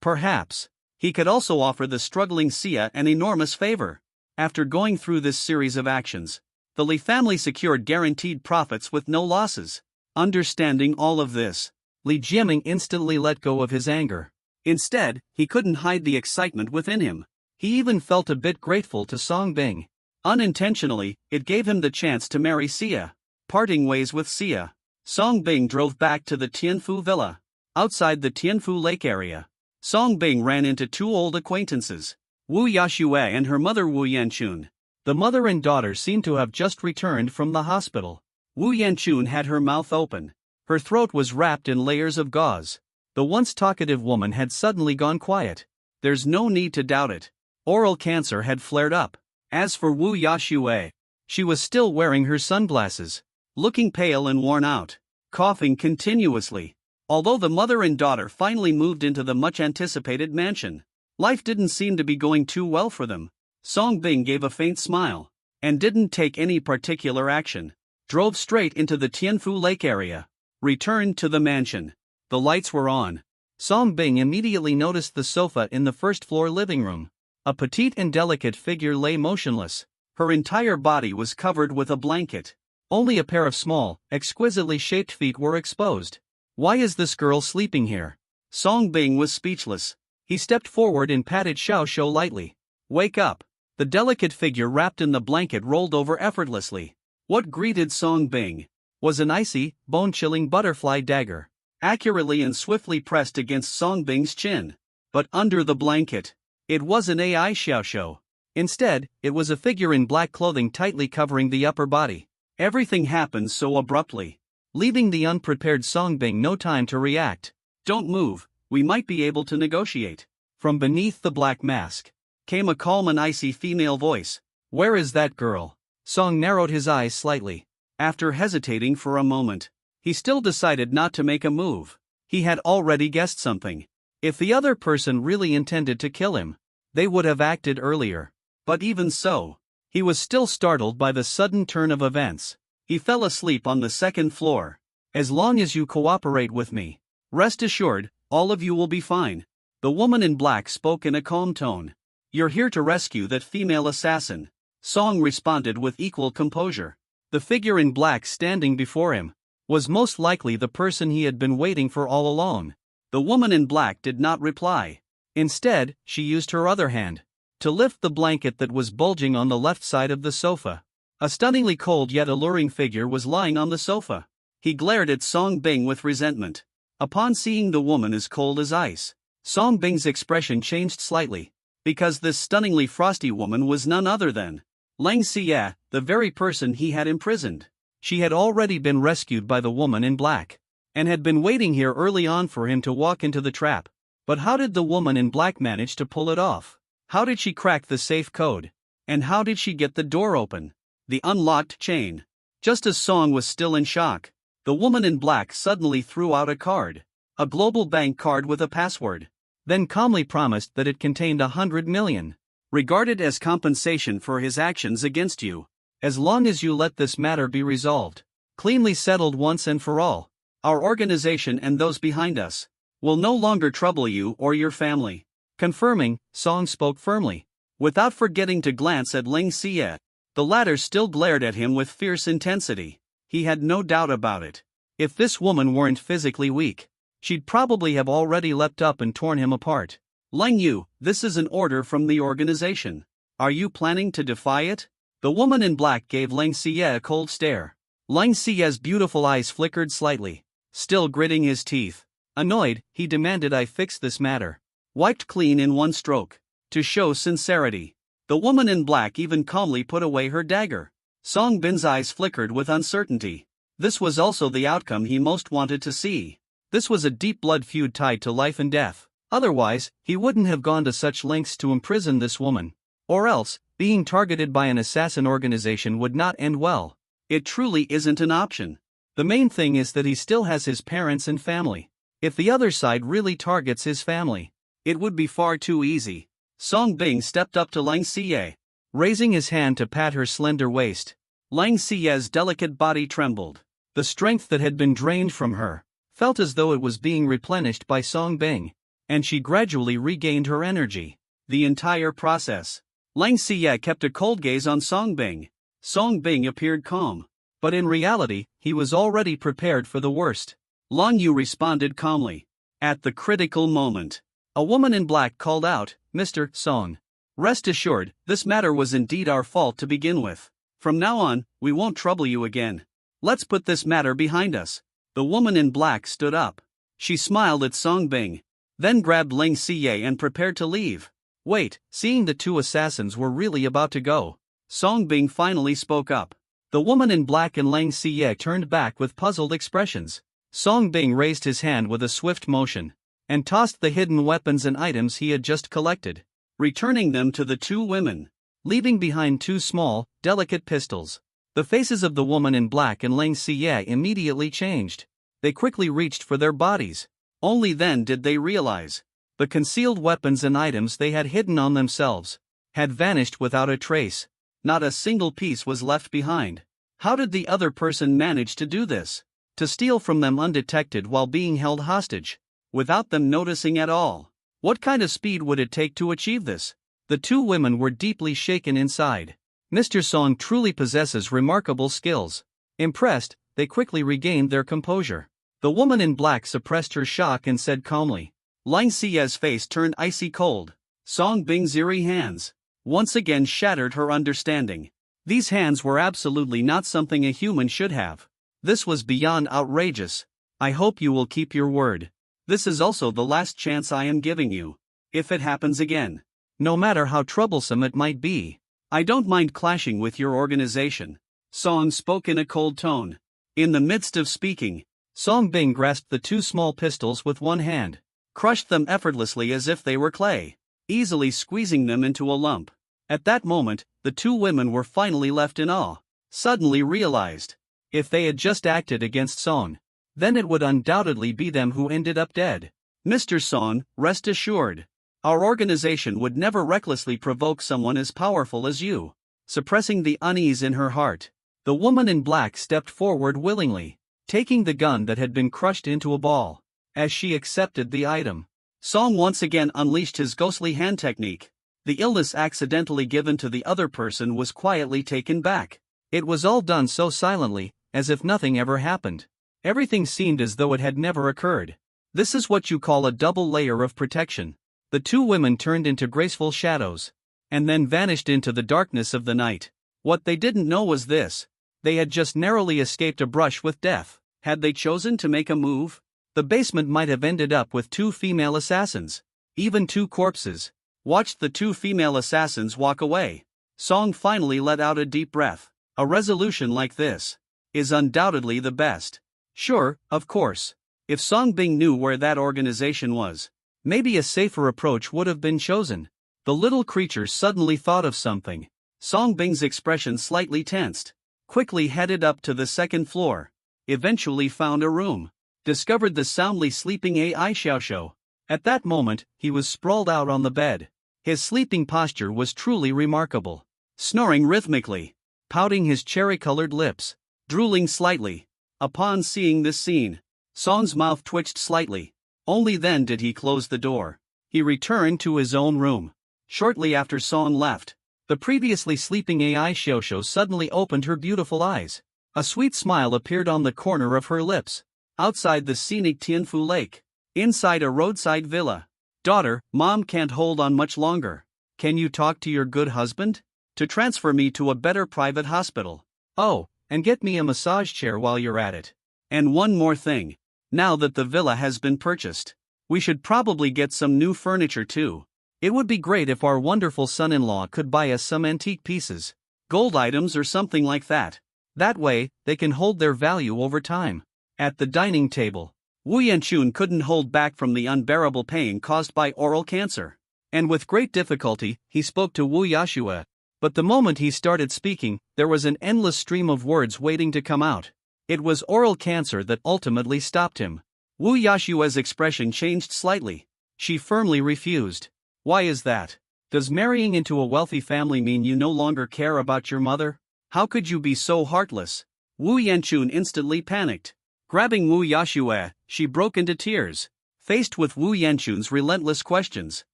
Perhaps, he could also offer the struggling Sia an enormous favor. After going through this series of actions, the Li family secured guaranteed profits with no losses. Understanding all of this, Li Jiaming instantly let go of his anger. Instead, he couldn't hide the excitement within him. He even felt a bit grateful to Song Bing. Unintentionally, it gave him the chance to marry Sia. Parting ways with Sia, Song Bing drove back to the Tianfu villa. Outside the Tianfu lake area, Song Bing ran into two old acquaintances, Wu Yaxue and her mother Wu Yanchun. The mother and daughter seemed to have just returned from the hospital. Wu Yanchun had her mouth open. Her throat was wrapped in layers of gauze. The once talkative woman had suddenly gone quiet. There's no need to doubt it. Oral cancer had flared up. As for Wu Yaxue, she was still wearing her sunglasses, looking pale and worn out, coughing continuously. Although the mother and daughter finally moved into the much-anticipated mansion, life didn't seem to be going too well for them. Song Bing gave a faint smile, and didn't take any particular action. Drove straight into the Tianfu Lake area. Returned to the mansion. The lights were on. Song Bing immediately noticed the sofa in the first-floor living room. A petite and delicate figure lay motionless. Her entire body was covered with a blanket. Only a pair of small, exquisitely shaped feet were exposed. Why is this girl sleeping here? Song Bing was speechless. He stepped forward and patted Xiao Shou lightly. Wake up. The delicate figure wrapped in the blanket rolled over effortlessly. What greeted Song Bing was an icy, bone-chilling butterfly dagger, accurately and swiftly pressed against Song Bing's chin. But under the blanket, it wasn't AI Xiao Shou. Instead, it was a figure in black clothing tightly covering the upper body. Everything happened so abruptly, leaving the unprepared Song Bing no time to react. Don't move, we might be able to negotiate. From beneath the black mask came a calm and icy female voice. Where is that girl? Song narrowed his eyes slightly. After hesitating for a moment, he still decided not to make a move. He had already guessed something. If the other person really intended to kill him, they would have acted earlier. But even so, He was still startled by the sudden turn of events. He fell asleep on the second floor. As long as you cooperate with me, rest assured, all of you will be fine. The woman in black spoke in a calm tone. You're here to rescue that female assassin. Song responded with equal composure. The figure in black standing before him was most likely the person he had been waiting for all along. The woman in black did not reply. Instead, she used her other hand to lift the blanket that was bulging on the left side of the sofa. A stunningly cold yet alluring figure was lying on the sofa. He glared at Song Bing with resentment. Upon seeing the woman as cold as ice, Song Bing's expression changed slightly, because this stunningly frosty woman was none other than Leng Xie, the very person he had imprisoned. She had already been rescued by the woman in black, and had been waiting here early on for him to walk into the trap. But how did the woman in black manage to pull it off? How did she crack the safe code? And how did she get the door open? The unlocked chain. Just as Song was still in shock, the woman in black suddenly threw out a card. A global bank card with a password. Then calmly promised that it contained 100 million. Regarded as compensation for his actions against you. As long as you let this matter be resolved, cleanly settled once and for all, our organization and those behind us will no longer trouble you or your family. Confirming, Song spoke firmly, without forgetting to glance at Leng Xie. The latter still glared at him with fierce intensity. He had no doubt about it. If this woman weren't physically weak, she'd probably have already leapt up and torn him apart. Leng Yu, this is an order from the organization. Are you planning to defy it? The woman in black gave Leng Xie a cold stare. Leng Xie's beautiful eyes flickered slightly. Still gritting his teeth. Annoyed, he demanded I fix this matter. Wiped clean in one stroke. To show sincerity. The woman in black even calmly put away her dagger. Song Bin's eyes flickered with uncertainty. This was also the outcome he most wanted to see. This was a deep blood feud tied to life and death. Otherwise, he wouldn't have gone to such lengths to imprison this woman. Or else, being targeted by an assassin organization would not end well. It truly isn't an option. The main thing is that he still has his parents and family. If the other side really targets his family, it would be far too easy. Song Bing stepped up to Leng Xie, raising his hand to pat her slender waist. Leng Xie's delicate body trembled. The strength that had been drained from her felt as though it was being replenished by Song Bing, and she gradually regained her energy. The entire process. Leng Xie kept a cold gaze on Song Bing. Song Bing appeared calm, but in reality, he was already prepared for the worst. Long Yu responded calmly. At the critical moment, a woman in black called out, Mr. Song. Rest assured, this matter was indeed our fault to begin with. From now on, we won't trouble you again. Let's put this matter behind us. The woman in black stood up. She smiled at Song Bing, then grabbed Leng Xie and prepared to leave. Wait, seeing the two assassins were really about to go, Song Bing finally spoke up. The woman in black and Leng Xie turned back with puzzled expressions. Song Bing raised his hand with a swift motion, and tossed the hidden weapons and items he had just collected, returning them to the two women, leaving behind two small, delicate pistols. The faces of the woman in black and Leng Xie immediately changed. They quickly reached for their bodies. Only then did they realize the concealed weapons and items they had hidden on themselves had vanished without a trace. Not a single piece was left behind. How did the other person manage to do this? To steal from them undetected while being held hostage, without them noticing at all? What kind of speed would it take to achieve this? The two women were deeply shaken inside. Mr. Song truly possesses remarkable skills. Impressed, they quickly regained their composure. The woman in black suppressed her shock and said calmly. Leng Xie's face turned icy cold. Song Bing's eerie hands once again shattered her understanding. These hands were absolutely not something a human should have. This was beyond outrageous. I hope you will keep your word. This is also the last chance I am giving you. If it happens again, no matter how troublesome it might be, I don't mind clashing with your organization. Song spoke in a cold tone. In the midst of speaking, Song Bing grasped the two small pistols with one hand, crushed them effortlessly as if they were clay, easily squeezing them into a lump. At that moment, the two women were finally left in awe. Suddenly realized, if they had just acted against Song, then it would undoubtedly be them who ended up dead. Mr. Song, rest assured, our organization would never recklessly provoke someone as powerful as you. suppressing the unease in her heart. The woman in black stepped forward willingly, taking the gun that had been crushed into a ball. As she accepted the item, Song once again unleashed his ghostly hand technique. The illness accidentally given to the other person was quietly taken back. It was all done so silently, as if nothing ever happened. Everything seemed as though it had never occurred. This is what you call a double layer of protection. The two women turned into graceful shadows, and then vanished into the darkness of the night. What they didn't know was this: they had just narrowly escaped a brush with death. Had they chosen to make a move, the basement might have ended up with two female assassins, even two corpses. Watched the two female assassins walk away. Song finally let out a deep breath. A resolution like this is undoubtedly the best. Sure, of course. If Song Bing knew where that organization was, maybe a safer approach would have been chosen. The little creature suddenly thought of something. Song Bing's expression slightly tensed. Quickly headed up to the second floor. Eventually found a room. Discovered the soundly sleeping AI Xiaoxiao. At that moment, he was sprawled out on the bed. His sleeping posture was truly remarkable. Snoring rhythmically, pouting his cherry-colored lips, drooling slightly. Upon seeing this scene, Song's mouth twitched slightly. Only then did he close the door. He returned to his own room. Shortly after Song left, the previously sleeping AI Xiaoxiao suddenly opened her beautiful eyes. A sweet smile appeared on the corner of her lips. Outside the scenic Tianfu Lake, inside a roadside villa. Daughter, Mom can't hold on much longer. Can you talk to your good husband to transfer me to a better private hospital? Oh, and get me a massage chair while you're at it. And one more thing. Now that the villa has been purchased, we should probably get some new furniture too. It would be great if our wonderful son-in-law could buy us some antique pieces, gold items or something like that. That way, they can hold their value over time. At the dining table, Wu Yanchun couldn't hold back from the unbearable pain caused by oral cancer. And with great difficulty, he spoke to Wu Yashua. But the moment he started speaking, there was an endless stream of words waiting to come out. It was oral cancer that ultimately stopped him. Wu Yashua's expression changed slightly. She firmly refused. Why is that? Does marrying into a wealthy family mean you no longer care about your mother? How could you be so heartless? Wu Yanchun instantly panicked. Grabbing Wu Yashua, she broke into tears. Faced with Wu Yanchun's relentless questions,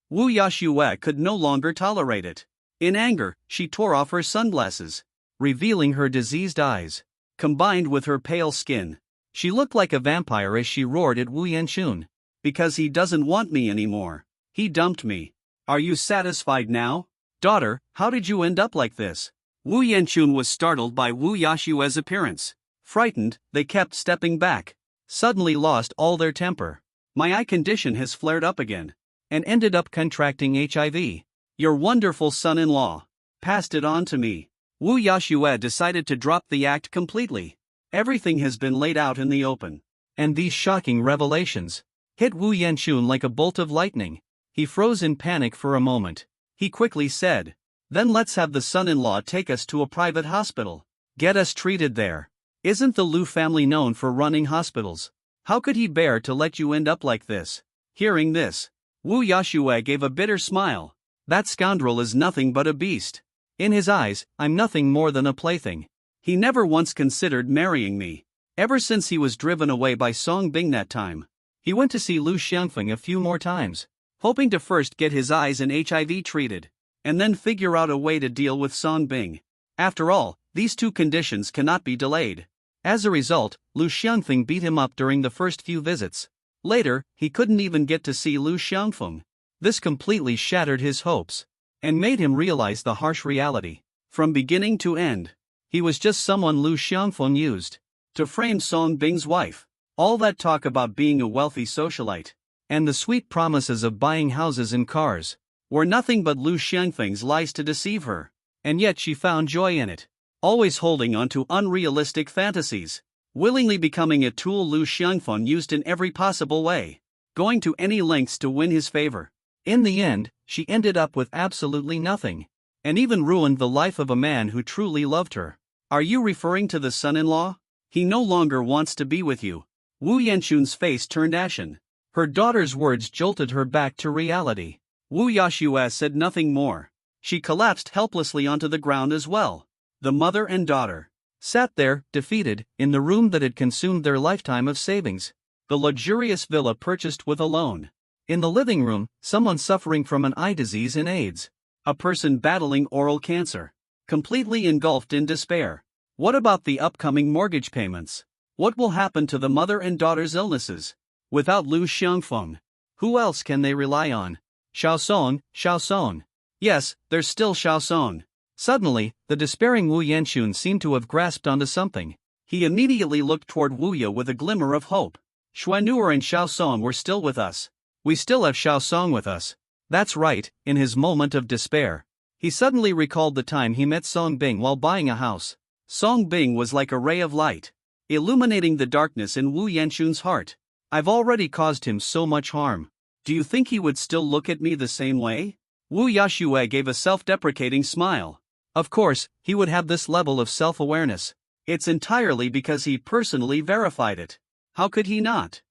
Wu Yashua could no longer tolerate it. In anger, she tore off her sunglasses, revealing her diseased eyes. Combined with her pale skin, she looked like a vampire as she roared at Wu Yanchun. Because he doesn't want me anymore. He dumped me. Are you satisfied now? Daughter, how did you end up like this? Wu Yanchun was startled by Wu Yashua's appearance. Frightened, they kept stepping back. Suddenly lost all their temper. My eye condition has flared up again. And ended up contracting HIV. Your wonderful son-in-law passed it on to me. Wu Yashua decided to drop the act completely. Everything has been laid out in the open. And these shocking revelations hit Wu Yanchun like a bolt of lightning. He froze in panic for a moment. He quickly said, "Then let's have the son-in-law take us to a private hospital. Get us treated there. Isn't the Lu family known for running hospitals? How could he bear to let you end up like this?" Hearing this, Wu Yashua gave a bitter smile. That scoundrel is nothing but a beast. In his eyes, I'm nothing more than a plaything. He never once considered marrying me. Ever since he was driven away by Song Bing that time, he went to see Lu Xiangfeng a few more times, hoping to first get his eyes and HIV treated, and then figure out a way to deal with Song Bing. After all, these two conditions cannot be delayed. As a result, Lu Xiangfeng beat him up during the first few visits. Later, he couldn't even get to see Lu Xiangfeng. This completely shattered his hopes, and made him realize the harsh reality. From beginning to end, he was just someone Lu Xiangfeng used to frame Song Bing's wife. All that talk about being a wealthy socialite, and the sweet promises of buying houses and cars, were nothing but Lu Xiangfeng's lies to deceive her. And yet she found joy in it, always holding on to unrealistic fantasies, willingly becoming a tool Lu Xiangfeng used in every possible way, going to any lengths to win his favor. In the end, she ended up with absolutely nothing, and even ruined the life of a man who truly loved her. Are you referring to the son-in-law? He no longer wants to be with you. Wu Yanchun's face turned ashen. Her daughter's words jolted her back to reality. Wu Yashua said nothing more. She collapsed helplessly onto the ground as well. The mother and daughter sat there, defeated, in the room that had consumed their lifetime of savings. The luxurious villa purchased with a loan. In the living room, someone suffering from an eye disease and AIDS. A person battling oral cancer. Completely engulfed in despair. What about the upcoming mortgage payments? What will happen to the mother and daughter's illnesses? Without Lu Xiangfeng, who else can they rely on? Xiaosong. Yes, there's still Xiaosong. Suddenly, the despairing Wu Yanxun seemed to have grasped onto something. He immediately looked toward Wu Ye with a glimmer of hope. Xuanur and Xiaosong were still with us. We still have Xiaosong with us. That's right. In his moment of despair, he suddenly recalled the time he met Song Bing while buying a house. Song Bing was like a ray of light, illuminating the darkness in Wu Yanxun's heart. I've already caused him so much harm. Do you think he would still look at me the same way? Wu Yaxue gave a self-deprecating smile. Of course, he would have this level of self-awareness. It's entirely because he personally verified it. How could he not?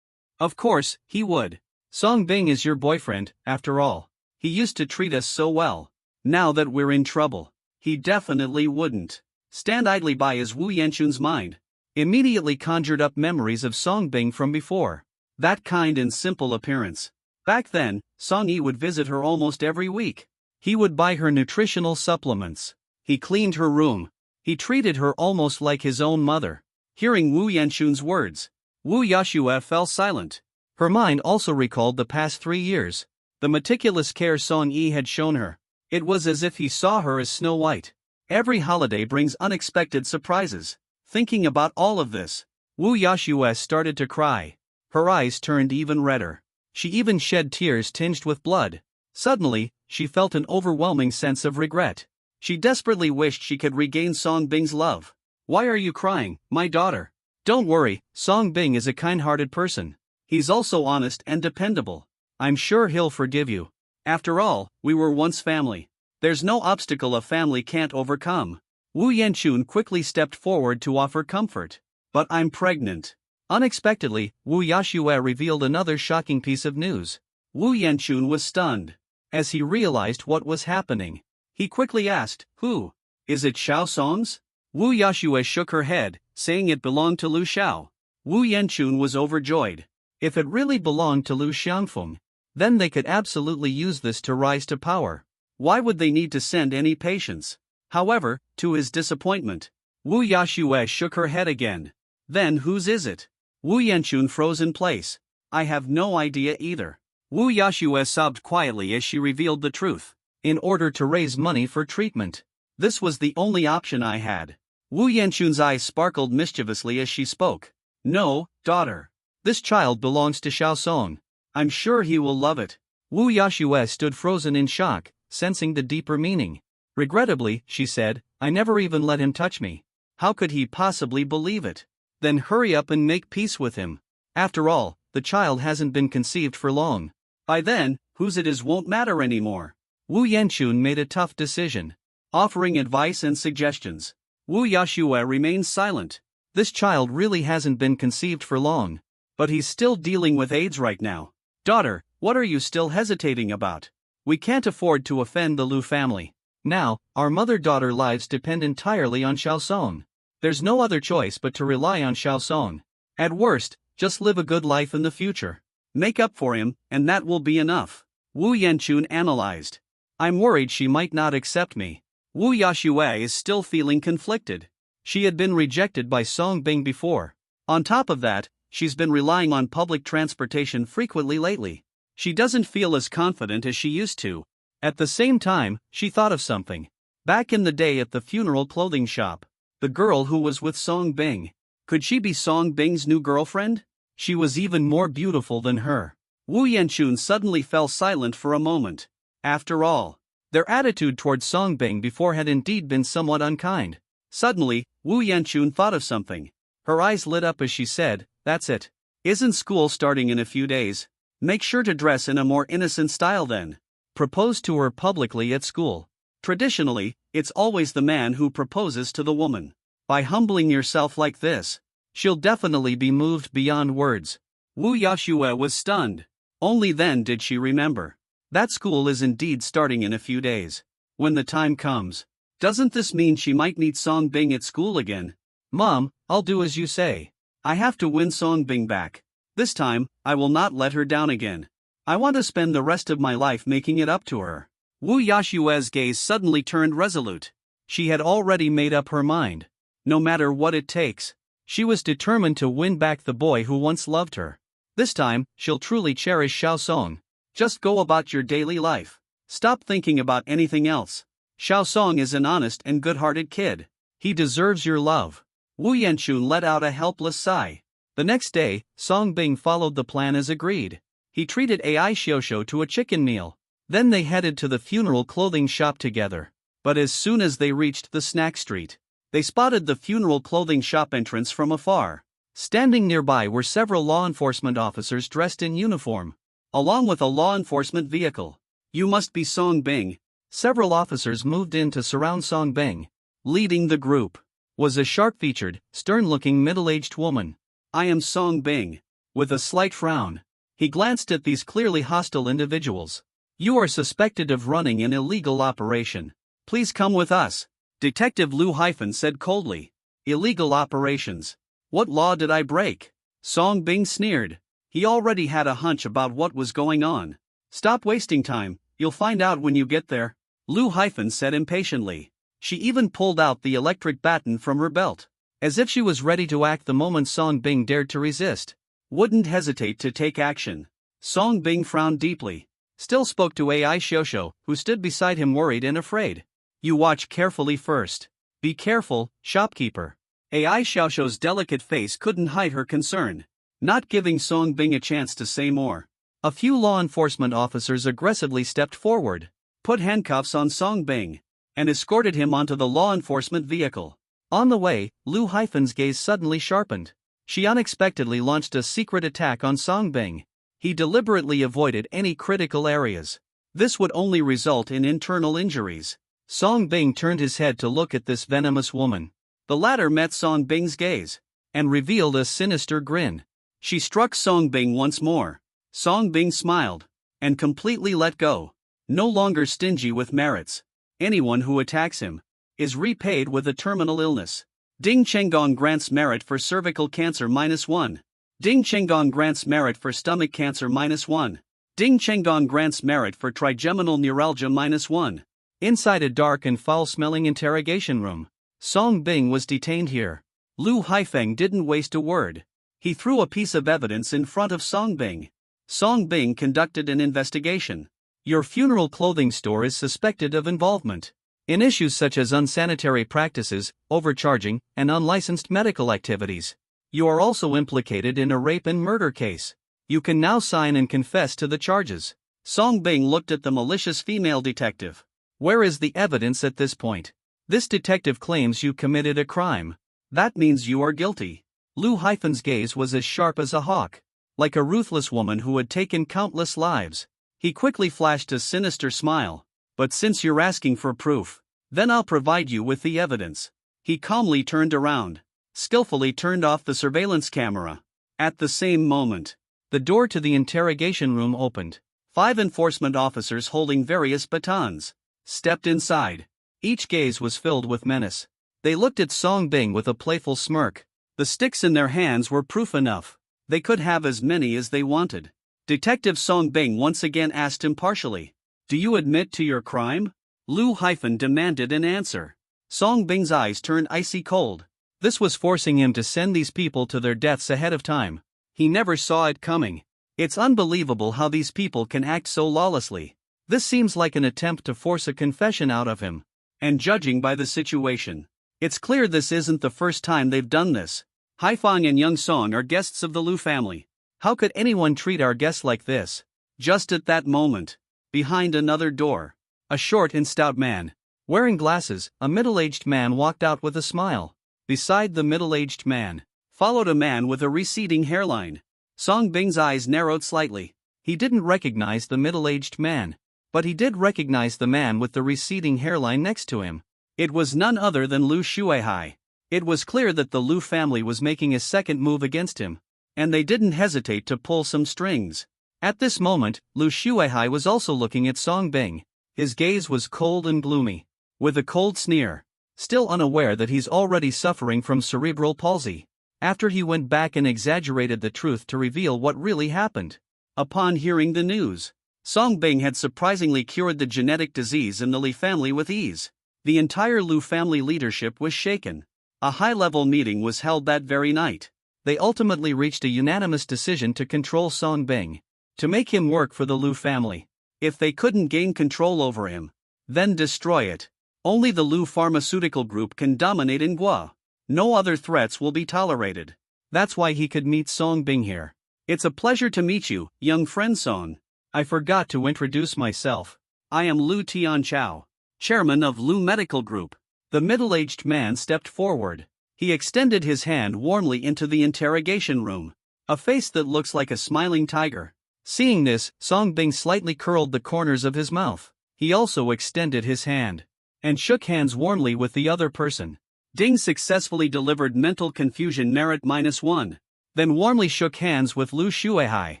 Of course, he would. Song Bing is your boyfriend, after all. He used to treat us so well. Now that we're in trouble, he definitely wouldn't stand idly by as Wu Yanxun's mind immediately conjured up memories of Song Bing from before. That kind and simple appearance. Back then, Song Yi would visit her almost every week. He would buy her nutritional supplements. He cleaned her room. He treated her almost like his own mother. Hearing Wu Yanxun's words, Wu Yaxue fell silent. Her mind also recalled the past 3 years. The meticulous care Song Yi had shown her. It was as if he saw her as Snow White. Every holiday brings unexpected surprises. Thinking about all of this, Wu Yaxue started to cry. Her eyes turned even redder. She even shed tears tinged with blood. Suddenly, she felt an overwhelming sense of regret. She desperately wished she could regain Song Bing's love. Why are you crying, my daughter? Don't worry, Song Bing is a kind-hearted person. He's also honest and dependable. I'm sure he'll forgive you. After all, we were once family. There's no obstacle a family can't overcome. Wu Yanxun quickly stepped forward to offer comfort. But I'm pregnant. Unexpectedly, Wu Yaxue revealed another shocking piece of news. Wu Yanxun was stunned. As he realized what was happening, he quickly asked, Who? Is it Xiaosong's? Wu Yaxue shook her head, saying it belonged to Lu Xiao. Wu Yanxun was overjoyed. If it really belonged to Lu Xiangfeng, then they could absolutely use this to rise to power. Why would they need to send any patients? However, to his disappointment, Wu Yaxue shook her head again. Then whose is it? Wu Yanxun froze in place. I have no idea either. Wu Yaxue sobbed quietly as she revealed the truth. In order to raise money for treatment, this was the only option I had. Wu Yanxun's eyes sparkled mischievously as she spoke. No, daughter. This child belongs to Xiaosong. I'm sure he will love it. Wu Yaxue stood frozen in shock, sensing the deeper meaning. Regrettably, she said, I never even let him touch me. How could he possibly believe it? Then hurry up and make peace with him. After all, the child hasn't been conceived for long. By then, whose it is won't matter anymore. Wu Yanxun made a tough decision, offering advice and suggestions. Wu Yaxue remained silent. This child really hasn't been conceived for long. But he's still dealing with AIDS right now. Daughter, what are you still hesitating about? We can't afford to offend the Lu family. Now, our mother-daughter lives depend entirely on Xiaosong. There's no other choice but to rely on Xiaosong. At worst, just live a good life in the future. Make up for him, and that will be enough. Wu Yanxun analyzed. I'm worried she might not accept me. Wu Yaxue is still feeling conflicted. She had been rejected by Song Bing before. On top of that, she's been relying on public transportation frequently lately. She doesn't feel as confident as she used to. At the same time, she thought of something. Back in the day at the funeral clothing shop, the girl who was with Song Bing. Could she be Song Bing's new girlfriend? She was even more beautiful than her. Wu Yanxun suddenly fell silent for a moment. After all, their attitude towards Song Bing before had indeed been somewhat unkind. Suddenly, Wu Yanxun thought of something. Her eyes lit up as she said, That's it. Isn't school starting in a few days? Make sure to dress in a more innocent style then. Propose to her publicly at school. Traditionally, it's always the man who proposes to the woman. By humbling yourself like this, she'll definitely be moved beyond words. Wu Yaxue was stunned. Only then did she remember. That school is indeed starting in a few days. when the time comes. Doesn't this mean she might meet Song Bing at school again? Mom, I'll do as you say. I have to win Song Bing back. This time, I will not let her down again. I want to spend the rest of my life making it up to her. Wu Yashue's gaze suddenly turned resolute. She had already made up her mind. No matter what it takes. She was determined to win back the boy who once loved her. This time, she'll truly cherish Xiao Song. Just go about your daily life. Stop thinking about anything else. Xiao Song is an honest and good-hearted kid. He deserves your love. Wu Yanchun let out a helpless sigh. The next day, Song Bing followed the plan as agreed. He treated Ai Xiaoxiao to a chicken meal. Then they headed to the funeral clothing shop together. But as soon as they reached the snack street, they spotted the funeral clothing shop entrance from afar. Standing nearby were several law enforcement officers dressed in uniform, along with a law enforcement vehicle. You must be Song Bing. Several officers moved in to surround Song Bing. Leading the group was a sharp-featured, stern-looking middle-aged woman. I am Song Bing. With a slight frown, he glanced at these clearly hostile individuals. You are suspected of running an illegal operation. Please come with us. Detective Lu Haifeng said coldly. Illegal operations. What law did I break? Song Bing sneered. He already had a hunch about what was going on. Stop wasting time, you'll find out when you get there. Lu Haifeng said impatiently. She even pulled out the electric baton from her belt, as if she was ready to act the moment Song Bing dared to resist. Wouldn't hesitate to take action. Song Bing frowned deeply. Still spoke to Ai Xiaoxiao, who stood beside him worried and afraid. You watch carefully first. Be careful, shopkeeper. Ai Xiaoxiao's delicate face couldn't hide her concern, not giving Song Bing a chance to say more. A few law enforcement officers aggressively stepped forward, put handcuffs on Song Bing, and escorted him onto the law enforcement vehicle. On the way, Lu Haifeng's gaze suddenly sharpened. She unexpectedly launched a secret attack on Song Bing. He deliberately avoided any critical areas. This would only result in internal injuries. Song Bing turned his head to look at this venomous woman. The latter met Song Bing's gaze and revealed a sinister grin. She struck Song Bing once more. Song Bing smiled and completely let go. No longer stingy with merits. Anyone who attacks him is repaid with a terminal illness. Ding Chenggong grants merit for cervical cancer -1. Ding Chenggong grants merit for stomach cancer -1. Ding Chenggong grants merit for trigeminal neuralgia -1. Inside a dark and foul-smelling interrogation room, Song Bing was detained here. Lu Haifeng didn't waste a word. He threw a piece of evidence in front of Song Bing. Song Bing conducted an investigation. Your funeral clothing store is suspected of involvement in issues such as unsanitary practices, overcharging, and unlicensed medical activities. You are also implicated in a rape and murder case. You can now sign and confess to the charges. Song Bing looked at the malicious female detective. Where is the evidence at this point? This detective claims you committed a crime. That means you are guilty. Lu Haifeng's gaze was as sharp as a hawk, like a ruthless woman who had taken countless lives. He quickly flashed a sinister smile. But since you're asking for proof, then I'll provide you with the evidence. He calmly turned around, skillfully turned off the surveillance camera. At the same moment, the door to the interrogation room opened. 5 enforcement officers holding various batons stepped inside. Each gaze was filled with menace. They looked at Song Bing with a playful smirk. The sticks in their hands were proof enough. They could have as many as they wanted. Detective Song Bing once again asked impartially, "Do you admit to your crime?" Lu Haifeng demanded an answer. Song Bing's eyes turned icy cold. This was forcing him to send these people to their deaths ahead of time. He never saw it coming. It's unbelievable how these people can act so lawlessly. This seems like an attempt to force a confession out of him. And judging by the situation, it's clear this isn't the first time they've done this. Haifeng and Young Song are guests of the Lu family. How could anyone treat our guests like this? Just at that moment, behind another door, a short and stout man, wearing glasses, a middle-aged man walked out with a smile. Beside the middle-aged man, followed a man with a receding hairline. Song Bing's eyes narrowed slightly. He didn't recognize the middle-aged man, but he did recognize the man with the receding hairline next to him. It was none other than Lu Shuihai. It was clear that the Lu family was making a second move against him, and they didn't hesitate to pull some strings. At this moment, Lu Shuihai was also looking at Song Bing. His gaze was cold and gloomy. With a cold sneer. Still unaware that he's already suffering from cerebral palsy. After he went back and exaggerated the truth to reveal what really happened. Upon hearing the news, Song Bing had surprisingly cured the genetic disease in the Li family with ease. The entire Lu family leadership was shaken. A high-level meeting was held that very night. They ultimately reached a unanimous decision to control Song Bing. To make him work for the Lu family. If they couldn't gain control over him, then destroy it. Only the Lu pharmaceutical group can dominate in Gua. No other threats will be tolerated. That's why he could meet Song Bing here. It's a pleasure to meet you, young friend Song. I forgot to introduce myself. I am Lu Tianchao, chairman of Lu Medical Group. The middle-aged man stepped forward. He extended his hand warmly into the interrogation room. A face that looks like a smiling tiger. Seeing this, Song Bing slightly curled the corners of his mouth. He also extended his hand and shook hands warmly with the other person. Ding successfully delivered mental confusion merit -1. Then warmly shook hands with Lu Shuihai.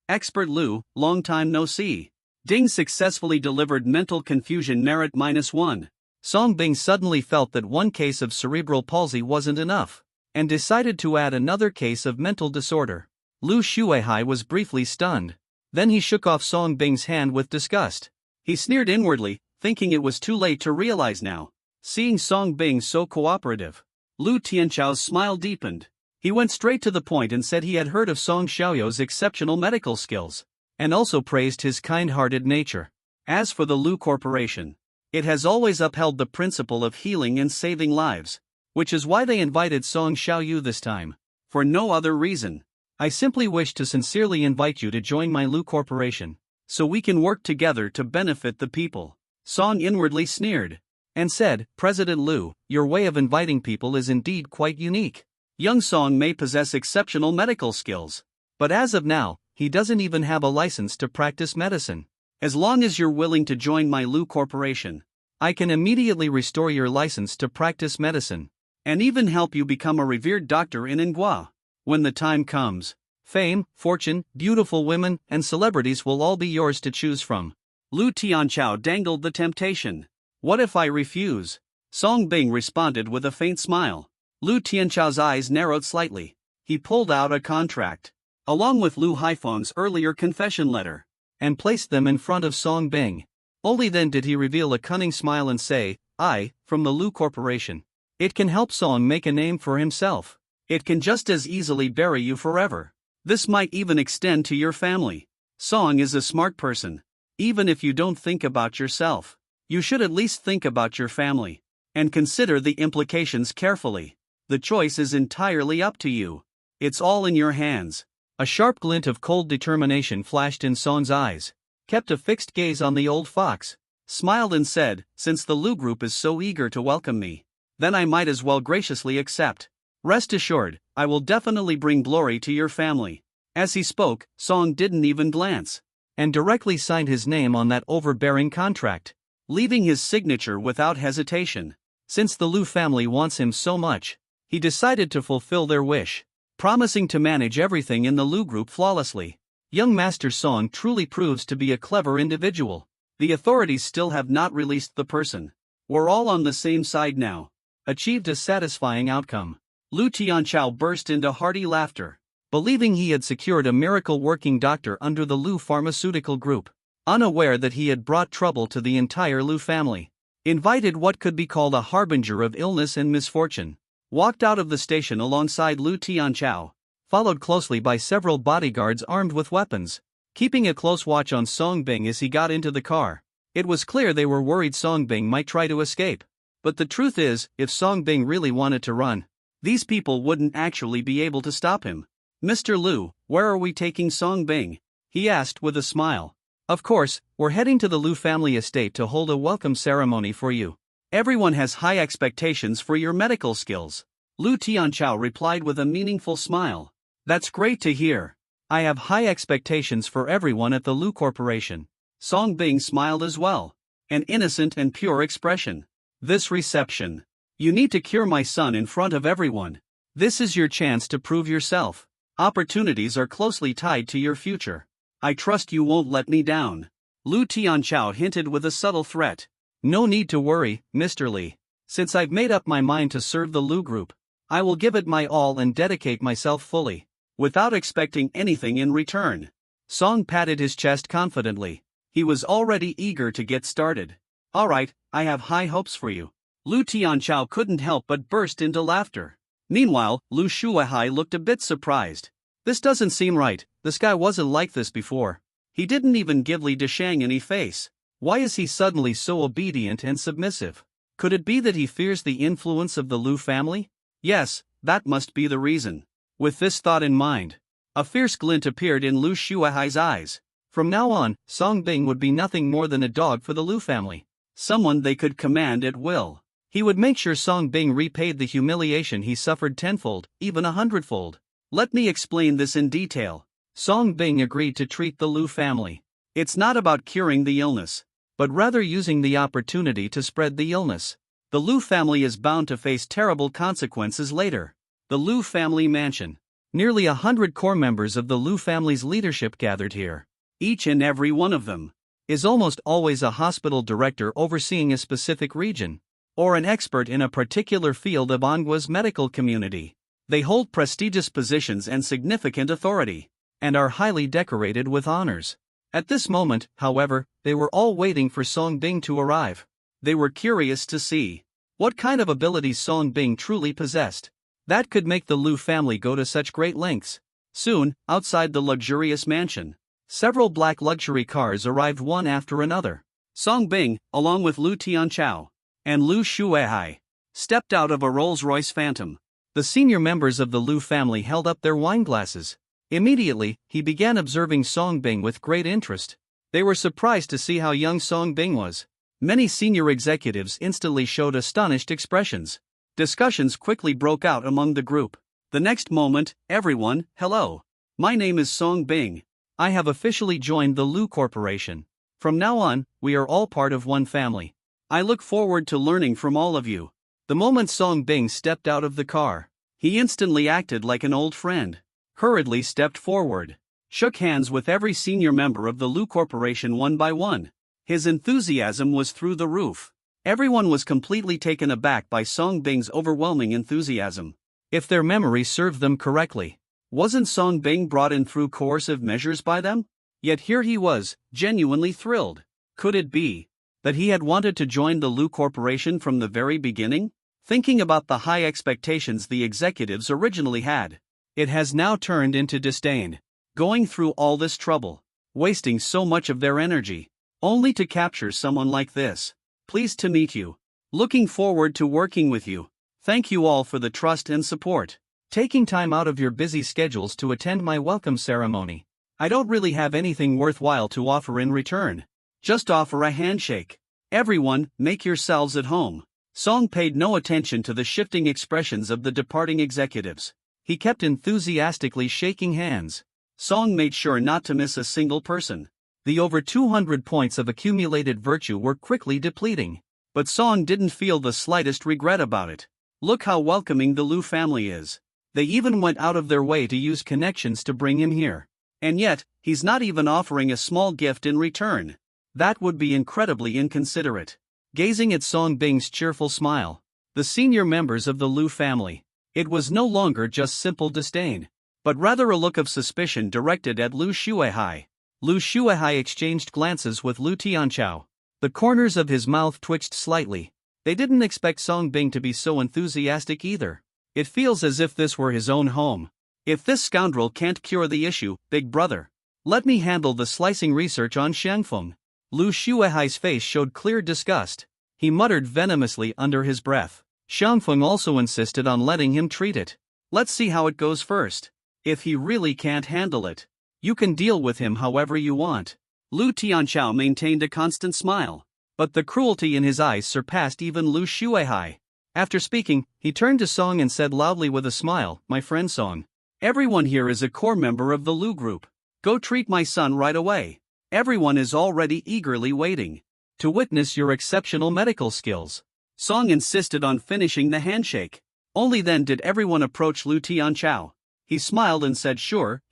Expert Lu, long time no see. Ding successfully delivered mental confusion merit -1. Song Bing suddenly felt that one case of cerebral palsy wasn't enough, and decided to add another case of mental disorder. Lu Shuihai was briefly stunned. Then he shook off Song Bing's hand with disgust. He sneered inwardly, thinking it was too late to realize now. Seeing Song Bing so cooperative, Lu Tianchao's smile deepened. He went straight to the point and said he had heard of Song Xiaoyou's exceptional medical skills, and also praised his kind-hearted nature. As for the Lu Corporation, it has always upheld the principle of healing and saving lives, which is why they invited Song Xiaoyu this time. For no other reason. I simply wish to sincerely invite you to join my Lu Corporation, so we can work together to benefit the people. Song inwardly sneered, and said, President Lu, your way of inviting people is indeed quite unique. Young Song may possess exceptional medical skills, but as of now, he doesn't even have a license to practice medicine. As long as you're willing to join my Lu Corporation, I can immediately restore your license to practice medicine, and even help you become a revered doctor in Ngua. When the time comes, fame, fortune, beautiful women, and celebrities will all be yours to choose from. Lu Tianchao dangled the temptation. What if I refuse? Song Bing responded with a faint smile. Lu Tianchao's eyes narrowed slightly. He pulled out a contract, along with Lu Haifeng's earlier confession letter, and placed them in front of Song Bing. Only then did he reveal a cunning smile and say, I, from the Lu Corporation. It can help Song make a name for himself. It can just as easily bury you forever. This might even extend to your family. Song is a smart person. Even if you don't think about yourself, you should at least think about your family, and consider the implications carefully. The choice is entirely up to you. It's all in your hands. A sharp glint of cold determination flashed in Song's eyes, kept a fixed gaze on the old fox, smiled and said, since the Lu Group is so eager to welcome me, then I might as well graciously accept. Rest assured, I will definitely bring glory to your family. As he spoke, Song didn't even glance, and directly signed his name on that overbearing contract, leaving his signature without hesitation. Since the Lu family wants him so much, he decided to fulfill their wish, promising to manage everything in the Lu Group flawlessly. Young Master Song truly proves to be a clever individual. The authorities still have not released the person. We're all on the same side now. Achieved a satisfying outcome. Lu Tianchao burst into hearty laughter, believing he had secured a miracle working doctor under the Lu pharmaceutical group, unaware that he had brought trouble to the entire Lu family. Invited what could be called a harbinger of illness and misfortune, walked out of the station alongside Lu Tianchao, followed closely by several bodyguards armed with weapons, keeping a close watch on Song Bing as he got into the car. It was clear they were worried Song Bing might try to escape. But the truth is, if Song Bing really wanted to run, these people wouldn't actually be able to stop him. Mr. Lu, where are we taking Song Bing? He asked with a smile. Of course, we're heading to the Lu family estate to hold a welcome ceremony for you. Everyone has high expectations for your medical skills. Lu Tianchao replied with a meaningful smile. That's great to hear. I have high expectations for everyone at the Lu Corporation. Song Bing smiled as well. An innocent and pure expression. This reception. You need to cure my son in front of everyone. This is your chance to prove yourself. Opportunities are closely tied to your future. I trust you won't let me down. Lu Tianchao hinted with a subtle threat. No need to worry, Mr. Li. Since I've made up my mind to serve the Lu group, I will give it my all and dedicate myself fully, without expecting anything in return. Song patted his chest confidently. He was already eager to get started. Alright, I have high hopes for you. Lu Tianchao couldn't help but burst into laughter. Meanwhile, Lu Shuihai looked a bit surprised. This doesn't seem right, this guy wasn't like this before. He didn't even give Li Deshang any face. Why is he suddenly so obedient and submissive? Could it be that he fears the influence of the Lu family? Yes, that must be the reason. With this thought in mind, a fierce glint appeared in Lu Shuihai's eyes. From now on, Song Bing would be nothing more than a dog for the Lu family. Someone they could command at will. He would make sure Song Bing repaid the humiliation he suffered tenfold, even 100-fold. Let me explain this in detail. Song Bing agreed to treat the Lu family. It's not about curing the illness, but rather using the opportunity to spread the illness. The Lu family is bound to face terrible consequences later. The Lu family mansion. Nearly 100 core members of the Lu family's leadership gathered here. Each and every one of them is almost always a hospital director overseeing a specific region, or an expert in a particular field of Angua's medical community. They hold prestigious positions and significant authority, and are highly decorated with honors. At this moment, however, they were all waiting for Song Bing to arrive. They were curious to see what kind of abilities Song Bing truly possessed that could make the Lu family go to such great lengths. Soon, outside the luxurious mansion, several black luxury cars arrived one after another. Song Bing, along with Lu Tianchao and Lu Shuihai, stepped out of a Rolls-Royce Phantom. The senior members of the Lu family held up their wine glasses. Immediately, he began observing Song Bing with great interest. They were surprised to see how young Song Bing was. Many senior executives instantly showed astonished expressions. Discussions quickly broke out among the group. The next moment, everyone, hello. My name is Song Bing. I have officially joined the Lu Corporation. From now on, we are all part of one family. I look forward to learning from all of you. The moment Song Bing stepped out of the car, he instantly acted like an old friend. Hurriedly stepped forward, shook hands with every senior member of the Lu Corporation one by one. His enthusiasm was through the roof. Everyone was completely taken aback by Song Bing's overwhelming enthusiasm. If their memory served them correctly, wasn't Song Bing brought in through coercive measures by them? Yet here he was, genuinely thrilled. Could it be that he had wanted to join the Lu Corporation from the very beginning? Thinking about the high expectations the executives originally had, it has now turned into disdain. Going through all this trouble, wasting so much of their energy, only to capture someone like this. Pleased to meet you. Looking forward to working with you. Thank you all for the trust and support. Taking time out of your busy schedules to attend my welcome ceremony. I don't really have anything worthwhile to offer in return. Just offer a handshake. Everyone, make yourselves at home. Song paid no attention to the shifting expressions of the departing executives. He kept enthusiastically shaking hands. Song made sure not to miss a single person. The over 200 points of accumulated virtue were quickly depleting. But Song didn't feel the slightest regret about it. Look how welcoming the Lu family is. They even went out of their way to use connections to bring him here. And yet, he's not even offering a small gift in return. That would be incredibly inconsiderate. Gazing at Song Bing's cheerful smile, the senior members of the Lu family, it was no longer just simple disdain, but rather a look of suspicion directed at Lu Shuihai. Lu Shuihai exchanged glances with Lu Tianchao. The corners of his mouth twitched slightly. They didn't expect Song Bing to be so enthusiastic either. It feels as if this were his own home. If this scoundrel can't cure the issue, big brother, let me handle the slicing research on Xiangfeng. Lu Shuihai's face showed clear disgust. He muttered venomously under his breath. Xiangfeng also insisted on letting him treat it. Let's see how it goes first. If he really can't handle it, you can deal with him however you want. Lu Tianchao maintained a constant smile, but the cruelty in his eyes surpassed even Lu Shuihai. After speaking, he turned to Song and said loudly with a smile, "My friend Song, everyone here is a core member of the Lu group. Go treat my son right away. Everyone is already eagerly waiting to witness your exceptional medical skills." Song insisted on finishing the handshake. Only then did everyone approach Lu Tianchao. He smiled and said, Sure,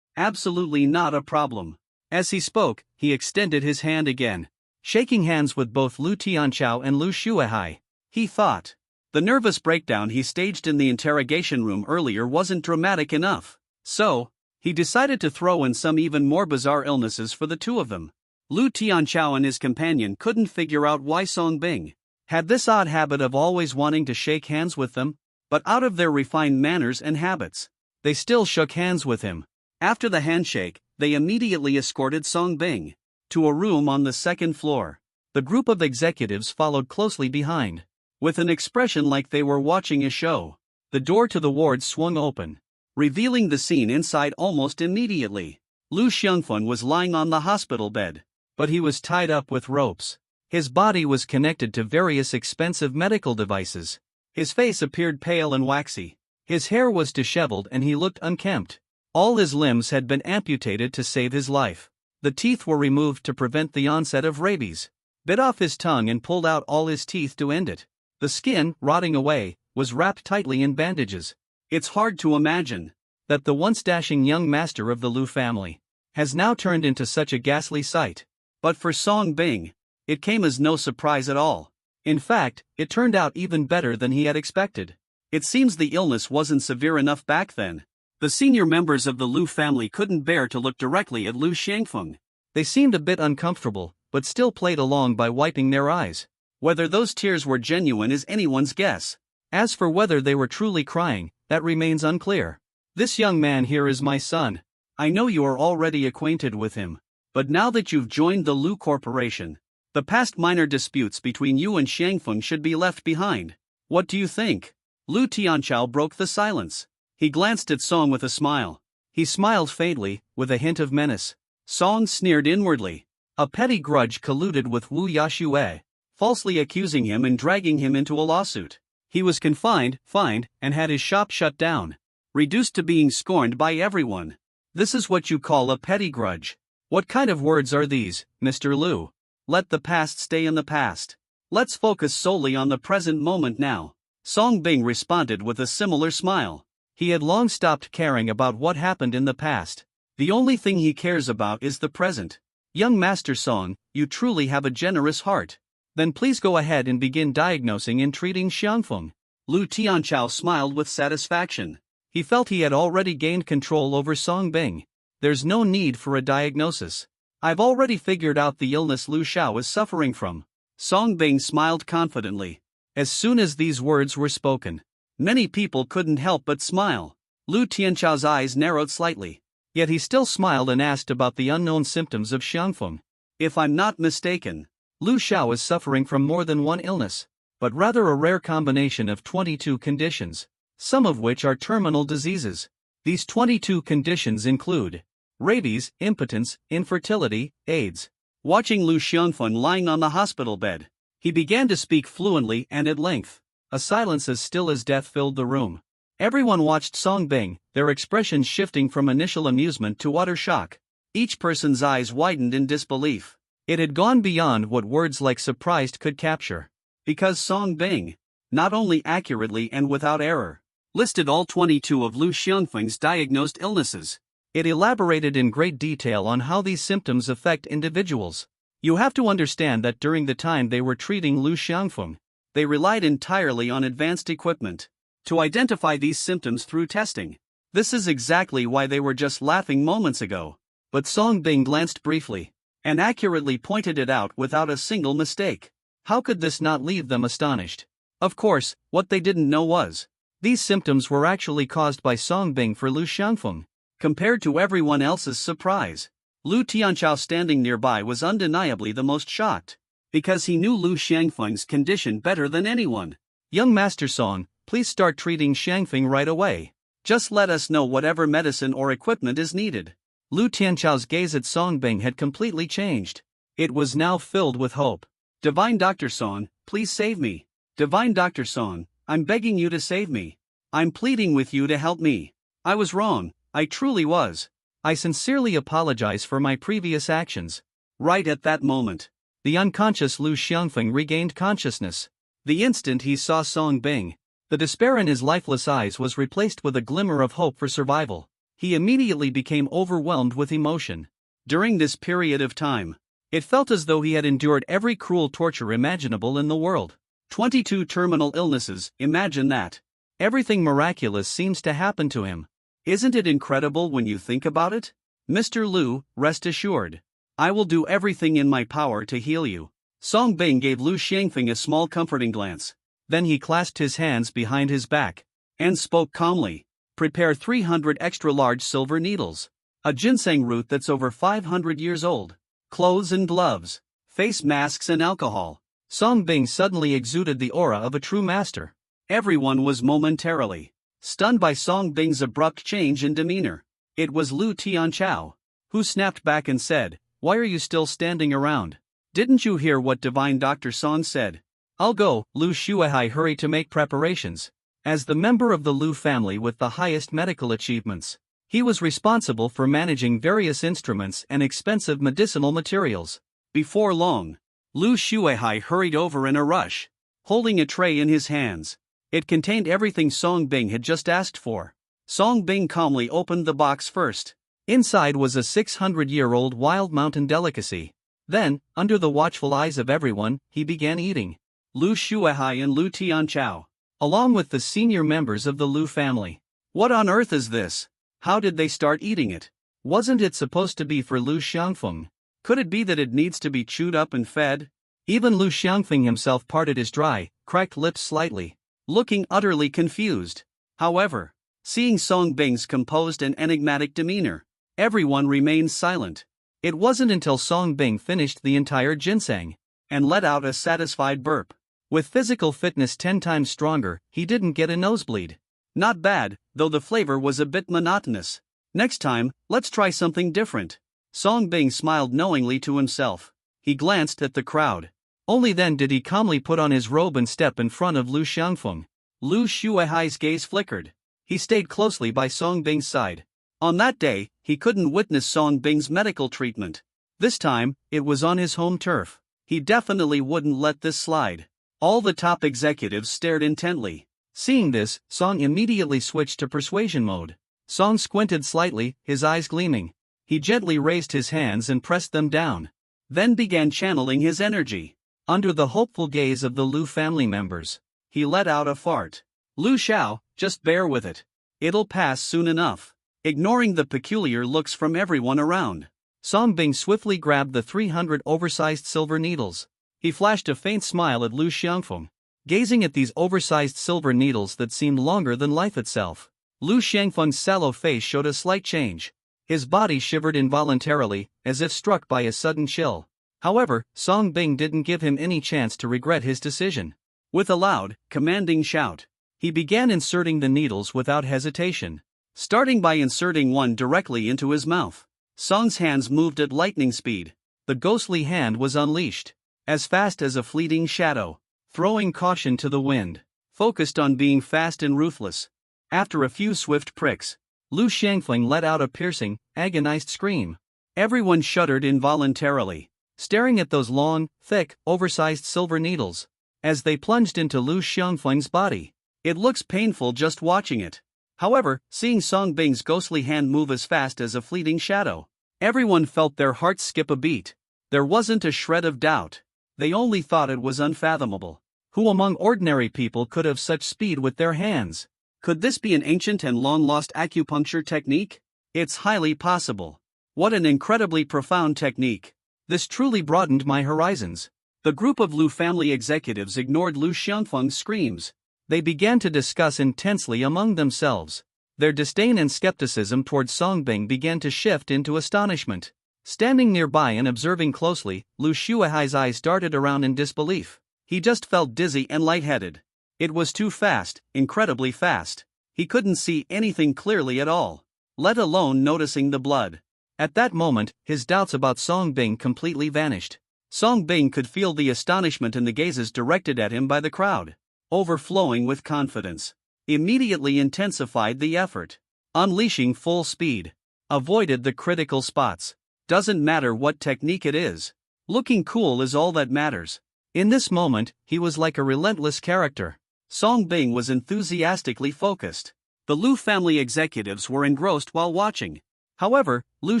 absolutely not a problem. As he spoke, he extended his hand again, shaking hands with both Lu Tianchao and Lu Shuehai. He thought. The nervous breakdown he staged in the interrogation room earlier wasn't dramatic enough. So, he decided to throw in some even more bizarre illnesses for the two of them. Lu Tianchao and his companion couldn't figure out why Song Bing had this odd habit of always wanting to shake hands with them, but out of their refined manners and habits, they still shook hands with him. After the handshake, they immediately escorted Song Bing to a room on the second floor. The group of executives followed closely behind. With an expression like they were watching a show, the door to the ward swung open, revealing the scene inside almost immediately. Lu Xiangfeng was lying on the hospital bed, but he was tied up with ropes. His body was connected to various expensive medical devices. His face appeared pale and waxy. His hair was disheveled and he looked unkempt. All his limbs had been amputated to save his life. The teeth were removed to prevent the onset of rabies. Bit off his tongue and pulled out all his teeth to end it. The skin, rotting away, was wrapped tightly in bandages. It's hard to imagine that the once dashing young master of the Lu family has now turned into such a ghastly sight. But for Song Bing, it came as no surprise at all. In fact, it turned out even better than he had expected. It seems the illness wasn't severe enough back then. The senior members of the Lu family couldn't bear to look directly at Lu Xiangfeng. They seemed a bit uncomfortable, but still played along by wiping their eyes. Whether those tears were genuine is anyone's guess. As for whether they were truly crying, that remains unclear. This young man here is my son. I know you are already acquainted with him, but now that you've joined the Lu Corporation, the past minor disputes between you and Xiangfeng should be left behind. What do you think? Lu Tianchao broke the silence. He glanced at Song with a smile. He smiled faintly, with a hint of menace. Song sneered inwardly. A petty grudge colluded with Wu Yashue, falsely accusing him and dragging him into a lawsuit. He was confined, fined, and had his shop shut down. Reduced to being scorned by everyone. This is what you call a petty grudge. What kind of words are these, Mr. Lu? Let the past stay in the past. Let's focus solely on the present moment now. Song Bing responded with a similar smile. He had long stopped caring about what happened in the past. The only thing he cares about is the present. Young Master Song, you truly have a generous heart. Then please go ahead and begin diagnosing and treating Xiangfeng. Lu Tianchao smiled with satisfaction. He felt he had already gained control over Song Bing. There's no need for a diagnosis. I've already figured out the illness Lu Xiao is suffering from. Song Bing smiled confidently. As soon as these words were spoken, many people couldn't help but smile. Lu Tianchao's eyes narrowed slightly. Yet he still smiled and asked about the unknown symptoms of Xiangfeng. If I'm not mistaken, Lu Xiao is suffering from more than one illness, but rather a rare combination of 22 conditions, some of which are terminal diseases. These 22 conditions include rabies, impotence, infertility, AIDS. Watching Lu Xiangfeng lying on the hospital bed, he began to speak fluently and at length. A silence as still as death filled the room. Everyone watched Song Bing, their expressions shifting from initial amusement to utter shock. Each person's eyes widened in disbelief. It had gone beyond what words like surprised could capture. Because Song Bing, not only accurately and without error, listed all 22 of Lu Xiangfeng's diagnosed illnesses, it elaborated in great detail on how these symptoms affect individuals. You have to understand that during the time they were treating Lu Xiangfeng, they relied entirely on advanced equipment to identify these symptoms through testing. This is exactly why they were just laughing moments ago. But Song Bing glanced briefly and accurately pointed it out without a single mistake. How could this not leave them astonished? Of course, what they didn't know was, these symptoms were actually caused by Song Bing for Lu Xiangfeng. Compared to everyone else's surprise, Lu Tianchao standing nearby was undeniably the most shocked, because he knew Lu Xiangfeng's condition better than anyone. Young Master Song, please start treating Xiangfeng right away. Just let us know whatever medicine or equipment is needed. Lu Tianchao's gaze at Song Bing had completely changed. It was now filled with hope. Divine Dr. Song, please save me. Divine Dr. Song, I'm begging you to save me. I'm pleading with you to help me. I was wrong, I truly was. I sincerely apologize for my previous actions. Right at that moment, the unconscious Lu Xiangfeng regained consciousness. The instant he saw Song Bing, the despair in his lifeless eyes was replaced with a glimmer of hope for survival. He immediately became overwhelmed with emotion. During this period of time, it felt as though he had endured every cruel torture imaginable in the world. 22 terminal illnesses, imagine that. Everything miraculous seems to happen to him. Isn't it incredible when you think about it? Mr. Lu, rest assured. I will do everything in my power to heal you. Song Bing gave Lu Xiangfeng a small comforting glance. Then he clasped his hands behind his back and spoke calmly. Prepare 300 extra-large silver needles. A ginseng root that's over 500 years old. Clothes and gloves. Face masks and alcohol. Song Bing suddenly exuded the aura of a true master. Everyone was momentarily stunned by Song Bing's abrupt change in demeanor. It was Lu Tianchao, who snapped back and said, "Why are you still standing around? Didn't you hear what Divine Dr. Song said?" "I'll go." Lu Shuihai hurried to make preparations. As the member of the Lu family with the highest medical achievements, he was responsible for managing various instruments and expensive medicinal materials. Before long, Lu Shuihai hurried over in a rush, holding a tray in his hands. It contained everything Song Bing had just asked for. Song Bing calmly opened the box first. Inside was a 600-year-old wild mountain delicacy. Then, under the watchful eyes of everyone, he began eating. Lu Shuihai and Lu Tianchao, along with the senior members of the Lu family. What on earth is this? How did they start eating it? Wasn't it supposed to be for Lu Xiangfeng? Could it be that it needs to be chewed up and fed? Even Lu Xiangfeng himself parted his dry, cracked lips slightly, looking utterly confused. However, seeing Song Bing's composed and enigmatic demeanor, everyone remained silent. It wasn't until Song Bing finished the entire ginseng and let out a satisfied burp. With physical fitness 10 times stronger, he didn't get a nosebleed. Not bad, though the flavor was a bit monotonous. Next time, let's try something different. Song Bing smiled knowingly to himself. He glanced at the crowd. Only then did he calmly put on his robe and step in front of Lu Xiangfeng. Lu Shuihai's gaze flickered. He stayed closely by Song Bing's side. On that day, he couldn't witness Song Bing's medical treatment. This time, it was on his home turf. He definitely wouldn't let this slide. All the top executives stared intently. Seeing this, Song immediately switched to persuasion mode. Song squinted slightly, his eyes gleaming. He gently raised his hands and pressed them down. Then began channeling his energy. Under the hopeful gaze of the Lu family members, he let out a fart. "Lu Xiao, just bear with it. It'll pass soon enough." Ignoring the peculiar looks from everyone around, Song Bing swiftly grabbed the 300 oversized silver needles. He flashed a faint smile at Lu Xiangfeng. Gazing at these oversized silver needles that seemed longer than life itself, Lu Xiangfeng's sallow face showed a slight change. His body shivered involuntarily, as if struck by a sudden chill. However, Song Bing didn't give him any chance to regret his decision. With a loud, commanding shout, he began inserting the needles without hesitation. Starting by inserting one directly into his mouth, Song's hands moved at lightning speed. The ghostly hand was unleashed, as fast as a fleeting shadow, throwing caution to the wind, focused on being fast and ruthless. After a few swift pricks, Lu Xiangfeng let out a piercing, agonized scream. Everyone shuddered involuntarily, staring at those long, thick, oversized silver needles as they plunged into Lu Xiangfeng's body. It looks painful just watching it. However, seeing Song Bing's ghostly hand move as fast as a fleeting shadow, everyone felt their hearts skip a beat. There wasn't a shred of doubt. They only thought it was unfathomable. Who among ordinary people could have such speed with their hands? Could this be an ancient and long-lost acupuncture technique? It's highly possible. What an incredibly profound technique. This truly broadened my horizons. The group of Lu family executives ignored Lu Xiangfeng's screams. They began to discuss intensely among themselves. Their disdain and skepticism toward Song Bing began to shift into astonishment. Standing nearby and observing closely, Lu Shuihai's eyes darted around in disbelief. He just felt dizzy and lightheaded. It was too fast, incredibly fast. He couldn't see anything clearly at all, let alone noticing the blood. At that moment, his doubts about Song Bing completely vanished. Song Bing could feel the astonishment in the gazes directed at him by the crowd. Overflowing with confidence, immediately intensified the effort. Unleashing full speed, avoided the critical spots. Doesn't matter what technique it is. Looking cool is all that matters. In this moment, he was like a relentless character. Song Bing was enthusiastically focused. The Lu family executives were engrossed while watching. However, Lu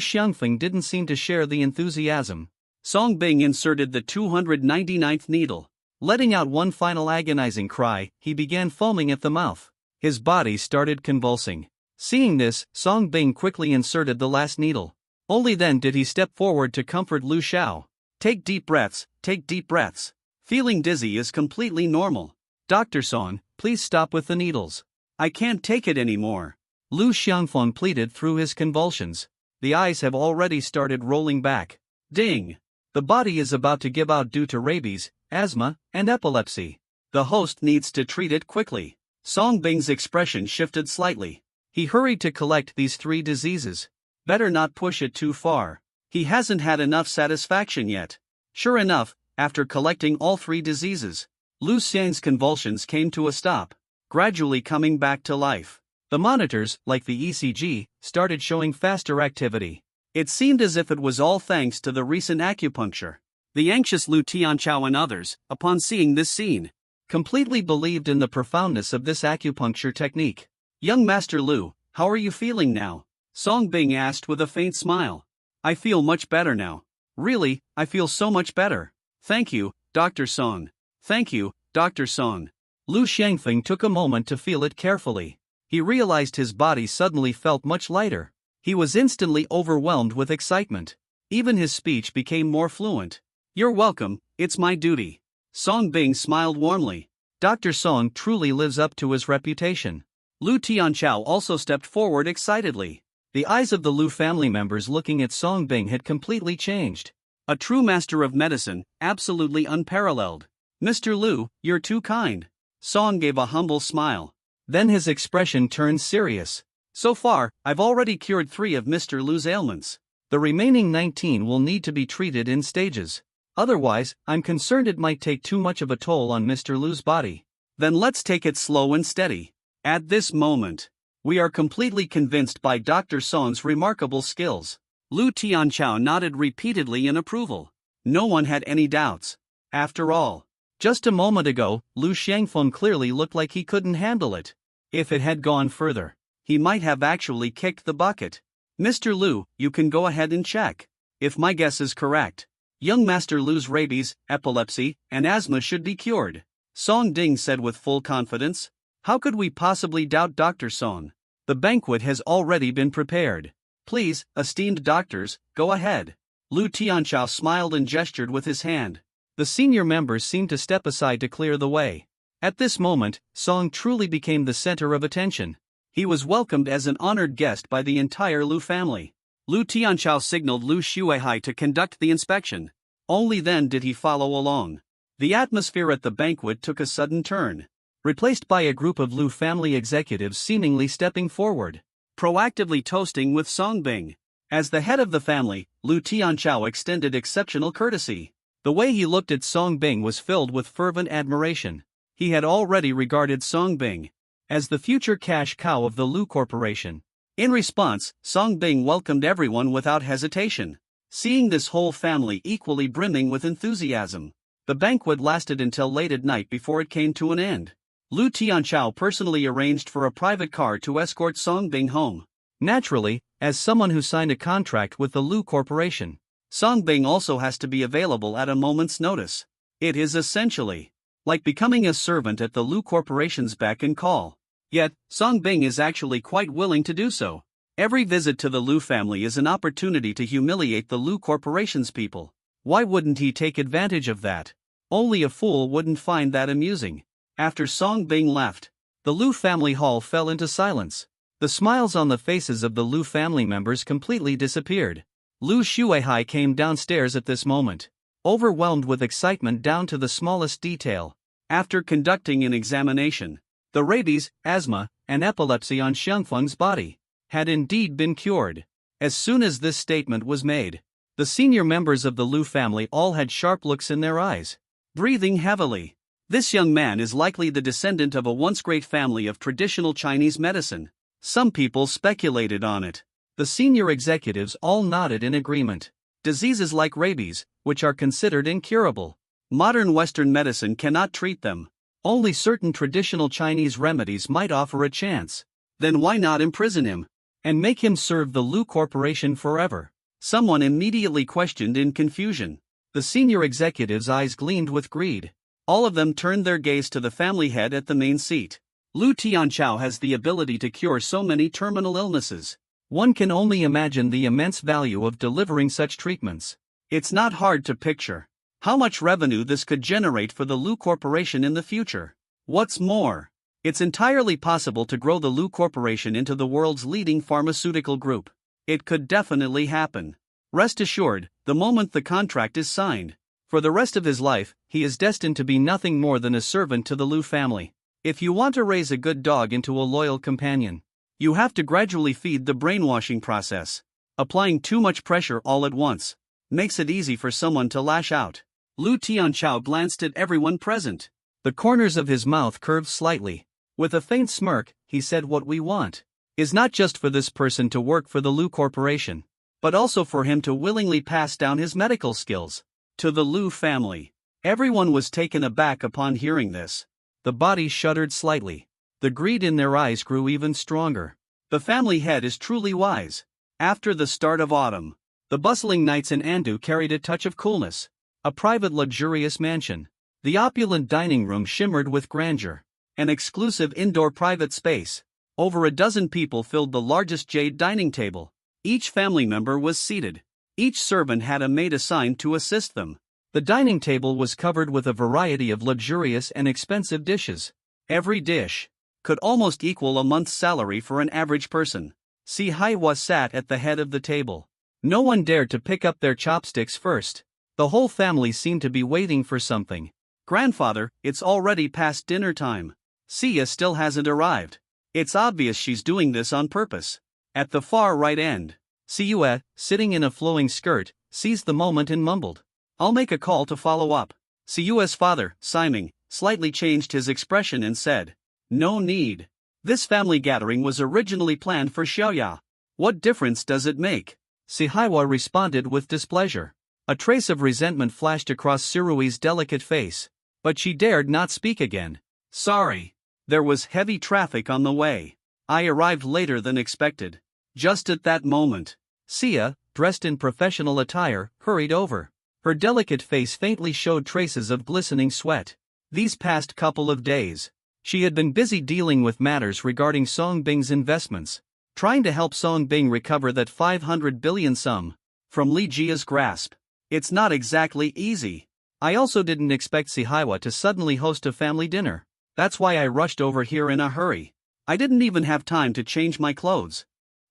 Xiangfeng didn't seem to share the enthusiasm. Song Bing inserted the 299th needle. Letting out one final agonizing cry, he began foaming at the mouth. His body started convulsing. Seeing this, Song Bing quickly inserted the last needle. Only then did he step forward to comfort Lu Xiao. Take deep breaths, take deep breaths. Feeling dizzy is completely normal. Dr. Song, please stop with the needles. I can't take it anymore. Lu Xiangfeng pleaded through his convulsions. The eyes have already started rolling back. Ding! The body is about to give out due to rabies, asthma, and epilepsy. The host needs to treat it quickly. Song Bing's expression shifted slightly. He hurried to collect these 3 diseases. Better not push it too far. He hasn't had enough satisfaction yet. Sure enough, after collecting all 3 diseases, Lu Xiang's convulsions came to a stop, gradually coming back to life. The monitors, like the ECG, started showing faster activity. It seemed as if it was all thanks to the recent acupuncture. The anxious Lu Tianchao and others, upon seeing this scene, completely believed in the profoundness of this acupuncture technique. Young Master Lu, how are you feeling now? Song Bing asked with a faint smile. I feel much better now. Really, I feel so much better. Thank you, Dr. Song. Thank you, Dr. Song. Lu Xiangfeng took a moment to feel it carefully. He realized his body suddenly felt much lighter. He was instantly overwhelmed with excitement. Even his speech became more fluent. You're welcome, it's my duty. Song Bing smiled warmly. Dr. Song truly lives up to his reputation. Lu Tianchao also stepped forward excitedly. The eyes of the Lu family members looking at Song Bing had completely changed. A true master of medicine, absolutely unparalleled. Mr. Lu, you're too kind. Song gave a humble smile. Then his expression turned serious. So far, I've already cured 3 of Mr. Lu's ailments. The remaining 19 will need to be treated in stages. Otherwise, I'm concerned it might take too much of a toll on Mr. Lu's body. Then let's take it slow and steady. At this moment, we are completely convinced by Dr. Song's remarkable skills. Lu Tianchao nodded repeatedly in approval. No one had any doubts. After all, just a moment ago, Lu Xiangfeng clearly looked like he couldn't handle it. If it had gone further, he might have actually kicked the bucket. Mr. Lu, you can go ahead and check. If my guess is correct, young Master Lu's rabies, epilepsy, and asthma should be cured. Song Ding said with full confidence. How could we possibly doubt Dr. Song? The banquet has already been prepared. Please, esteemed doctors, go ahead. Lu Tianchao smiled and gestured with his hand. The senior members seemed to step aside to clear the way. At this moment, Song truly became the center of attention. He was welcomed as an honored guest by the entire Lu family. Lu Tianchao signaled Lu Xuehai to conduct the inspection. Only then did he follow along. The atmosphere at the banquet took a sudden turn, replaced by a group of Lu family executives seemingly stepping forward, proactively toasting with Song Bing. As the head of the family, Lu Tianchao extended exceptional courtesy. The way he looked at Song Bing was filled with fervent admiration. He had already regarded Song Bing as the future cash cow of the Lu Corporation. In response, Song Bing welcomed everyone without hesitation, seeing this whole family equally brimming with enthusiasm. The banquet lasted until late at night before it came to an end. Lu Tianchao personally arranged for a private car to escort Song Bing home. Naturally, as someone who signed a contract with the Lu Corporation, Song Bing also has to be available at a moment's notice. It is essentially like becoming a servant at the Lu Corporation's beck and call. Yet, Song Bing is actually quite willing to do so. Every visit to the Lu family is an opportunity to humiliate the Lu Corporation's people. Why wouldn't he take advantage of that? Only a fool wouldn't find that amusing. After Song Bing left, the Lu family hall fell into silence. The smiles on the faces of the Lu family members completely disappeared. Lu Xuehai came downstairs at this moment, overwhelmed with excitement down to the smallest detail. After conducting an examination, the rabies, asthma, and epilepsy on Xiangfeng's body had indeed been cured. As soon as this statement was made, the senior members of the Lu family all had sharp looks in their eyes, breathing heavily. This young man is likely the descendant of a once great family of traditional Chinese medicine. Some people speculated on it. The senior executives all nodded in agreement. Diseases like rabies, which are considered incurable, modern Western medicine cannot treat them. Only certain traditional Chinese remedies might offer a chance. Then why not imprison him? and make him serve the Lu Corporation forever? Someone immediately questioned in confusion. The senior executive's eyes gleamed with greed. All of them turned their gaze to the family head at the main seat. Lu Tianchao has the ability to cure so many terminal illnesses. One can only imagine the immense value of delivering such treatments. It's not hard to picture how much revenue this could generate for the Lu Corporation in the future. What's more, it's entirely possible to grow the Lu Corporation into the world's leading pharmaceutical group. It could definitely happen. Rest assured, the moment the contract is signed, for the rest of his life, he is destined to be nothing more than a servant to the Lu family. If you want to raise a good dog into a loyal companion, you have to gradually feed the brainwashing process. Applying too much pressure all at once makes it easy for someone to lash out. Lu Tianchao glanced at everyone present. The corners of his mouth curved slightly. With a faint smirk, he said, "What we want is not just for this person to work for the Lu Corporation, but also for him to willingly pass down his medical skills to the Lu family." Everyone was taken aback upon hearing this. The body shuddered slightly. The greed in their eyes grew even stronger. The family head is truly wise. After the start of autumn, the bustling nights in Andu carried a touch of coolness. A private luxurious mansion. The opulent dining room shimmered with grandeur. An exclusive indoor private space. Over a dozen people filled the largest jade dining table. Each family member was seated. Each servant had a maid assigned to assist them. The dining table was covered with a variety of luxurious and expensive dishes. Every dish could almost equal a month's salary for an average person. Si Haiwa sat at the head of the table. No one dared to pick up their chopsticks first. The whole family seemed to be waiting for something. "Grandfather, it's already past dinner time. Sia still hasn't arrived. It's obvious she's doing this on purpose." At the far right end, Siua, sitting in a flowing skirt, seized the moment and mumbled, "I'll make a call to follow up." Siua's father, Siming, slightly changed his expression and said, "No need. This family gathering was originally planned for Xiaoya. What difference does it make?" Sihaiwa responded with displeasure. A trace of resentment flashed across Sirui's delicate face, but she dared not speak again. "Sorry. There was heavy traffic on the way. I arrived later than expected." Just at that moment, Sia, dressed in professional attire, hurried over. Her delicate face faintly showed traces of glistening sweat. These past couple of days, she had been busy dealing with matters regarding Songbing's investments, trying to help Songbing recover that 500 billion sum from Li Jia's grasp. It's not exactly easy. I also didn't expect Sihaiwa to suddenly host a family dinner. That's why I rushed over here in a hurry. I didn't even have time to change my clothes.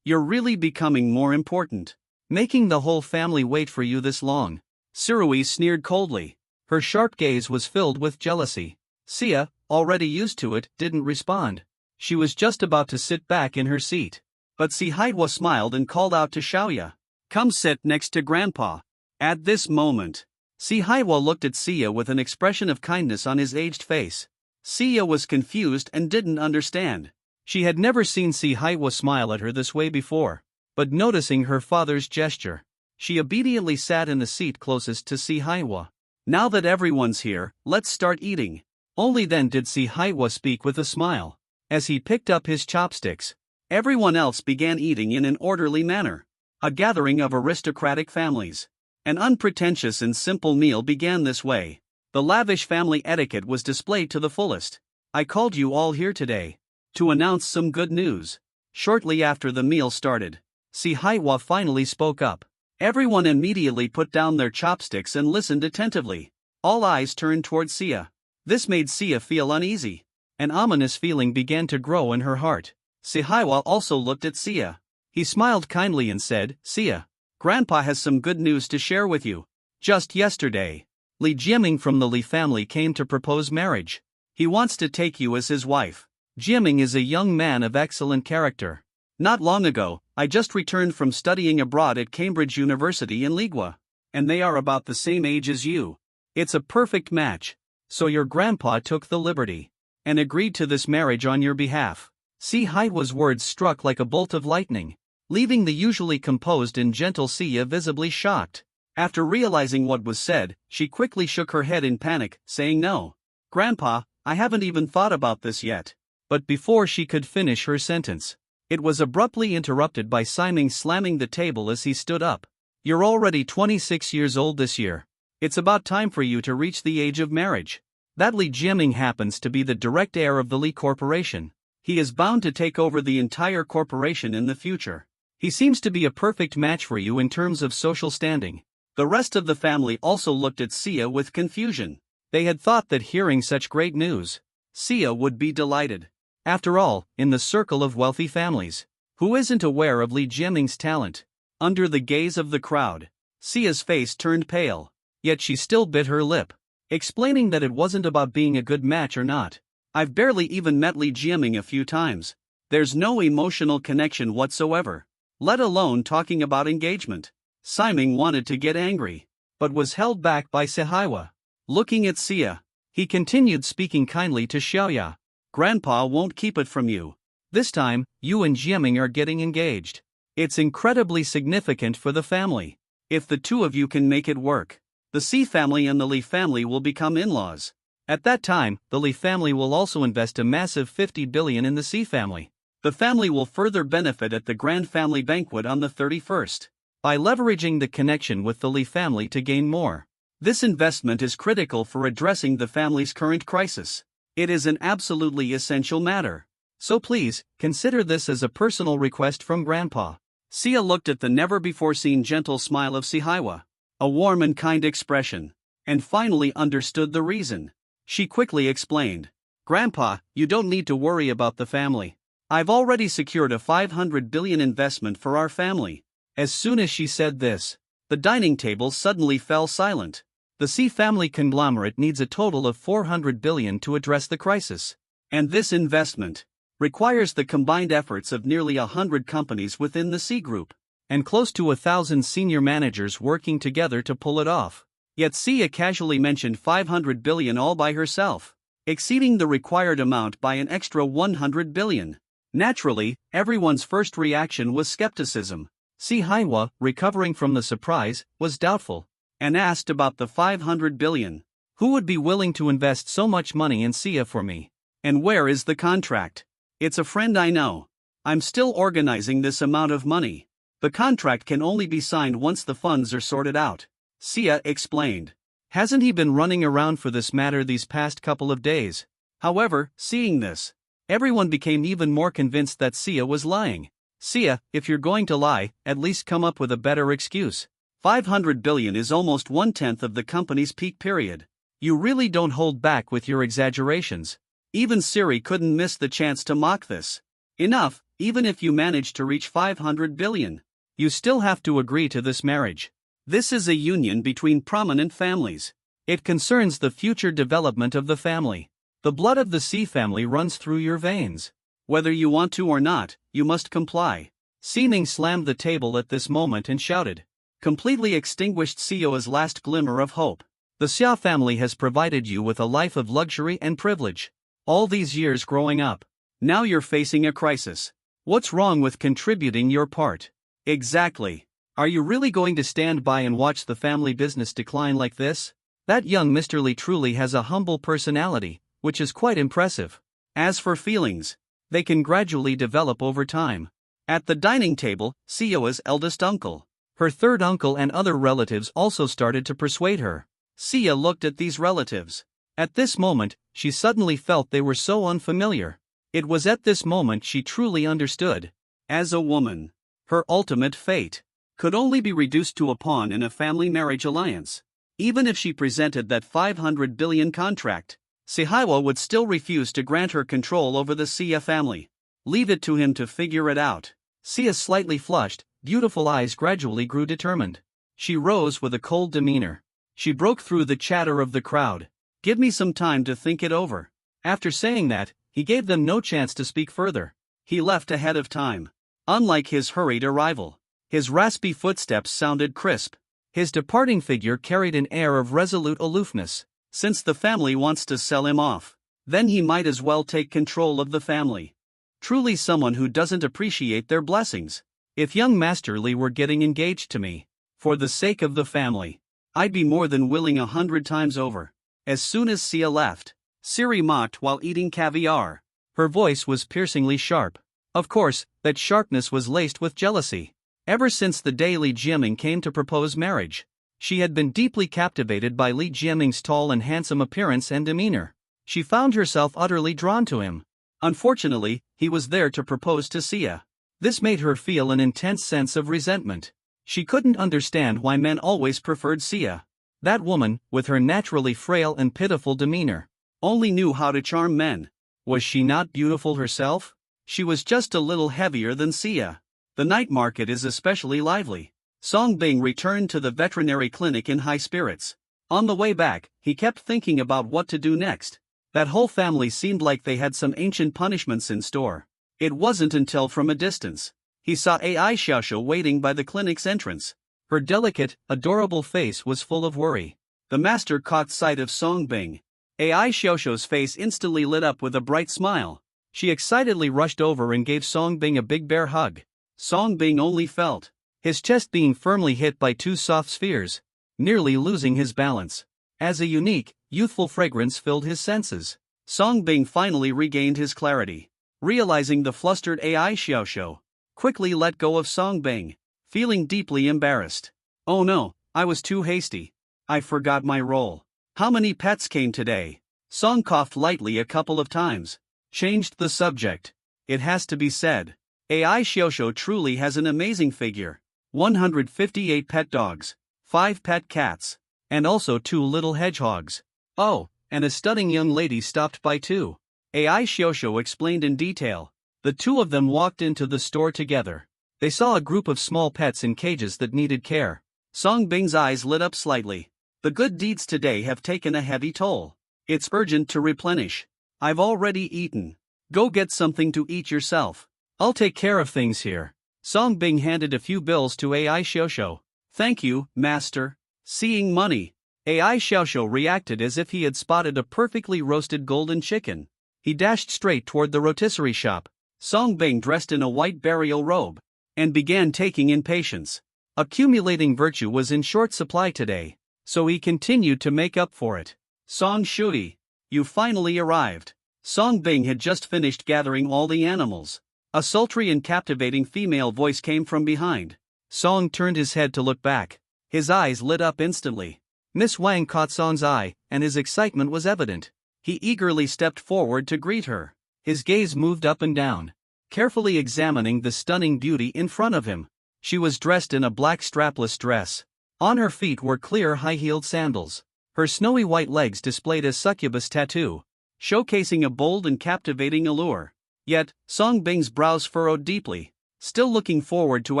You're really becoming more important, making the whole family wait for you this long. Sirui sneered coldly. Her sharp gaze was filled with jealousy. Sia, already used to it, didn't respond. She was just about to sit back in her seat. But Sihaiwa smiled and called out to Xiaoya, "Come sit next to Grandpa." At this moment, Sihaiwa looked at Sia with an expression of kindness on his aged face. Sia was confused and didn't understand. She had never seen Sihaiwa smile at her this way before, but noticing her father's gesture, she obediently sat in the seat closest to Sihaiwa. "Now that everyone's here, let's start eating." Only then did Sihaiwa speak with a smile. As he picked up his chopsticks, everyone else began eating in an orderly manner. A gathering of aristocratic families. An unpretentious and simple meal began this way. The lavish family etiquette was displayed to the fullest. "I called you all here today to announce some good news." Shortly after the meal started, Sihaiwa finally spoke up. Everyone immediately put down their chopsticks and listened attentively. All eyes turned toward Sia. This made Sia feel uneasy. An ominous feeling began to grow in her heart. Sihaiwa also looked at Sia. He smiled kindly and said, "Sia, Grandpa has some good news to share with you. Just yesterday, Li Jiaming from the Li family came to propose marriage. He wants to take you as his wife." Jiaming is a young man of excellent character. "Not long ago, I just returned from studying abroad at Cambridge University in Ligua. And they are about the same age as you. It's a perfect match. So your grandpa took the liberty and agreed to this marriage on your behalf." Sihaiwa's words struck like a bolt of lightning, leaving the usually composed and gentle Sia visibly shocked. After realizing what was said, she quickly shook her head in panic, saying, "No. Grandpa, I haven't even thought about this yet." But before she could finish her sentence, It was abruptly interrupted by Simon slamming the table as he stood up. "You're already 26 years old this year. It's about time for you to reach the age of marriage. That Li Jiaming happens to be the direct heir of the Li Corporation. He is bound to take over the entire corporation in the future. He seems to be a perfect match for you in terms of social standing." The rest of the family also looked at Sia with confusion. They had thought that hearing such great news, Sia would be delighted. After all, in the circle of wealthy families, who isn't aware of Li Jiaming's talent? Under the gaze of the crowd, Sia's face turned pale, yet she still bit her lip, explaining that it wasn't about being a good match or not. "I've barely even met Li Jiaming a few times. There's no emotional connection whatsoever, let alone talking about engagement." Simon wanted to get angry, but was held back by Sihaiwa. Looking at Sia, he continued speaking kindly to Xiaoya. "Grandpa won't keep it from you. This time, you and Jiaming are getting engaged. It's incredibly significant for the family. If the two of you can make it work, the Si family and the Li family will become in-laws. At that time, the Li family will also invest a massive 50 billion in the Si family. The family will further benefit at the grand family banquet on the 31st. By leveraging the connection with the Li family to gain more. This investment is critical for addressing the family's current crisis. It is an absolutely essential matter. So please, consider this as a personal request from Grandpa." Sia looked at the never-before-seen gentle smile of Sihaiwa, a warm and kind expression, and finally understood the reason. She quickly explained, "Grandpa, you don't need to worry about the family. I've already secured a 500 billion investment for our family." As soon as she said this, the dining table suddenly fell silent. The Si family conglomerate needs a total of 400 billion to address the crisis. And this investment requires the combined efforts of nearly 100 companies within the Si group, and close to 1,000 senior managers working together to pull it off. Yet Sia casually mentioned 500 billion all by herself, exceeding the required amount by an extra 100 billion. Naturally, everyone's first reaction was skepticism. Sihaiwa, recovering from the surprise, was doubtful, and asked about the 500 billion. "Who would be willing to invest so much money in Sia for me? And where is the contract?" "It's a friend I know. I'm still organizing this amount of money. The contract can only be signed once the funds are sorted out," Sia explained. Hasn't he been running around for this matter these past couple of days? However, seeing this, everyone became even more convinced that Sia was lying. "Sia, if you're going to lie, at least come up with a better excuse. 500 billion is almost 1/10 of the company's peak period. You really don't hold back with your exaggerations." Even Siri couldn't miss the chance to mock this. "Enough, even if you manage to reach 500 billion. You still have to agree to this marriage. This is a union between prominent families. It concerns the future development of the family. The blood of the Si family runs through your veins. Whether you want to or not, you must comply." Siming slammed the table at this moment and shouted, completely extinguished Sio's last glimmer of hope. "The Xia family has provided you with a life of luxury and privilege. All these years growing up. Now you're facing a crisis. What's wrong with contributing your part?" "Exactly. Are you really going to stand by and watch the family business decline like this? That young Mr. Li truly has a humble personality, which is quite impressive. As for feelings, they can gradually develop over time." At the dining table, Sio's eldest uncle, her third uncle and other relatives also started to persuade her. Sia looked at these relatives. At this moment, she suddenly felt they were so unfamiliar. It was at this moment she truly understood. As a woman, her ultimate fate could only be reduced to a pawn in a family marriage alliance. Even if she presented that 500 billion contract, Sihaiwa would still refuse to grant her control over the Sia family. Leave it to him to figure it out. Sia slightly flushed, beautiful eyes gradually grew determined. She rose with a cold demeanor. She broke through the chatter of the crowd. "Give me some time to think it over." After saying that, he gave them no chance to speak further. He left ahead of time. Unlike his hurried arrival, his raspy footsteps sounded crisp. His departing figure carried an air of resolute aloofness. Since the family wants to sell him off, then he might as well take control of the family. Truly someone who doesn't appreciate their blessings. If young Master Li were getting engaged to me, for the sake of the family, I'd be more than willing 100 times over. As soon as Sia left, Siri mocked while eating caviar. Her voice was piercingly sharp. Of course, that sharpness was laced with jealousy. Ever since the day Li Jiaming came to propose marriage, she had been deeply captivated by Li Jiaming's tall and handsome appearance and demeanor. She found herself utterly drawn to him. Unfortunately, he was there to propose to Xia. This made her feel an intense sense of resentment. She couldn't understand why men always preferred Xia. That woman, with her naturally frail and pitiful demeanor, only knew how to charm men. Was she not beautiful herself? She was just a little heavier than Xia. The night market is especially lively. Song Bing returned to the veterinary clinic in high spirits. On the way back, he kept thinking about what to do next. That whole family seemed like they had some ancient punishments in store. It wasn't until from a distance he saw Ai Xiaoxiu waiting by the clinic's entrance. Her delicate, adorable face was full of worry. The master caught sight of Song Bing. Ai Xiaoxiu's face instantly lit up with a bright smile. She excitedly rushed over and gave Song Bing a big bear hug. Song Bing only felt his chest being firmly hit by two soft spheres, nearly losing his balance. As a unique, youthful fragrance filled his senses, Song Bing finally regained his clarity. Realizing the flustered Ai Xiaoxiu quickly let go of Song Bing, feeling deeply embarrassed. Oh no, I was too hasty. I forgot my role. How many pets came today? Song coughed lightly a couple of times. Changed the subject. It has to be said, Ai Xiaoxiu truly has an amazing figure. 158 pet dogs, 5 pet cats, and also 2 little hedgehogs. Oh, and a stunning young lady stopped by too. Ai Xiaoxiu explained in detail. The two of them walked into the store together. They saw a group of small pets in cages that needed care. Song Bing's eyes lit up slightly. The good deeds today have taken a heavy toll. It's urgent to replenish. I've already eaten. Go get something to eat yourself. I'll take care of things here. Song Bing handed a few bills to Ai Xiaoxiu. Thank you, master. Seeing money, Ai Xiaoxiu reacted as if he had spotted a perfectly roasted golden chicken. He dashed straight toward the rotisserie shop. Song Bing dressed in a white burial robe and began taking in patients. Accumulating virtue was in short supply today, so he continued to make up for it. Song Shui, you finally arrived. Song Bing had just finished gathering all the animals. A sultry and captivating female voice came from behind. Song turned his head to look back. His eyes lit up instantly. Miss Wang caught Song's eye, and his excitement was evident. He eagerly stepped forward to greet her. His gaze moved up and down, carefully examining the stunning beauty in front of him. She was dressed in a black strapless dress. On her feet were clear high-heeled sandals. Her snowy white legs displayed a succubus tattoo, showcasing a bold and captivating allure. Yet, Song Bing's brows furrowed deeply, still looking forward to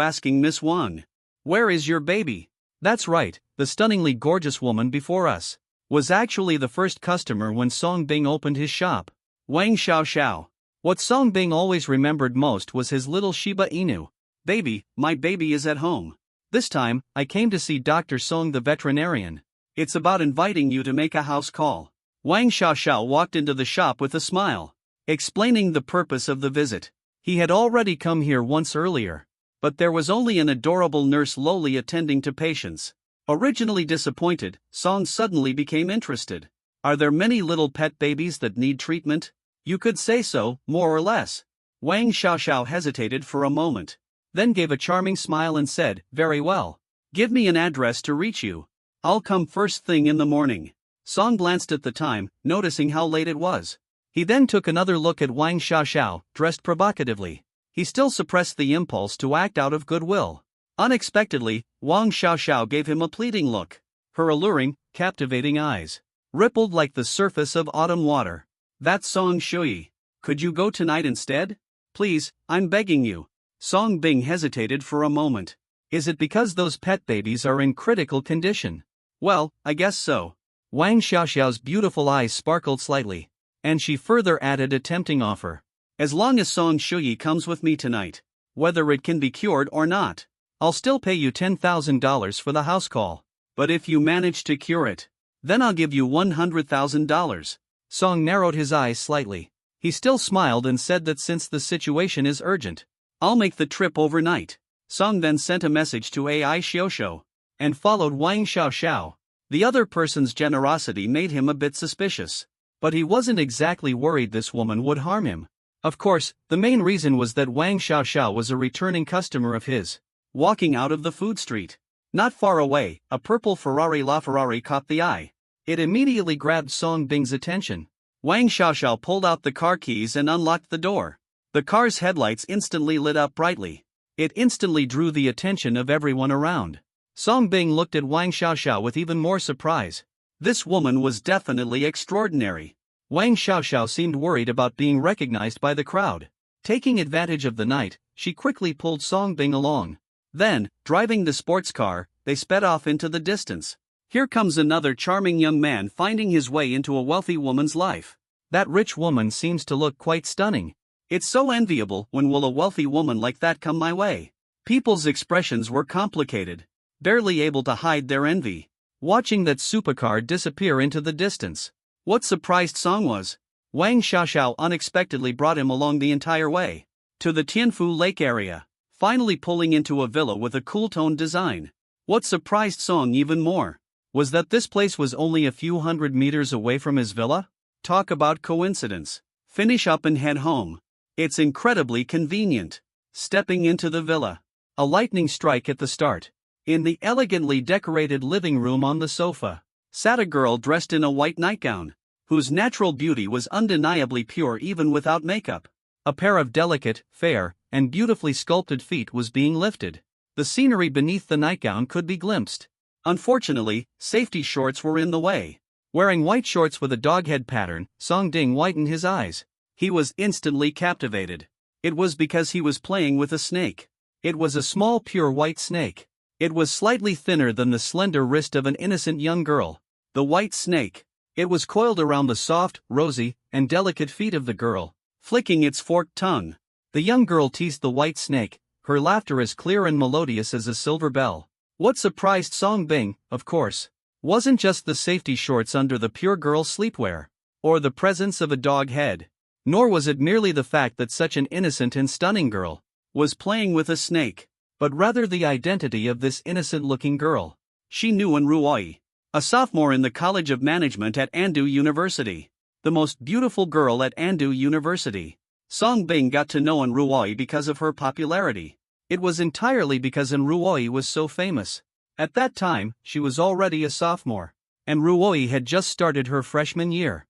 asking Miss Wang, "Where is your baby?" That's right, the stunningly gorgeous woman before us was actually the first customer when Song Bing opened his shop. Wang Xiaoxiao. What Song Bing always remembered most was his little Shiba Inu. "Baby, my baby is at home. This time, I came to see Dr. Song the veterinarian. It's about inviting you to make a house call." Wang Xiaoxiao walked into the shop with a smile, explaining the purpose of the visit. He had already come here once earlier, but there was only an adorable nurse lowly attending to patients. Originally disappointed, Song suddenly became interested. "Are there many little pet babies that need treatment?" "You could say so, more or less." Wang Xiaoxiao hesitated for a moment, then gave a charming smile and said, "Very well. Give me an address to reach you. I'll come first thing in the morning." Song glanced at the time, noticing how late it was. He then took another look at Wang Xiaoxiao, dressed provocatively. He still suppressed the impulse to act out of goodwill. Unexpectedly, Wang Xiaoxiao gave him a pleading look. Her alluring, captivating eyes rippled like the surface of autumn water. "That's Song Shui. Could you go tonight instead? Please, I'm begging you." Song Bing hesitated for a moment. "Is it because those pet babies are in critical condition?" "Well, I guess so." Wang Xiaoxiao's beautiful eyes sparkled slightly, and she further added a tempting offer. "As long as Song Shui comes with me tonight, whether it can be cured or not, I'll still pay you $10,000 for the house call. But if you manage to cure it, then I'll give you $100,000. Song narrowed his eyes slightly. He still smiled and said that since the situation is urgent, "I'll make the trip overnight." Song then sent a message to Ai Xiaoxiu and followed Wang Xiaoxiao. The other person's generosity made him a bit suspicious, but he wasn't exactly worried this woman would harm him. Of course, the main reason was that Wang Xiaoxiao was a returning customer of his. Walking out of the food street, not far away, a purple Ferrari LaFerrari caught the eye. It immediately grabbed Song Bing's attention. Wang Xiaoxiao pulled out the car keys and unlocked the door. The car's headlights instantly lit up brightly. It instantly drew the attention of everyone around. Song Bing looked at Wang Xiaoxiao with even more surprise. This woman was definitely extraordinary. Wang Xiaoxiao seemed worried about being recognized by the crowd. Taking advantage of the night, she quickly pulled Song Bing along. Then, driving the sports car, they sped off into the distance. Here comes another charming young man finding his way into a wealthy woman's life. That rich woman seems to look quite stunning. It's so enviable. When will a wealthy woman like that come my way? People's expressions were complicated, barely able to hide their envy, watching that supercar disappear into the distance. What surprised Song was, Wang Xiaoxiao unexpectedly brought him along the entire way to the Tianfu Lake area, finally pulling into a villa with a cool-toned design. What surprised Song even more was that this place was only a few hundred meters away from his villa. Talk about coincidence. Finish up and head home. It's incredibly convenient. Stepping into the villa, a lightning strike at the start. In the elegantly decorated living room on the sofa sat a girl dressed in a white nightgown, whose natural beauty was undeniably pure even without makeup. A pair of delicate, fair, and beautifully sculpted feet was being lifted. The scenery beneath the nightgown could be glimpsed. Unfortunately, safety shorts were in the way. Wearing white shorts with a dog head pattern, Song Ding widened his eyes. He was instantly captivated. It was because he was playing with a snake. It was a small pure white snake. It was slightly thinner than the slender wrist of an innocent young girl. The white snake. It was coiled around the soft, rosy, and delicate feet of the girl, flicking its forked tongue. The young girl teased the white snake, her laughter as clear and melodious as a silver bell. What surprised Song Bing, of course, wasn't just the safety shorts under the pure girl sleepwear, or the presence of a dog head. Nor was it merely the fact that such an innocent and stunning girl was playing with a snake, but rather the identity of this innocent-looking girl. She knew An Ruoi, a sophomore in the College of Management at Andu University. The most beautiful girl at Andu University. Song Bing got to know An Ruoi because of her popularity. It was entirely because An Ruoi was so famous. At that time, she was already a sophomore, and Ruoi had just started her freshman year.